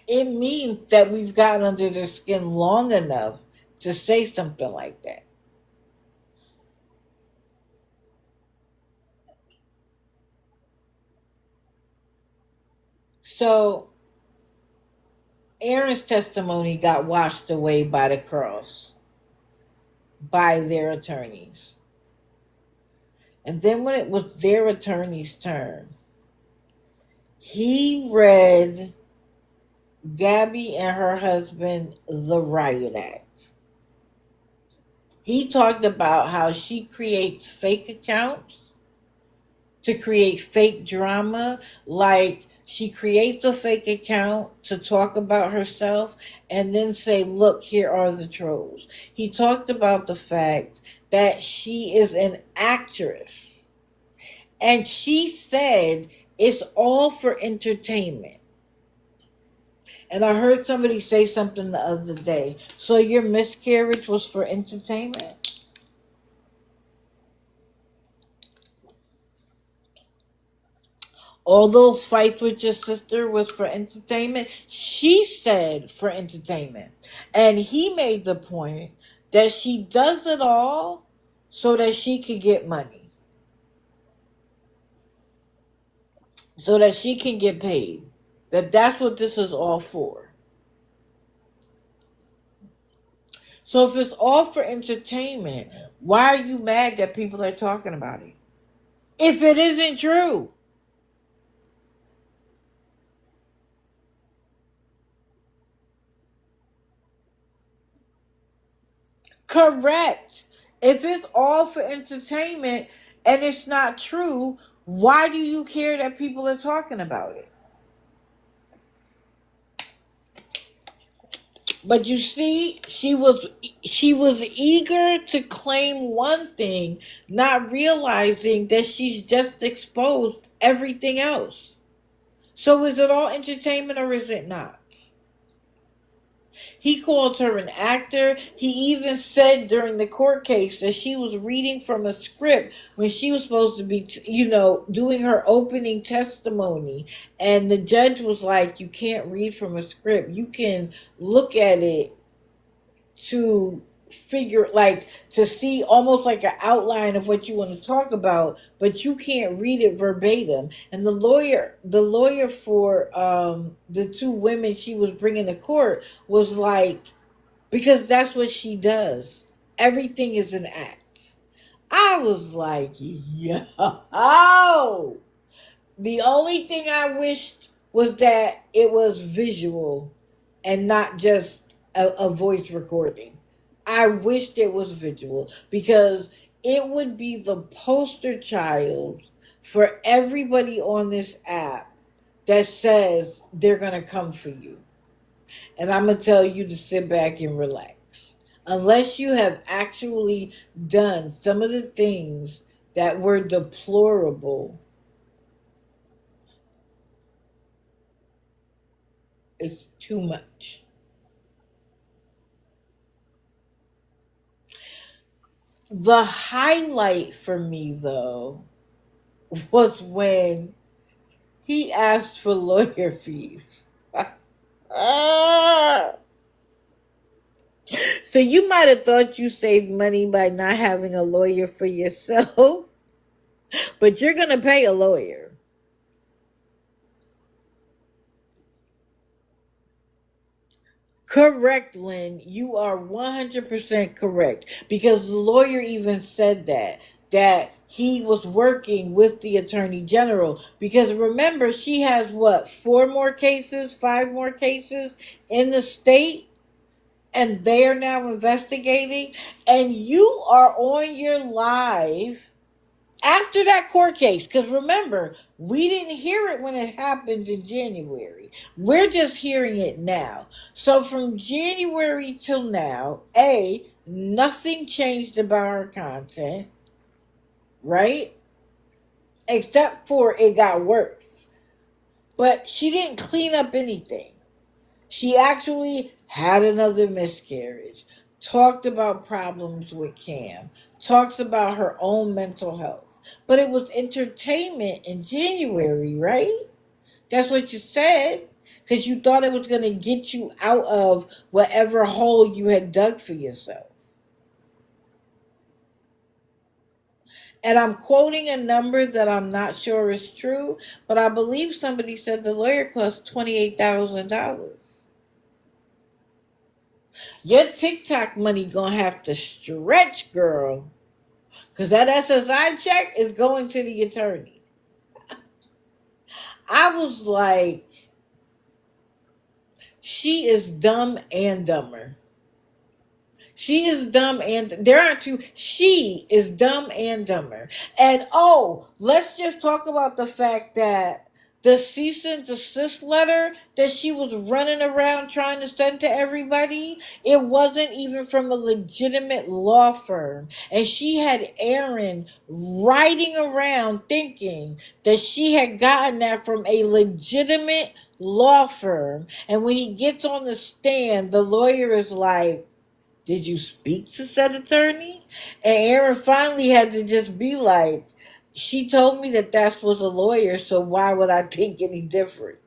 It means that we've gotten under their skin long enough to say something like that. So Aaron's testimony got washed away by the cross, by their attorneys. And then when it was their attorney's turn, he read Gabby and her husband the Riot Act. He talked about how she creates fake accounts to create fake drama. Like she creates a fake account to talk about herself and then say, look, here are the trolls. He talked about the fact that she is an actress. And she said it's all for entertainment. And I heard somebody say something the other day. So your miscarriage was for entertainment? All those fights with your sister was for entertainment? She said for entertainment. And he made the point that she does it all so that she could get money. So that she can get paid. That's what this is all for. So if it's all for entertainment, why are you mad that people are talking about it? If it isn't true. Correct. If it's all for entertainment and it's not true, why do you care that people are talking about it? But you see, she was eager to claim one thing, not realizing that she's just exposed everything else. So is it all entertainment or is it not? He called her an actor. He even said during the court case that she was reading from a script when she was supposed to be, doing her opening testimony. And the judge was like, you can't read from a script. You can look at it to figure, like, to see almost like an outline of what you want to talk about, but you can't read it verbatim. And the lawyer for the two women she was bringing to court was like, because that's what she does, everything is an act. I was like, yo, the only thing I wished was that it was visual and not just a voice recording. I wished it was visual because it would be the poster child for everybody on this app that says they're going to come for you. And I'm going to tell you to sit back and relax. Unless you have actually done some of the things that were deplorable, it's too much. The highlight for me, though, was when he asked for lawyer fees. Ah! So you might have thought you saved money by not having a lawyer for yourself, but you're going to pay a lawyer. Correct, Lynn. You are 100% correct. Because the lawyer even said that he was working with the attorney general. Because remember, she has what, 4 more cases, 5 more cases in the state? And they are now investigating. And you are on your live after that court case, because remember, we didn't hear it when it happened in January. We're just hearing it now. So from January till now, nothing changed about our content, right? Except for it got worse. But she didn't clean up anything. She actually had another miscarriage, talked about problems with Cam, talks about her own mental health. But it was entertainment in January, right? That's what you said. Because you thought it was going to get you out of whatever hole you had dug for yourself. And I'm quoting a number that I'm not sure is true, but I believe somebody said the lawyer cost $28,000. Your TikTok money gonna have to stretch, girl. Because that SSI check is going to the attorney. I was like, she is dumb and dumber. She is dumb and there are two. She is dumb and dumber. And let's just talk about the fact that the cease and desist letter that she was running around trying to send to everybody, it wasn't even from a legitimate law firm. And she had Aaron riding around thinking that she had gotten that from a legitimate law firm. And when he gets on the stand, the lawyer is like, did you speak to said attorney? And Aaron finally had to just be like, she told me that was a lawyer, so why would I think any different?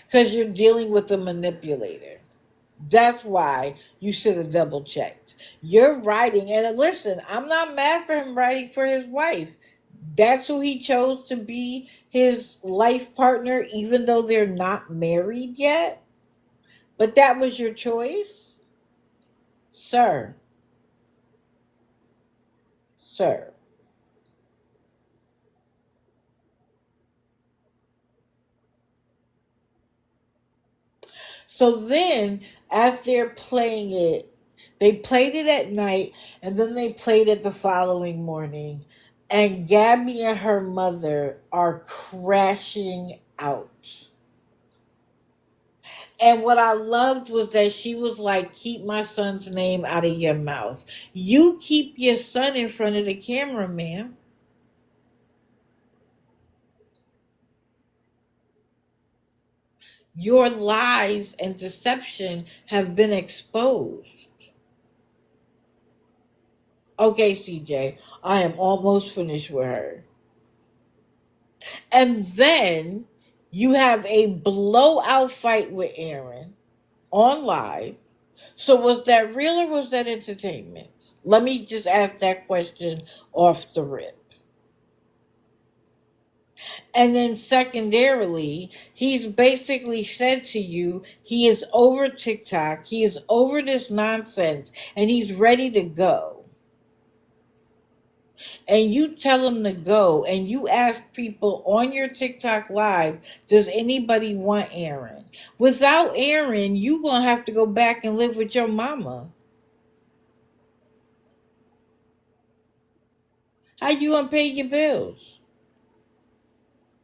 Because you're dealing with a manipulator. That's why you should have double checked. You're writing, and listen, I'm not mad for him writing for his wife. That's who he chose to be his life partner, even though they're not married yet. But that was your choice, sir. Sir. So then, as they're playing it, they played it at night and then they played it the following morning. And Gabby and her mother are crashing out. And what I loved was that she was like, keep my son's name out of your mouth. You keep your son in front of the camera, ma'am. Your lies and deception have been exposed. Okay, CJ, I am almost finished with her. And then you have a blowout fight with Aaron on live. So was that real or was that entertainment? Let me just ask that question off the rip. And then secondarily, he's basically said to you he is over TikTok, he is over this nonsense, and he's ready to go. And you tell him to go, and you ask people on your TikTok live, does anybody want Aaron? Without Aaron, you gonna have to go back and live with your mama. How you gonna pay your bills?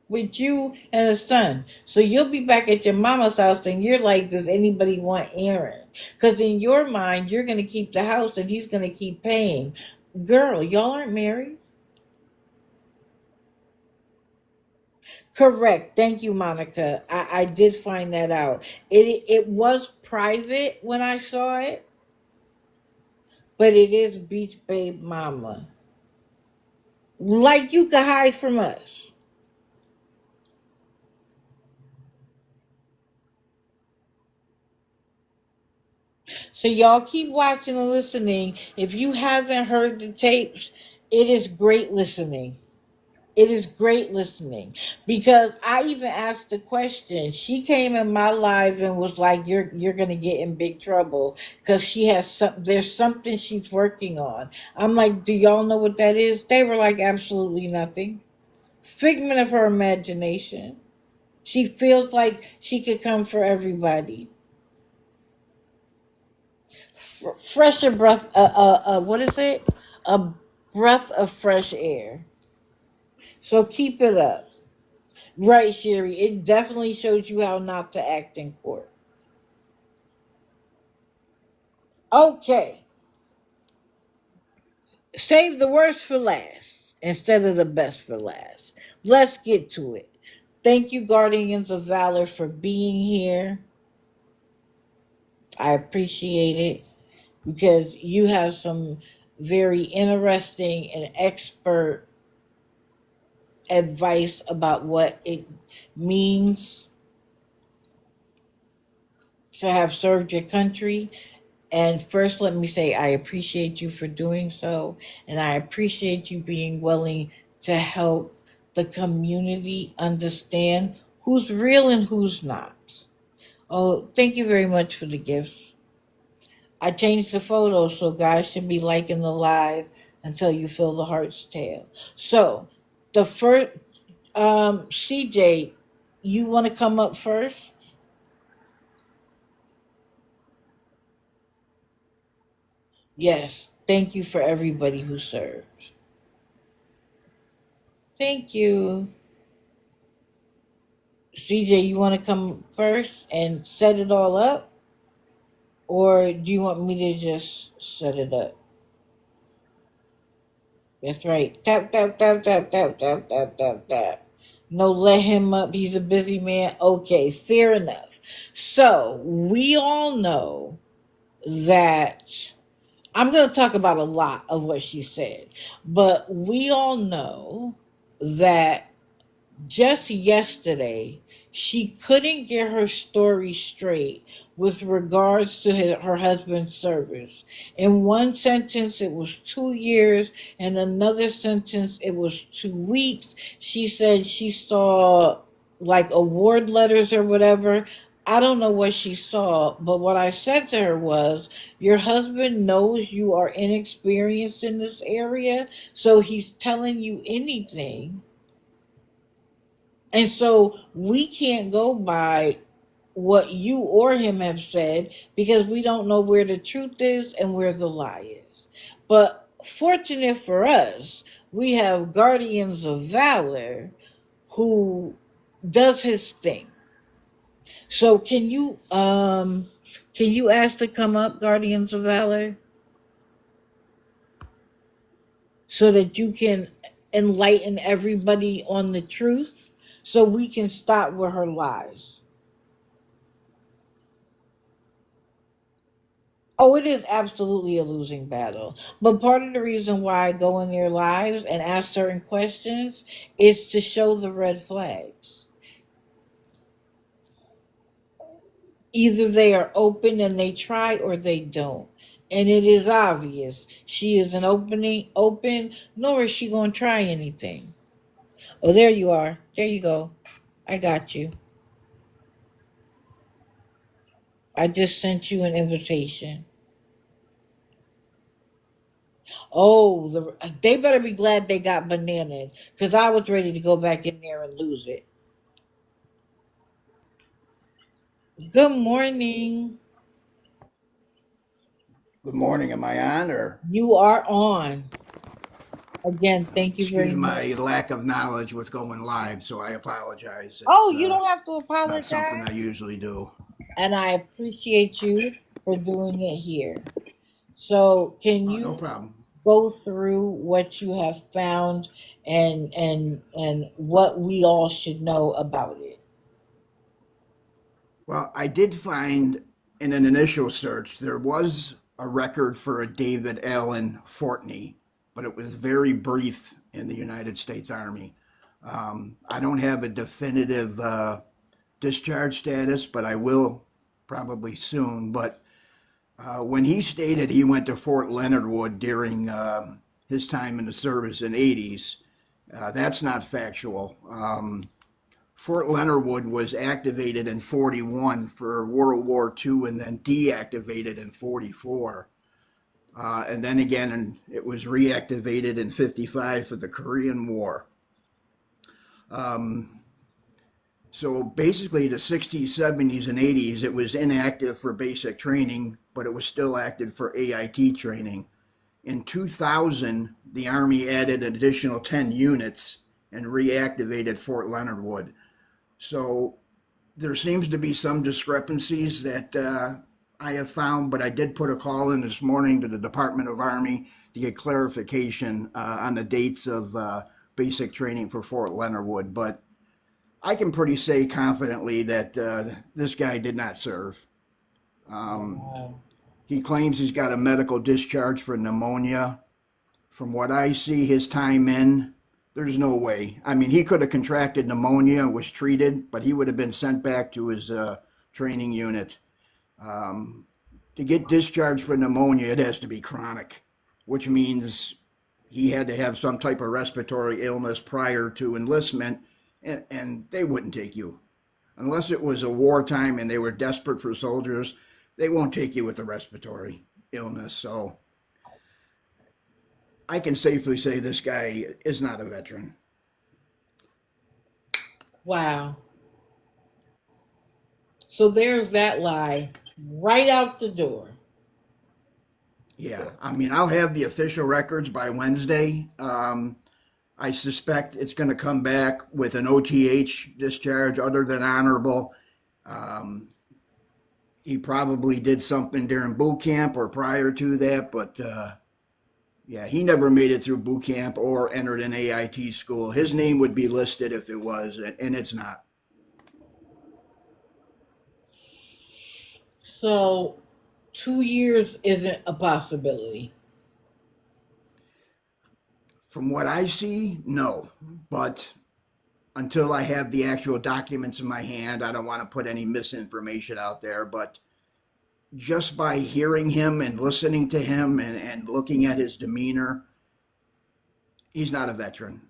With you and a son. So you'll be back at your mama's house and you're like, does anybody want Aaron? Because in your mind, you're going to keep the house and he's going to keep paying. Girl, y'all aren't married? Correct. Thank you, Monica. I did find that out. It was private when I saw it, but it is Beach Babe Mama. Like you could hide from us. So y'all keep watching and listening. If you haven't heard the tapes, it is great listening. It is great listening because I even asked the question. She came in my live and was like, "You're gonna get in big trouble because she has there's something she's working on." I'm like, "Do y'all know what that is?" They were like, "Absolutely nothing. Figment of her imagination. She feels like she could come for everybody." Fresher breath. What is it? A breath of fresh air. So keep it up. Right, Sherry. It definitely shows you how not to act in court. Okay. Save the worst for last instead of the best for last. Let's get to it. Thank you, Guardians of Valor, for being here. I appreciate it because you have some very interesting and expert advice about what it means to have served your country. And first, let me say I appreciate you for doing so, and I appreciate you being willing to help the community understand who's real and who's not. Oh, thank you very much for the gifts. I changed the photos so guys should be liking the live until you feel the heart's tale. So, the first, CJ, you want to come up first? Yes. Thank you for everybody who served. Thank you. CJ, you want to come first and set it all up? Or do you want me to just set it up? That's right. Tap, tap, tap, tap, tap, tap, tap, tap, tap. No, let him up. He's a busy man. Okay, fair enough. So, we all know that I'm going to talk about a lot of what she said, but we all know that just yesterday, she couldn't get her story straight with regards to her husband's service. In one sentence, it was 2 years, and another sentence, it was 2 weeks. She said she saw like award letters or whatever. I don't know what she saw, but what I said to her was, your husband knows you are inexperienced in this area, so he's telling you anything, and so we can't go by what you or him have said because we don't know where the truth is and where the lie is. But fortunate for us, we have Guardians of Valor who does his thing. So can you ask to come up, Guardians of Valor, so that you can enlighten everybody on the truth so we can stop with her lies? Oh, it is absolutely a losing battle. But part of the reason why I go in their lives and ask certain questions is to show the red flags. Either they are open and they try or they don't. And it is obvious she isn't open, nor is she going to try anything. Oh, there you are. There you go. I got you. I just sent you an invitation. Oh, they better be glad they got banana because I was ready to go back in there and lose it. Good morning. Good morning. Am I on or You are on. Again, thank you excuse very much. my lack of knowledge with going live, so I apologize. Oh, It's you don't have to not something apologize. I usually do. And I appreciate you for doing it here. So, can No you problem. go through what you have found and what we all should know about it? Well, I did find in an initial search there was a record for a David Allen Fortney, but it was very brief in the United States Army. I don't have a definitive discharge status, but I will probably soon. But when he stated he went to Fort Leonard Wood during his time in the service in '80s, that's not factual. Fort Leonard Wood was activated in '41 for World War II and then deactivated in '44. And then again, it was reactivated in '55 for the Korean War. Um, so basically, the '60s, '70s, and '80s, it was inactive for basic training, but it was still active for AIT training. In 2000, the Army added an additional 10 units and reactivated Fort Leonard Wood. So there seems to be some discrepancies that I have found, but I did put a call in this morning to the Department of Army to get clarification on the dates of basic training for Fort Leonard Wood. But I can pretty say confidently that this guy did not serve. Um, Wow. he claims he's got a medical discharge for pneumonia. From what I see, his time in, there's no way. I mean, he could have contracted pneumonia, was treated, but he would have been sent back to his training unit. Um, to get discharged for pneumonia, it has to be chronic, which means he had to have some type of respiratory illness prior to enlistment, and they wouldn't take you. Unless it was a wartime and they were desperate for soldiers, they won't take you with a respiratory illness. So I can safely say this guy is not a veteran. Wow. So there's that lie right out the door. Yeah, I mean, I'll have the official records by Wednesday. I suspect it's going to come back with an OTH discharge other than honorable. Um, he probably did something during boot camp or prior to that, but yeah, he never made it through boot camp or entered an AIT school. His name would be listed if it was, and it's not. So 2 years isn't a possibility. From what I see, no. But until I have the actual documents in my hand, I don't want to put any misinformation out there. But just by hearing him and listening to him and looking at his demeanor, he's not a veteran.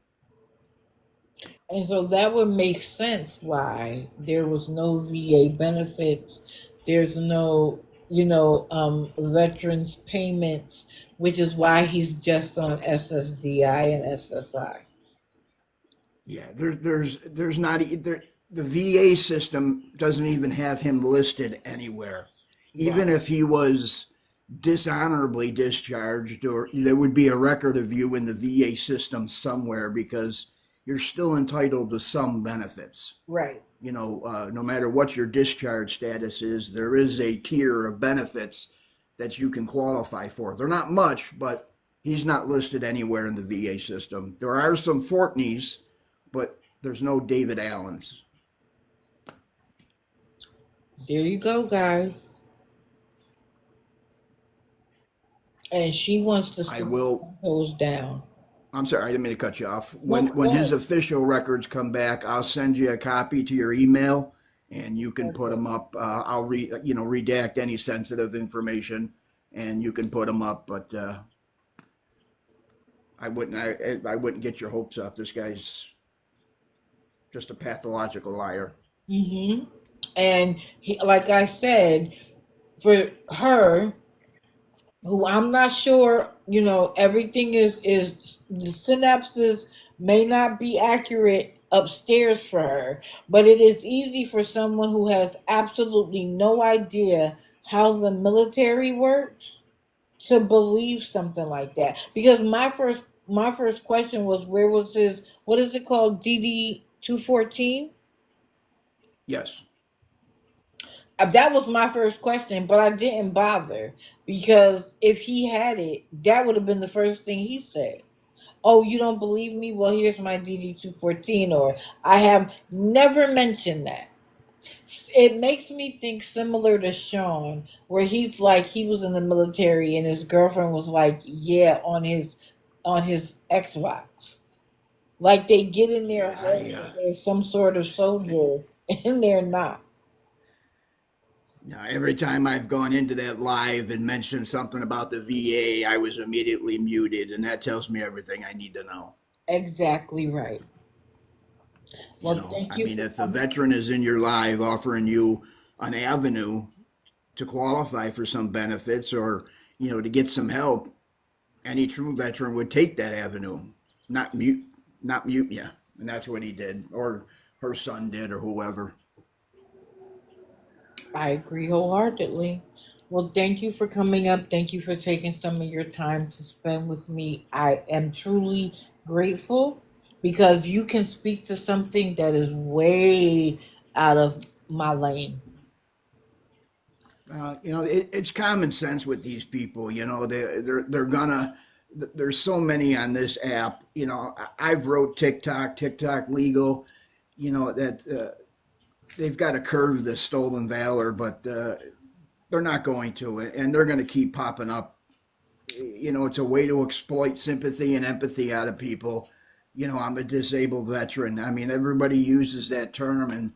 And so that would make sense why there was no VA benefits. There's no, veterans payments, which is why he's just on SSDI and SSI. Yeah, there's not the VA system doesn't even have him listed anywhere. Even Right. if he was dishonorably discharged, or there would be a record of you in the VA system somewhere because you're still entitled to some benefits. Right. No matter what your discharge status is, there is a tier of benefits that you can qualify for. They're not much, but he's not listed anywhere in the VA system. There are some Fortneys, but there's no David Allens. There you go, guys. and she wants to I see will. those down. I'm sorry, I didn't mean to cut you off. No, When go his ahead. official records come back, I'll send you a copy to your email, and you can put Perfect. them up. I'll redact any sensitive information, and you can put them up. But I wouldn't get your hopes up. This guy's just a pathological liar. Mm-hmm. And he, like I said, for her, who I'm not sure, everything is the synapses may not be accurate upstairs for her, but it is easy for someone who has absolutely no idea how the military works to believe something like that. Because my first question was, where was his, what is it called, DD 214? Yes. That was my first question, but I didn't bother because if he had it, that would have been the first thing he said. Oh, you don't believe me? Well, here's my DD 214, or I have never mentioned that. It makes me think similar to Sean, where he's like he was in the military and his girlfriend was like, yeah, on his Xbox. Like they get in their Yeah. head that they're some sort of soldier, and they're not. Yeah. Every time I've gone into that live and mentioned something about the VA, I was immediately muted, and that tells me everything I need to know. Exactly right. You Well, know, thank I you mean, for if a coming. veteran is in your live offering you an avenue to qualify for some benefits or, to get some help, any true veteran would take that avenue, not mute, not mute you. And that's what he did, or her son did, or whoever. I agree wholeheartedly. Well, thank you for coming up. Thank you for taking some of your time to spend with me. I am truly grateful because you can speak to something that is way out of my lane. It's common sense with these people. They're gonna. There's so many on this app. I've wrote TikTok legal. That they've got to curve the stolen valor, but they're not going to, and they're going to keep popping up. It's a way to exploit sympathy and empathy out of people. I'm a disabled veteran. I mean, everybody uses that term, and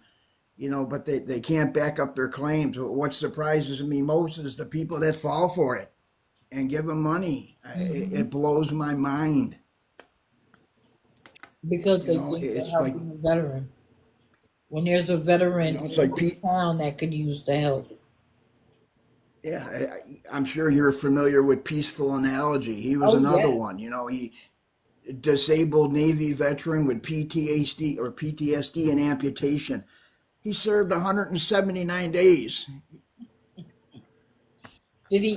but they can't back up their claims. What surprises me most is the people that fall for it and give them money. Hmm. It blows my mind. Because they think they're It's like helping a veteran. When there's a veteran it's in like this Pete. town that could use the help. Yeah, I'm sure you're familiar with Peaceful Analogy. He was Oh, another yes. one. He disabled Navy veteran with PTSD and amputation. He served 179 days.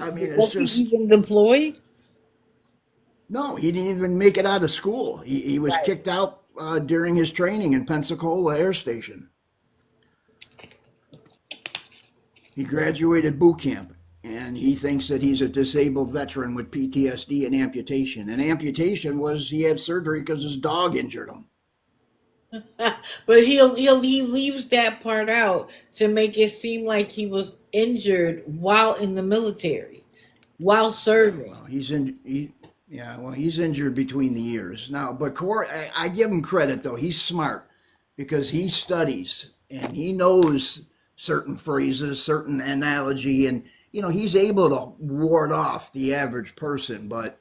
I mean, it's Was he just even deployed? no. He didn't even make it out of school. He was Right. kicked out during his training in Pensacola Air Station. He graduated boot camp, and he thinks that he's a disabled veteran with PTSD and amputation. And amputation was he had surgery because his dog injured him. But he leaves that part out to make it seem like he was injured while in the military, while Yeah, serving. well, he's injured between the years now. But Corey, I give him credit though. He's smart because he studies and he knows certain phrases, certain analogy, and he's able to ward off the average person. But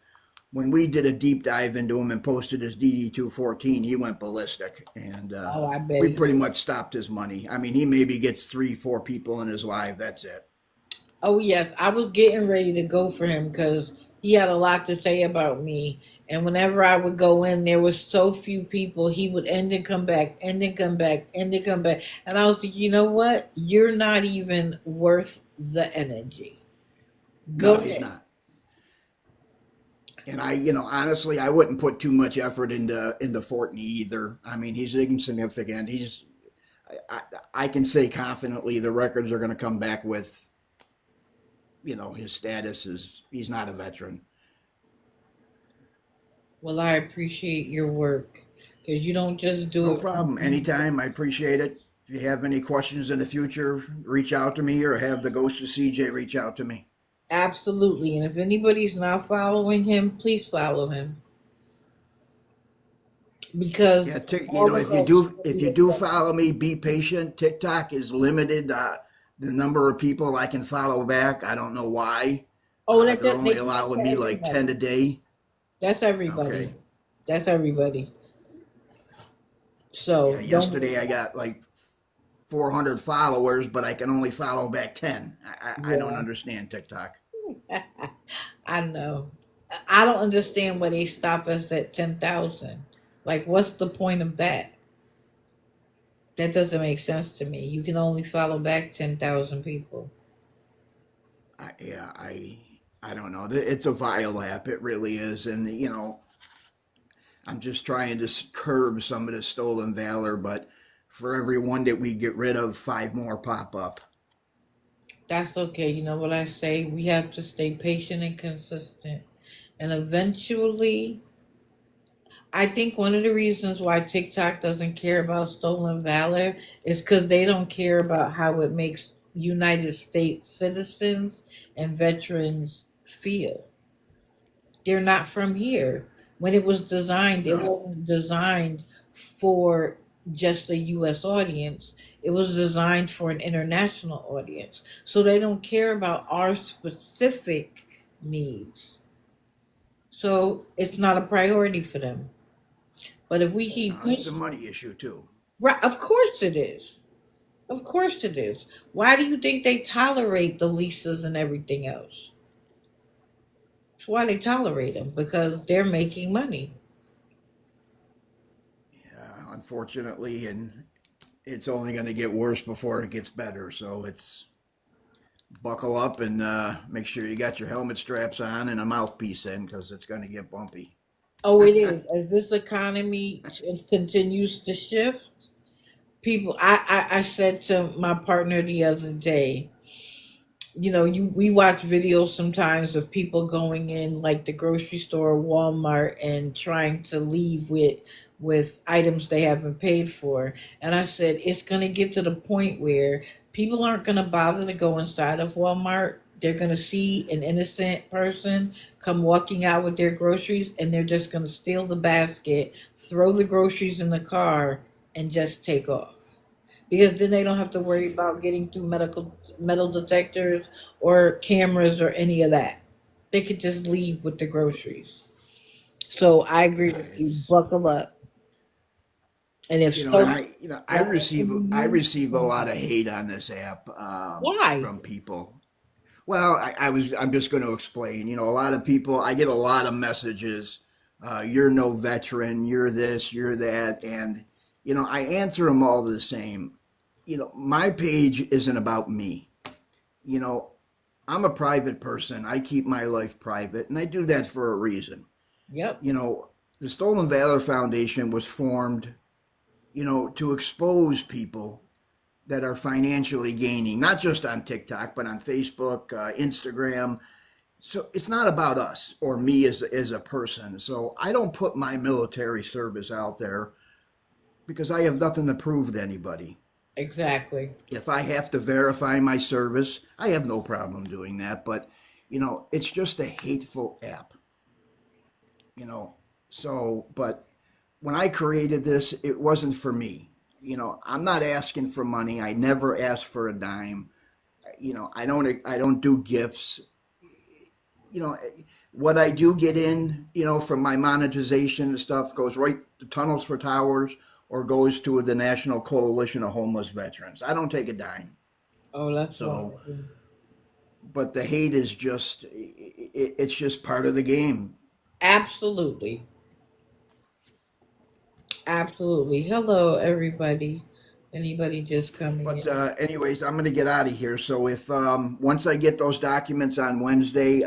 when we did a deep dive into him and posted his DD 214, he went ballistic, and Oh, I bet we he pretty did. much stopped his money. I mean, he maybe gets 3, 4 people in his live. That's it. Oh yes, I was getting ready to go for him because he had a lot to say about me. And whenever I would go in, there was so few people. He would end and come back, end and come back, end and come back. And I was like, you know what? You're not even worth the energy. Go No, he's ahead. not. And honestly, I wouldn't put too much effort into Fortney either. I mean, he's insignificant. I, I can say confidently the records are going to come back with, his status is he's not a veteran. Well, I appreciate your work because you don't just do No it for problem. me. Anytime. I appreciate it. If you have any questions in the future, reach out to me or have the Ghost of CJ reach out to me. Absolutely. And if anybody's not following him, please follow him because Yeah, all of that if shady you do stuff. follow me, be patient. TikTok is limited. The number of people I can follow back, I don't know why. Oh, They're they only do that allowing to me like 10 everybody. a day. That's everybody. Okay. That's everybody. Yeah, So don't. yesterday I got like 400 followers, but I can only follow back 10. I don't Yeah, understand TikTok. I know. I don't understand why they stop us at 10,000. Like, what's the point of that? That doesn't make sense to me. You can only follow back 10,000 people. Yeah, I don't know. It's a vile app. It really is. And, I'm just trying to curb some of the stolen valor, but for every one that we get rid of, five more pop up. That's okay. You know what I say? We have to stay patient and consistent. And eventually, I think one of the reasons why TikTok doesn't care about stolen valor is because they don't care about how it makes United States citizens and veterans feel. They're not from here. When it was designed, it No, wasn't designed for just a US audience. It was designed for an international audience. So they don't care about our specific needs. So it's not a priority for them. But if we keep it's a pushing, money issue too. right, of course it is. Of course it is. Why do you think they tolerate the leases and everything else? That's why they tolerate them because they're making money. Unfortunately, and it's only going to get worse before it gets better. So it's buckle up and make sure you got your helmet straps on and a mouthpiece in because it's going to get bumpy. Oh, it is. As this economy continues to shift, people. I said to my partner the other day, we watch videos sometimes of people going in like the grocery store, Walmart, and trying to leave with items they haven't paid for. And I said it's going to get to the point where people aren't going to bother to go inside of Walmart. They're going to see an innocent person come walking out with their groceries, and they're just going to steal the basket, throw the groceries in the car, and just take off because then they don't have to worry about getting through metal detectors or cameras or any of that. They could just leave with the groceries. So I agree Yeah, with you. it's Buckle up. And if and so, I receive a lot of hate on this app why? from people. Well, I'm just going to explain. A lot of people, I get a lot of messages. You're no veteran. You're this. You're that. And I answer them all the same. My page isn't about me. You know, I'm a private person. I keep my life private, and I do that for a reason. Yep. You know, the Stolen Valor Foundation was formed, to expose people that are financially gaining, not just on TikTok, but on Facebook, Instagram. So it's not about us or me as a person. So I don't put my military service out there because I have nothing to prove to anybody. Exactly. If I have to verify my service, I have no problem doing that. But, it's just a hateful app, you know. But when I created this, it wasn't for me. I'm not asking for money. I never ask for a dime. I don't do gifts. you know what I do get in, from my monetization and stuff goes right to Tunnels for Towers or goes to the National Coalition of Homeless Veterans. I don't take a dime. Oh, that's So, wonderful. but the hate is just it's just part of the game. Absolutely. Absolutely. Hello, everybody. Anybody just coming But in? anyways, I'm going to get out of here. So if once I get those documents on Wednesday,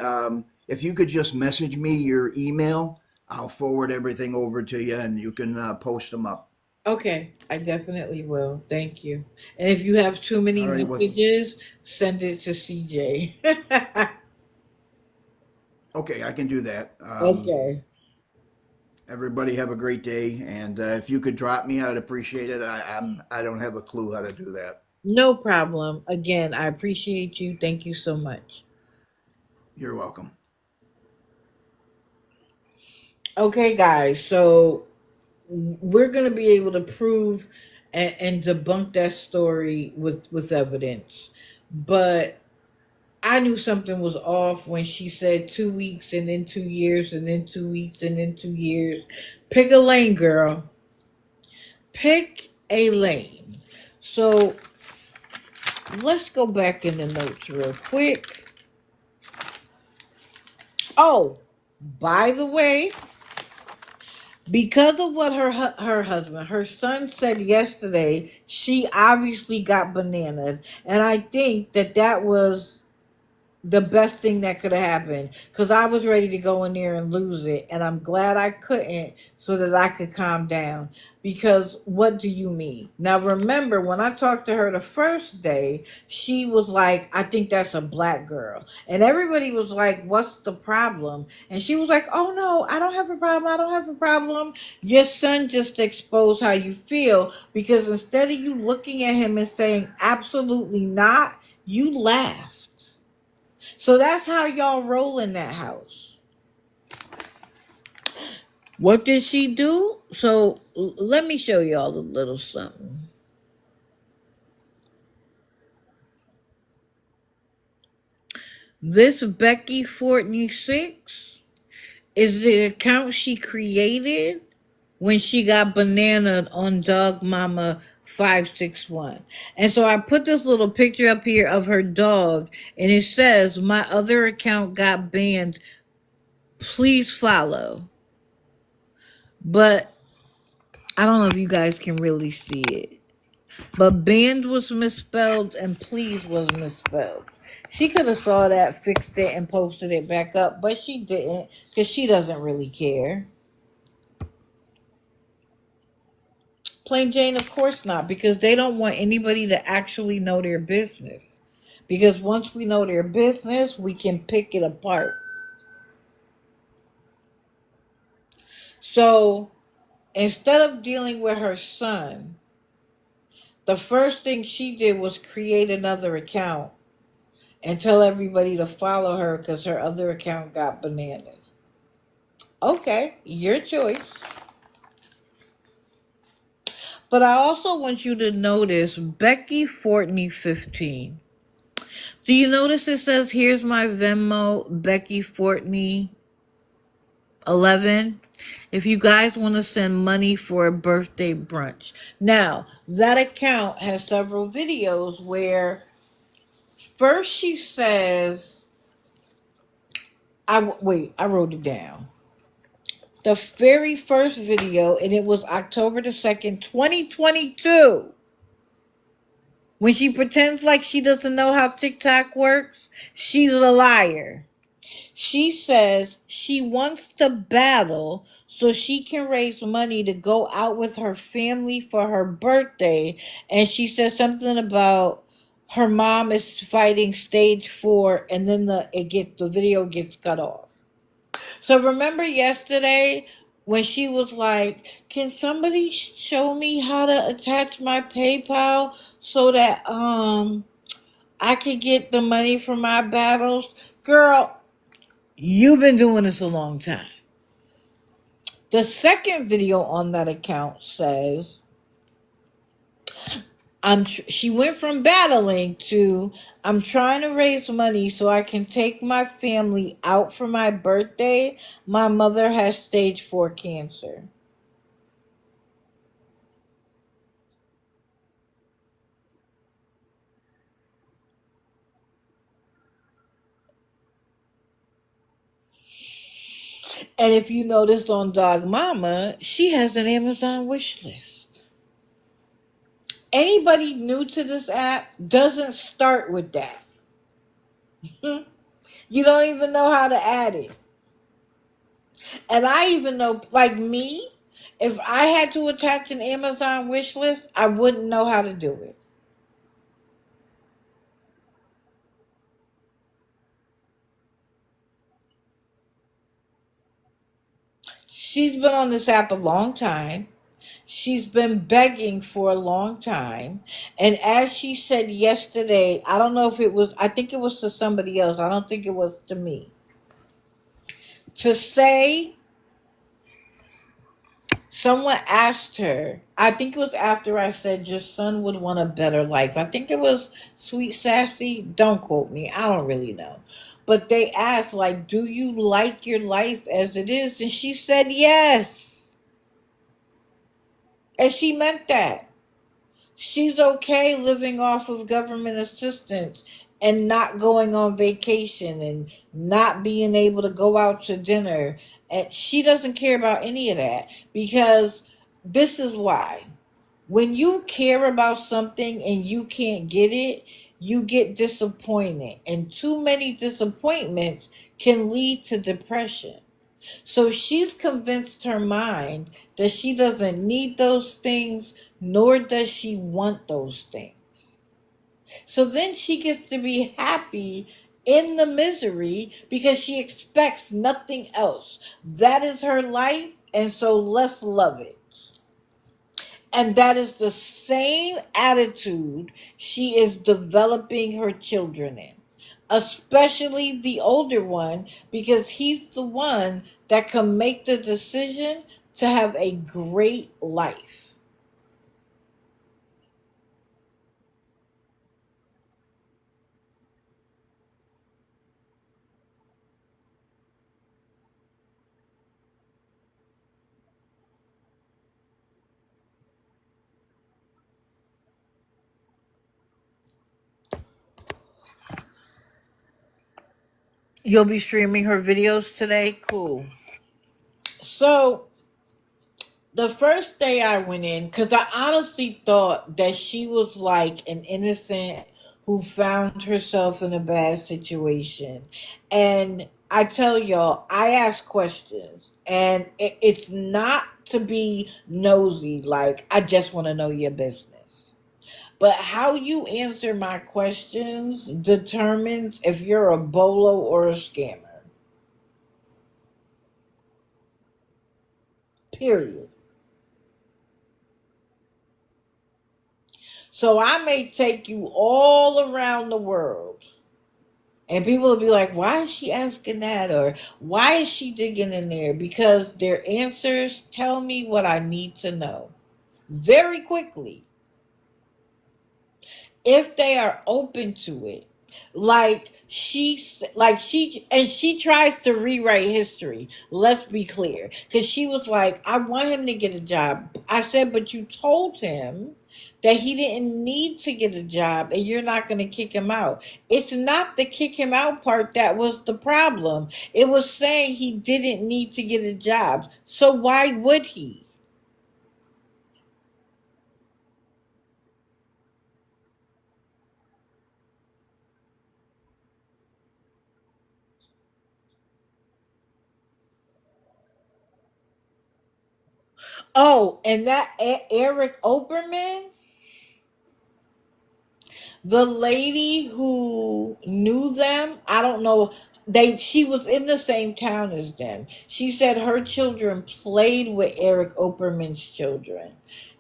if you could just message me your email, I'll forward everything over to you, and you can post them up. Okay, I definitely will. Thank you. And if you have too many All right. messages, send it to CJ. Okay, I can do that. Okay. Everybody have a great day, and if you could drop me, I'd appreciate it. I don't have a clue how to do that. No problem. Again, I appreciate you. Thank you so much. You're welcome. Okay, guys, so we're going to be able to prove and debunk that story with evidence. But I knew something was off when she said 2 weeks and then 2 years and then 2 weeks and then 2 years. Pick a lane, girl. Pick a lane. So let's go back in the notes real quick. Oh, by the way, because of what her husband, her son said yesterday, she obviously got bananas, and I think that was the best thing that could have happened, because I was ready to go in there and lose it, and I'm glad I couldn't, so that I could calm down. Because what do you mean? Now remember, when I talked to her the first day, she was like, I think that's a black girl, and everybody was like, what's the problem? And she was like, oh no, I don't have a problem, I don't have a problem. Your son just exposed how you feel, because instead of you looking at him and saying absolutely not, you laughed. So that's how y'all roll in that house. What did she do? So let me show y'all a little something. This Becky Fortney 6 is the account she created when she got bananaed on Dog Mama 561. And so I put this little picture up here of her dog, and it says, my other account got banned. Please follow. But I don't know if you guys can really see it. But banned was misspelled and please was misspelled. She could have saw that, fixed it, and posted it back up, but she didn't, because she doesn't really care. Plain Jane, of course not, because they don't want anybody to actually know their business. Because once we know their business, we can pick it apart. So instead of dealing with her son, the first thing she did was create another account and tell everybody to follow her because her other account got bananas. Okay, your choice. But I also want you to notice Becky Fortney 15. Do you notice it says, here's my Venmo, Becky Fortney 11? If you guys want to send money for a birthday brunch. Now, that account has several videos where first she says, I wrote it down. The very first video, and it was October the 2nd, 2022. When she pretends like she doesn't know how TikTok works, she's a liar. She says she wants to battle so she can raise money to go out with her family for her birthday. And she says something about her mom is fighting stage 4, and then the video gets cut off. So remember yesterday when she was like, can somebody show me how to attach my PayPal so that I could get the money for my battles? Girl, you've been doing this a long time. The second video on that account says, she went from battling to, I'm trying to raise money so I can take my family out for my birthday. My mother has stage 4 cancer. And if you noticed on Dog Mama, she has an Amazon wish list. Anybody new to this app doesn't start with that. You don't even know how to add it. And I even know, like me, if I had to attach an Amazon wish list, I wouldn't know how to do it. She's been on this app a long time. She's been begging for a long time. And as she said yesterday, I don't know if it was, I think it was to somebody else. I don't think it was to me. To say, someone asked her, I think it was after I said your son would want a better life. I think it was Sweet Sassy. Don't quote me. I don't really know. But they asked, like, do you like your life as it is? And she said yes. And she meant that. She's okay living off of government assistance and not going on vacation and not being able to go out to dinner. And she doesn't care about any of that because this is why. When you care about something and you can't get it, you get disappointed. And too many disappointments can lead to depression. So she's convinced her mind that she doesn't need those things, nor does she want those things. So then she gets to be happy in the misery because she expects nothing else. That is her life, and so let's love it. And that is the same attitude she is developing her children in, especially the older one, because he's the one that can make the decision to have a great life. You'll be streaming her videos today? Cool. So the first day I went in, because I honestly thought that she was like an innocent who found herself in a bad situation. And I tell y'all, I ask questions. And it's not to be nosy, like, I just want to know your business. But how you answer my questions determines if you're a bolo or a scammer. Period. So I may take you all around the world. And people will be like, why is she asking that? Or why is she digging in there? Because their answers tell me what I need to know very quickly if they are open to it. She tries to rewrite history. Let's be clear, because she was like, I want him to get a job. I said, but you told him that he didn't need to get a job and you're not going to kick him out. It's not the kick him out part that was the problem. It was saying he didn't need to get a job. So why would he? Oh, and that Eric Oberman, the lady who knew them, I don't know, she was in the same town as them. She said her children played with Eric Oberman's children.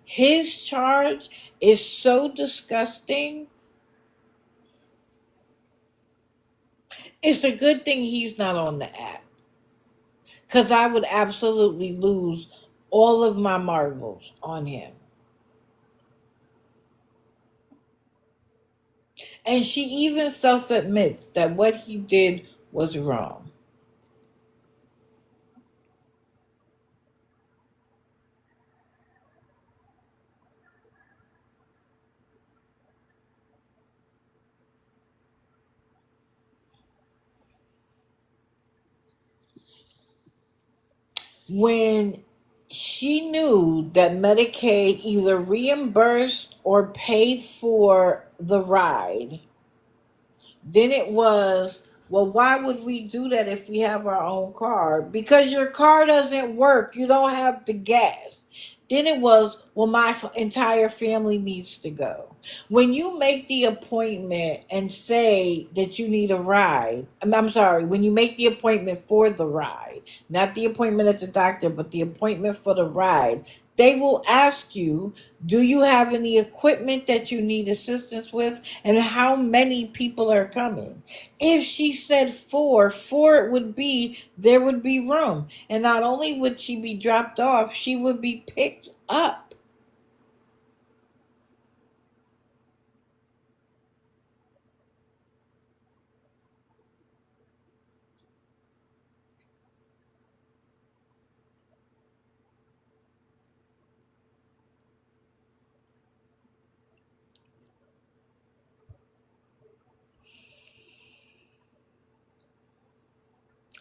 His charge is so disgusting. It's a good thing he's not on the app, because I would absolutely lose all of my marbles on him. And she even self admits that what he did was wrong. When she knew that Medicaid either reimbursed or paid for the ride, then it was, well, why would we do that if we have our own car? Because your car doesn't work. You don't have the gas. Then it was, well, my entire family needs to go. When you make the appointment and say that you need a ride, I'm sorry, when you make the appointment for the ride, not the appointment at the doctor, but the appointment for the ride, They will ask you, do you have any equipment that you need assistance with, and how many people are coming? If she said four it would be, there would be room. And not only would she be dropped off, she would be picked up.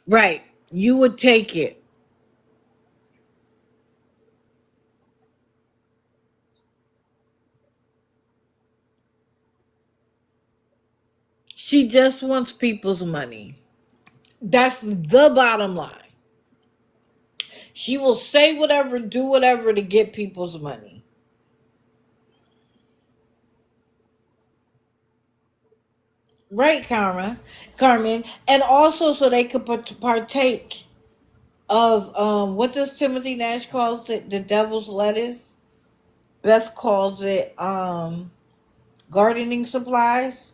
Right. You would take it. She just wants people's money. That's the bottom line. She will say whatever, do whatever to get people's money. Right, Carmen, and also so they could partake of what does Timothy Nash calls it? The devil's lettuce. Beth calls it gardening supplies.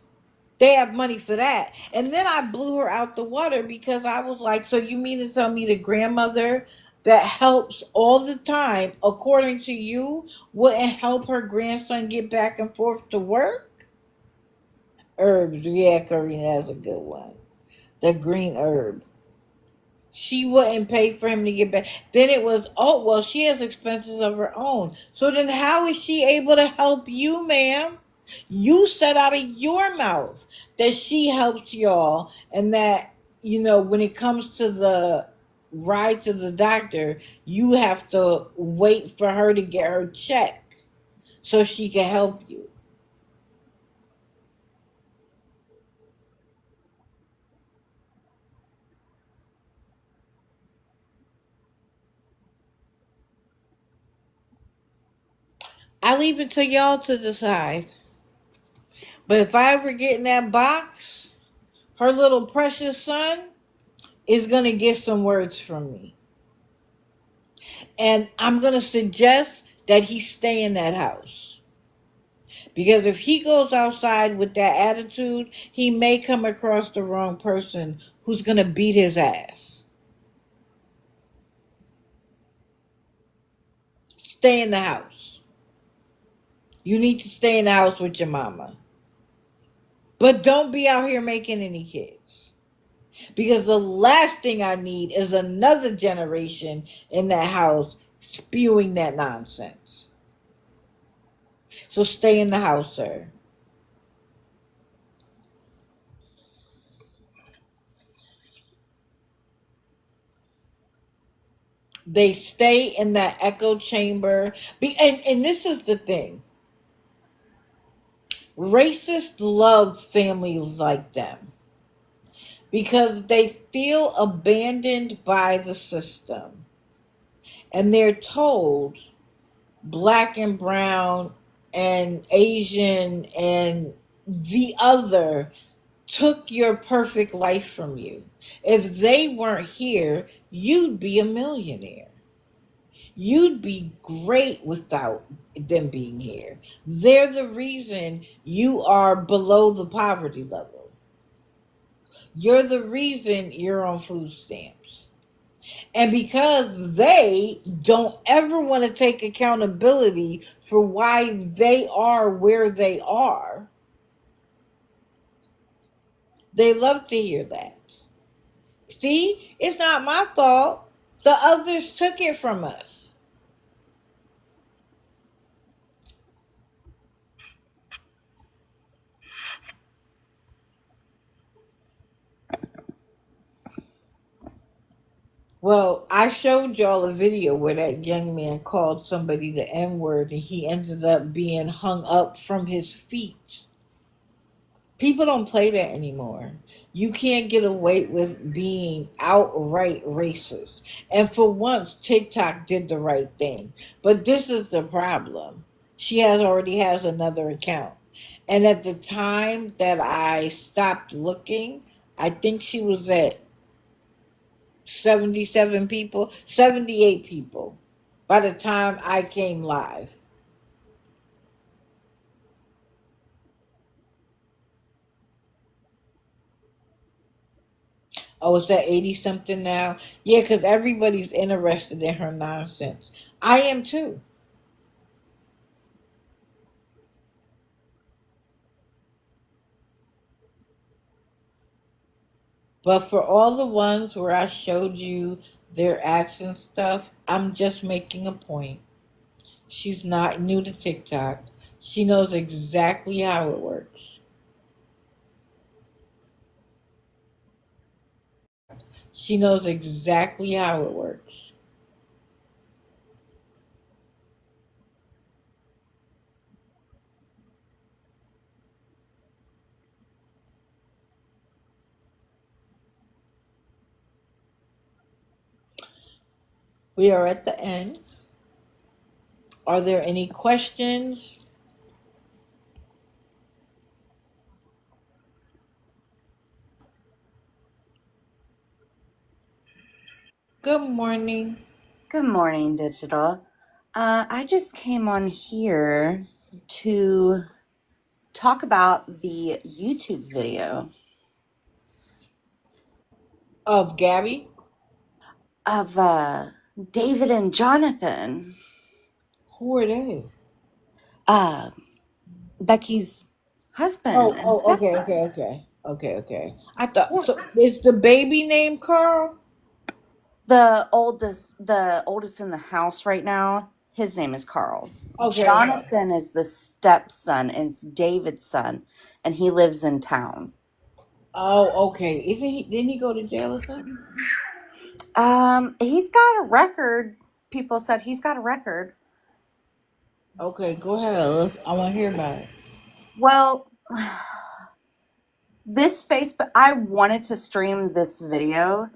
They have money for that. And then I blew her out the water because I was like, so you mean to tell me the grandmother that helps all the time, according to you, wouldn't help her grandson get back and forth to work? Herbs, yeah, Karina, that's a good one. The green herb. She wouldn't pay for him to get back. Then it was, oh, well, she has expenses of her own. So then how is she able to help you, ma'am? You said out of your mouth that she helped y'all and that, when it comes to the ride to the doctor, you have to wait for her to get her check so she can help you. I leave it to y'all to decide. But if I ever get in that box, her little precious son is going to get some words from me. And I'm going to suggest that he stay in that house. Because if he goes outside with that attitude, he may come across the wrong person who's going to beat his ass. Stay in the house. You need to stay in the house with your mama. But don't be out here making any kids. Because the last thing I need is another generation in that house spewing that nonsense. So stay in the house, sir. They stay in that echo chamber. And this is the thing. Racists love families like them because they feel abandoned by the system. And they're told black and brown and Asian and the other took your perfect life from you. If they weren't here, you'd be a millionaire. You'd be great without them being here. They're the reason you are below the poverty level. You're the reason you're on food stamps. And because they don't ever want to take accountability for why they are where they are, they love to hear that. See, it's not my fault. The others took it from us. Well, I showed y'all a video where that young man called somebody the N word and he ended up being hung up from his feet. People don't play that anymore. You can't get away with being outright racist. And for once, TikTok did the right thing. But this is the problem. She already has another account. And at the time that I stopped looking, I think she was at 77 people, 78 people. by the time I came live. Oh, it's at 80 something now? Yeah, because everybody's interested in her nonsense. I am too. But for all the ones where I showed you their acts and stuff, I'm just making a point. She's not new to TikTok. She knows exactly how it works. She knows exactly how it works. We are at the end. Are there any questions? Good morning. Good morning, Digital. I just came on here to talk about the YouTube video Of Gabby? of David and Jonathan, Who are they? uh, Becky's husband Oh, and oh, okay, okay, stepson. okay. Okay, okay. I thought Yeah. so. Is the baby named Carl? The oldest in the house right now, his name is Carl. Okay, okay. Jonathan is the stepson, and it's David's son, and he lives in town. Oh, okay. Isn't he? Didn't he go to jail or something? He's got a record. People said he's got a record. Okay, go ahead. I want to hear about it. Well, this Facebook, I wanted to stream this video,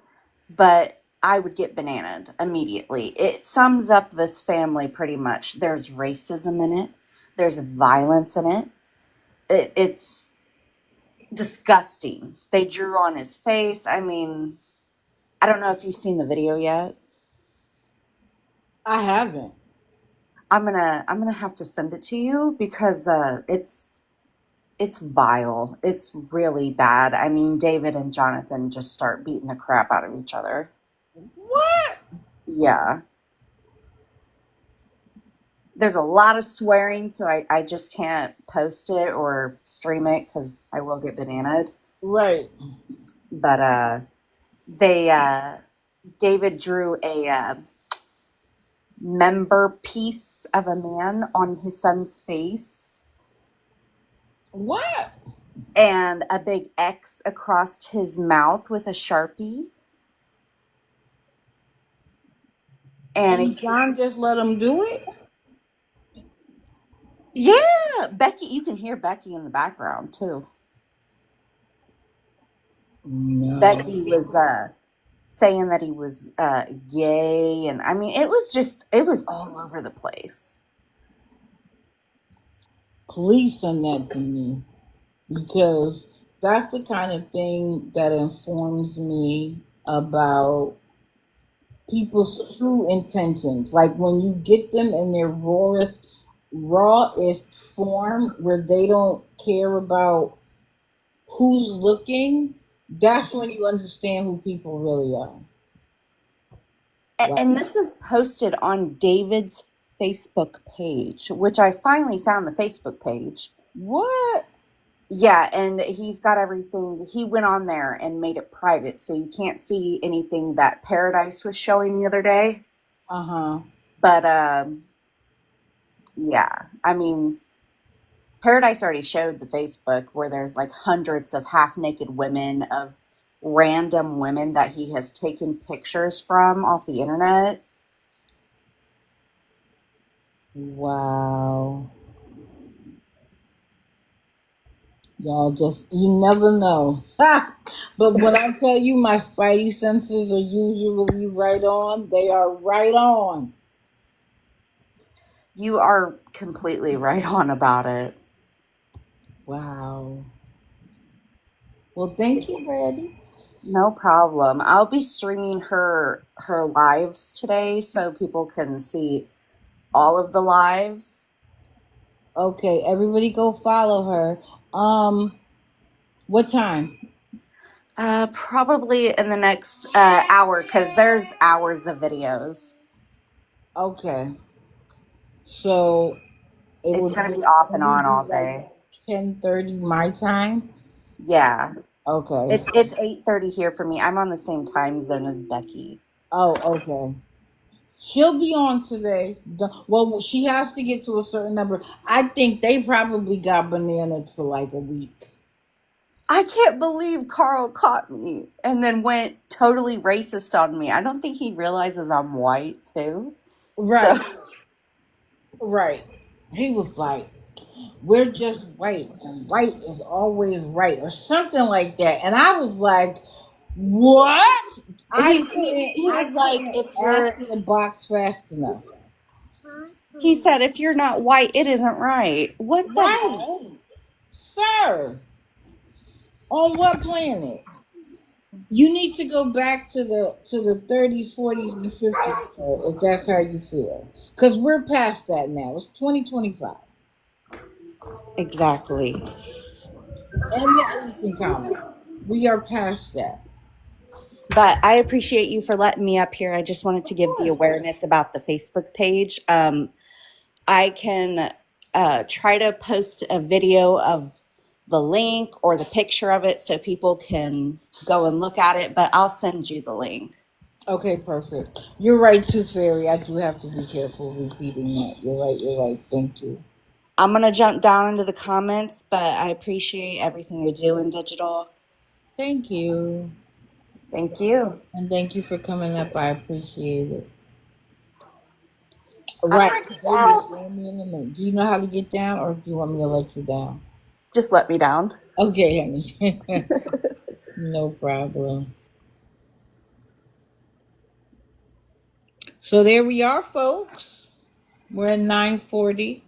but I would get bananaed immediately. It sums up this family pretty much. There's racism in it, there's violence in it. It's disgusting. They drew on his face. I mean, I don't know if you've seen the video yet. I haven't. I'm gonna have to send it to you because it's vile. It's really bad. I mean, David and Jonathan just start beating the crap out of each other. What? Yeah. There's a lot of swearing, so I just can't post it or stream it because I will get bananaed. Right. But they David drew a member piece of a man on his son's face What? and a big X across his mouth with a Sharpie. And And John just let him do it? yeah, Becky, you can hear Becky in the background too. No. Becky was saying that he was gay, and I mean, it was all over the place. Please send that to me because that's the kind of thing that informs me about people's true intentions. Like when you get them in their rawest form where they don't care about who's looking, that's when you understand who people really are. Like, And this is posted on David's Facebook page, which I finally found the Facebook page. what? Yeah, and he's got everything. He went on there and made it private, so you can't see anything that Paradise was showing the other day. Uh huh. But yeah, I mean, Paradise already showed the Facebook where there's like hundreds of half naked women of random women that he has taken pictures from off the internet. Wow. Y'all just, you never know. Ha! But when I tell you my spidey senses are usually right on, they are right on. You are completely right on about it. Wow. Well, thank you, Reddy. No problem. I'll be streaming her lives today so people can see all of the lives. Okay, everybody go follow her. What time? Probably in the next hour because there's hours of videos. Okay, so it It's would gonna be off and only on be all like day. 10:30 my time. Yeah, Okay. it's 8:30 here for me. I'm on the same time zone as Becky. Oh, okay. She'll be on today. Well, she has to get to a certain number. I think they probably got bananas for like a week. I can't believe Carl caught me and then went totally racist on me. I don't think he realizes I'm white too. So Right, right. He was like, "We're just white, and white is always right," or something like that. And I was like, "What?" he I was like, couldn't if you're answer the box fast enough. he said if you're not white, it isn't right. What the Right, hell? sir. On what planet? You need to go back to the 30s, 40s, and 50s, sir, if that's how you feel. Because we're past that now. It's 2025. Exactly. And the Asian comment. We are past that. But I appreciate you for letting me up here. I just wanted to Of give the course. awareness about the Facebook page. I can try to post a video of the link or the picture of it so people can go and look at it, but I'll send you the link. Okay, perfect. You're right, Tooth Fairy. I do have to be careful repeating that. You're right, you're right. Thank you. I'm going to jump down into the comments, but I appreciate everything you're doing, Digital. Thank you. Thank you. And thank you for coming up. I appreciate it. I'm Right. going to get They will down. throw me in a minute. Do you know how to get down, or do you want me to let you down? Just let me down. Okay, honey. No problem. So there we are, folks. We're at 9:40.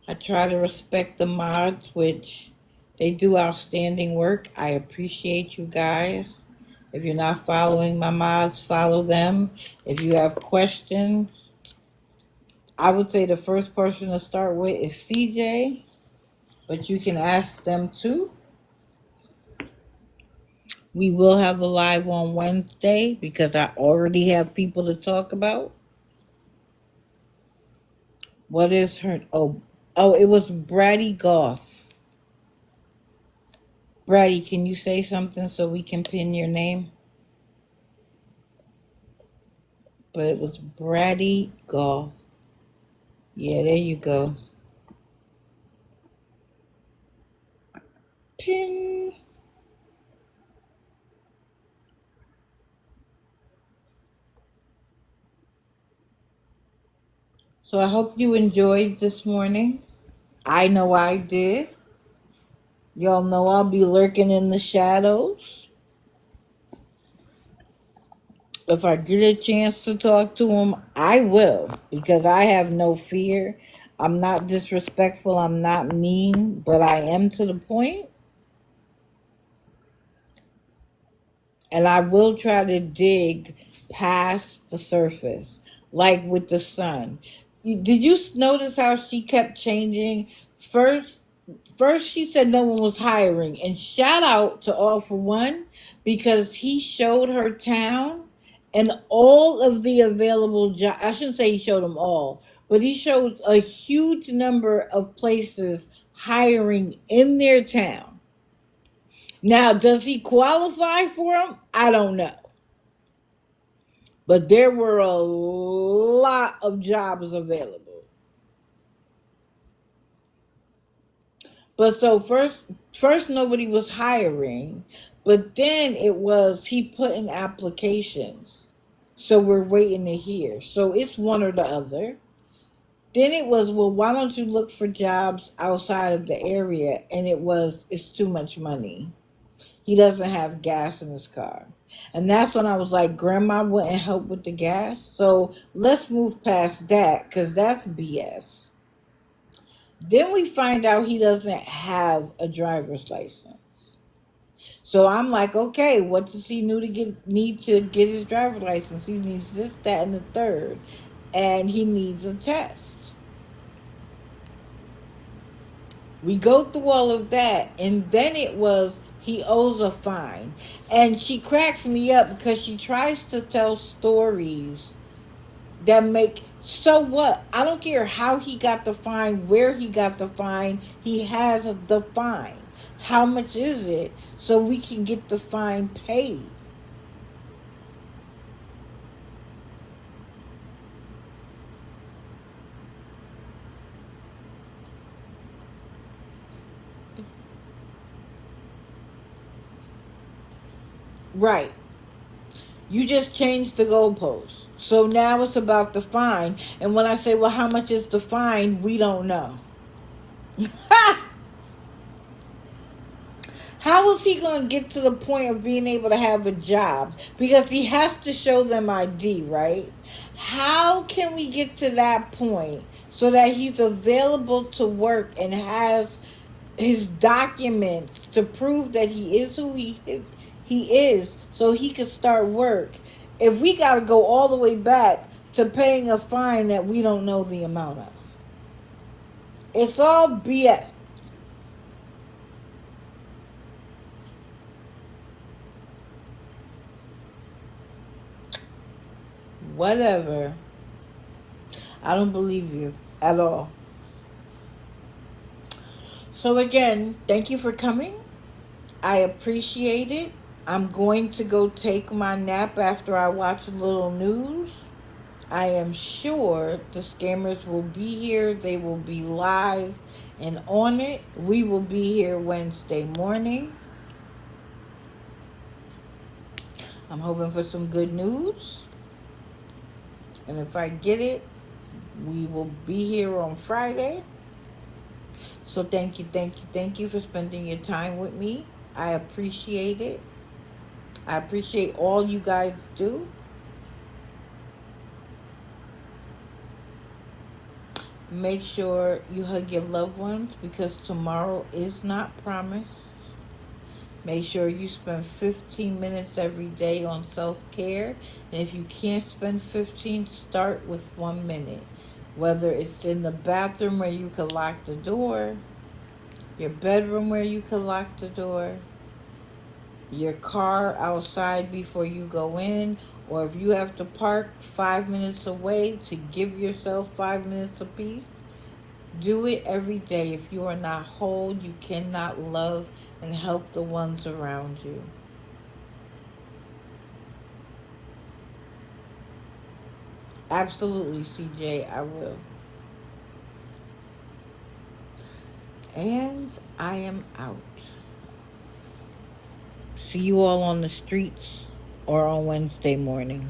I try to respect the mods, which they do outstanding work. I appreciate you guys. If you're not following my mods, follow them. If you have questions, I would say the first person to start with is CJ, but you can ask them too. We will have a live on Wednesday because I already have people to talk about. What is her? Oh, it was Bratty Goss. Bratty, can you say something so we can pin your name? But it was Bratty Goss. Yeah, there you go. Pin. So I hope you enjoyed this morning. I know I did. Y'all know I'll be lurking in the shadows. If I get a chance to talk to him, I will because I have no fear. I'm not disrespectful. I'm not mean, but I am to the point. And I will try to dig past the surface, like with the sun. Did you notice how she kept changing? First, first she said no one was hiring, and shout out to All for One because he showed her town and all of the available jobs. I shouldn't say he showed them all, but he showed a huge number of places hiring in their town. Now, does he qualify for them? I don't know. But there were a lot of jobs available. But so first nobody was hiring, but then it was he put in applications. So we're waiting to hear. So it's one or the other. Then it was, well, why don't you look for jobs outside of the area? And it was, it's too much money. He doesn't have gas in his car. And that's when I was like, Grandma wouldn't help with the gas. So let's move past that because that's BS. Then we find out he doesn't have a driver's license. So I'm like, okay, what does he need to get his driver's license? He needs this, that, and the third. And he needs a test. We go through all of that, and then it was he owes a fine. And she cracks me up because she tries to tell stories that make, so what? I don't care how he got the fine, where he got the fine. He has the fine. How much is it so we can get the fine paid? Right. You just changed the goalpost. So now it's about the fine. And when I say, well, how much is the fine? We don't know. How is he going to get to the point of being able to have a job? Because he has to show them ID, right? How can we get to that point so that he's available to work and has his documents to prove that he is who he is so he could start work, if we got to go all the way back to paying a fine that we don't know the amount of? It's all BS. Whatever. I don't believe you at all. So again, thank you for coming. I appreciate it. I'm going to go take my nap after I watch a little news. I am sure the scammers will be here. They will be live and on it. We will be here Wednesday morning. I'm hoping for some good news. And if I get it, we will be here on Friday. So thank you for spending your time with me. I appreciate it. I appreciate all you guys do. Make sure you hug your loved ones because tomorrow is not promised. Make sure you spend 15 minutes every day on self-care. And if you can't spend 15, start with 1 minute. Whether it's in the bathroom where you can lock the door, your bedroom where you can lock the door, your car outside before you go in, or if you have to park 5 minutes away to give yourself 5 minutes of peace, do it every day. If you are not whole, you cannot love and help the ones around you. Absolutely, CJ, I will. And I am out. See you all on the streets or on Wednesday morning.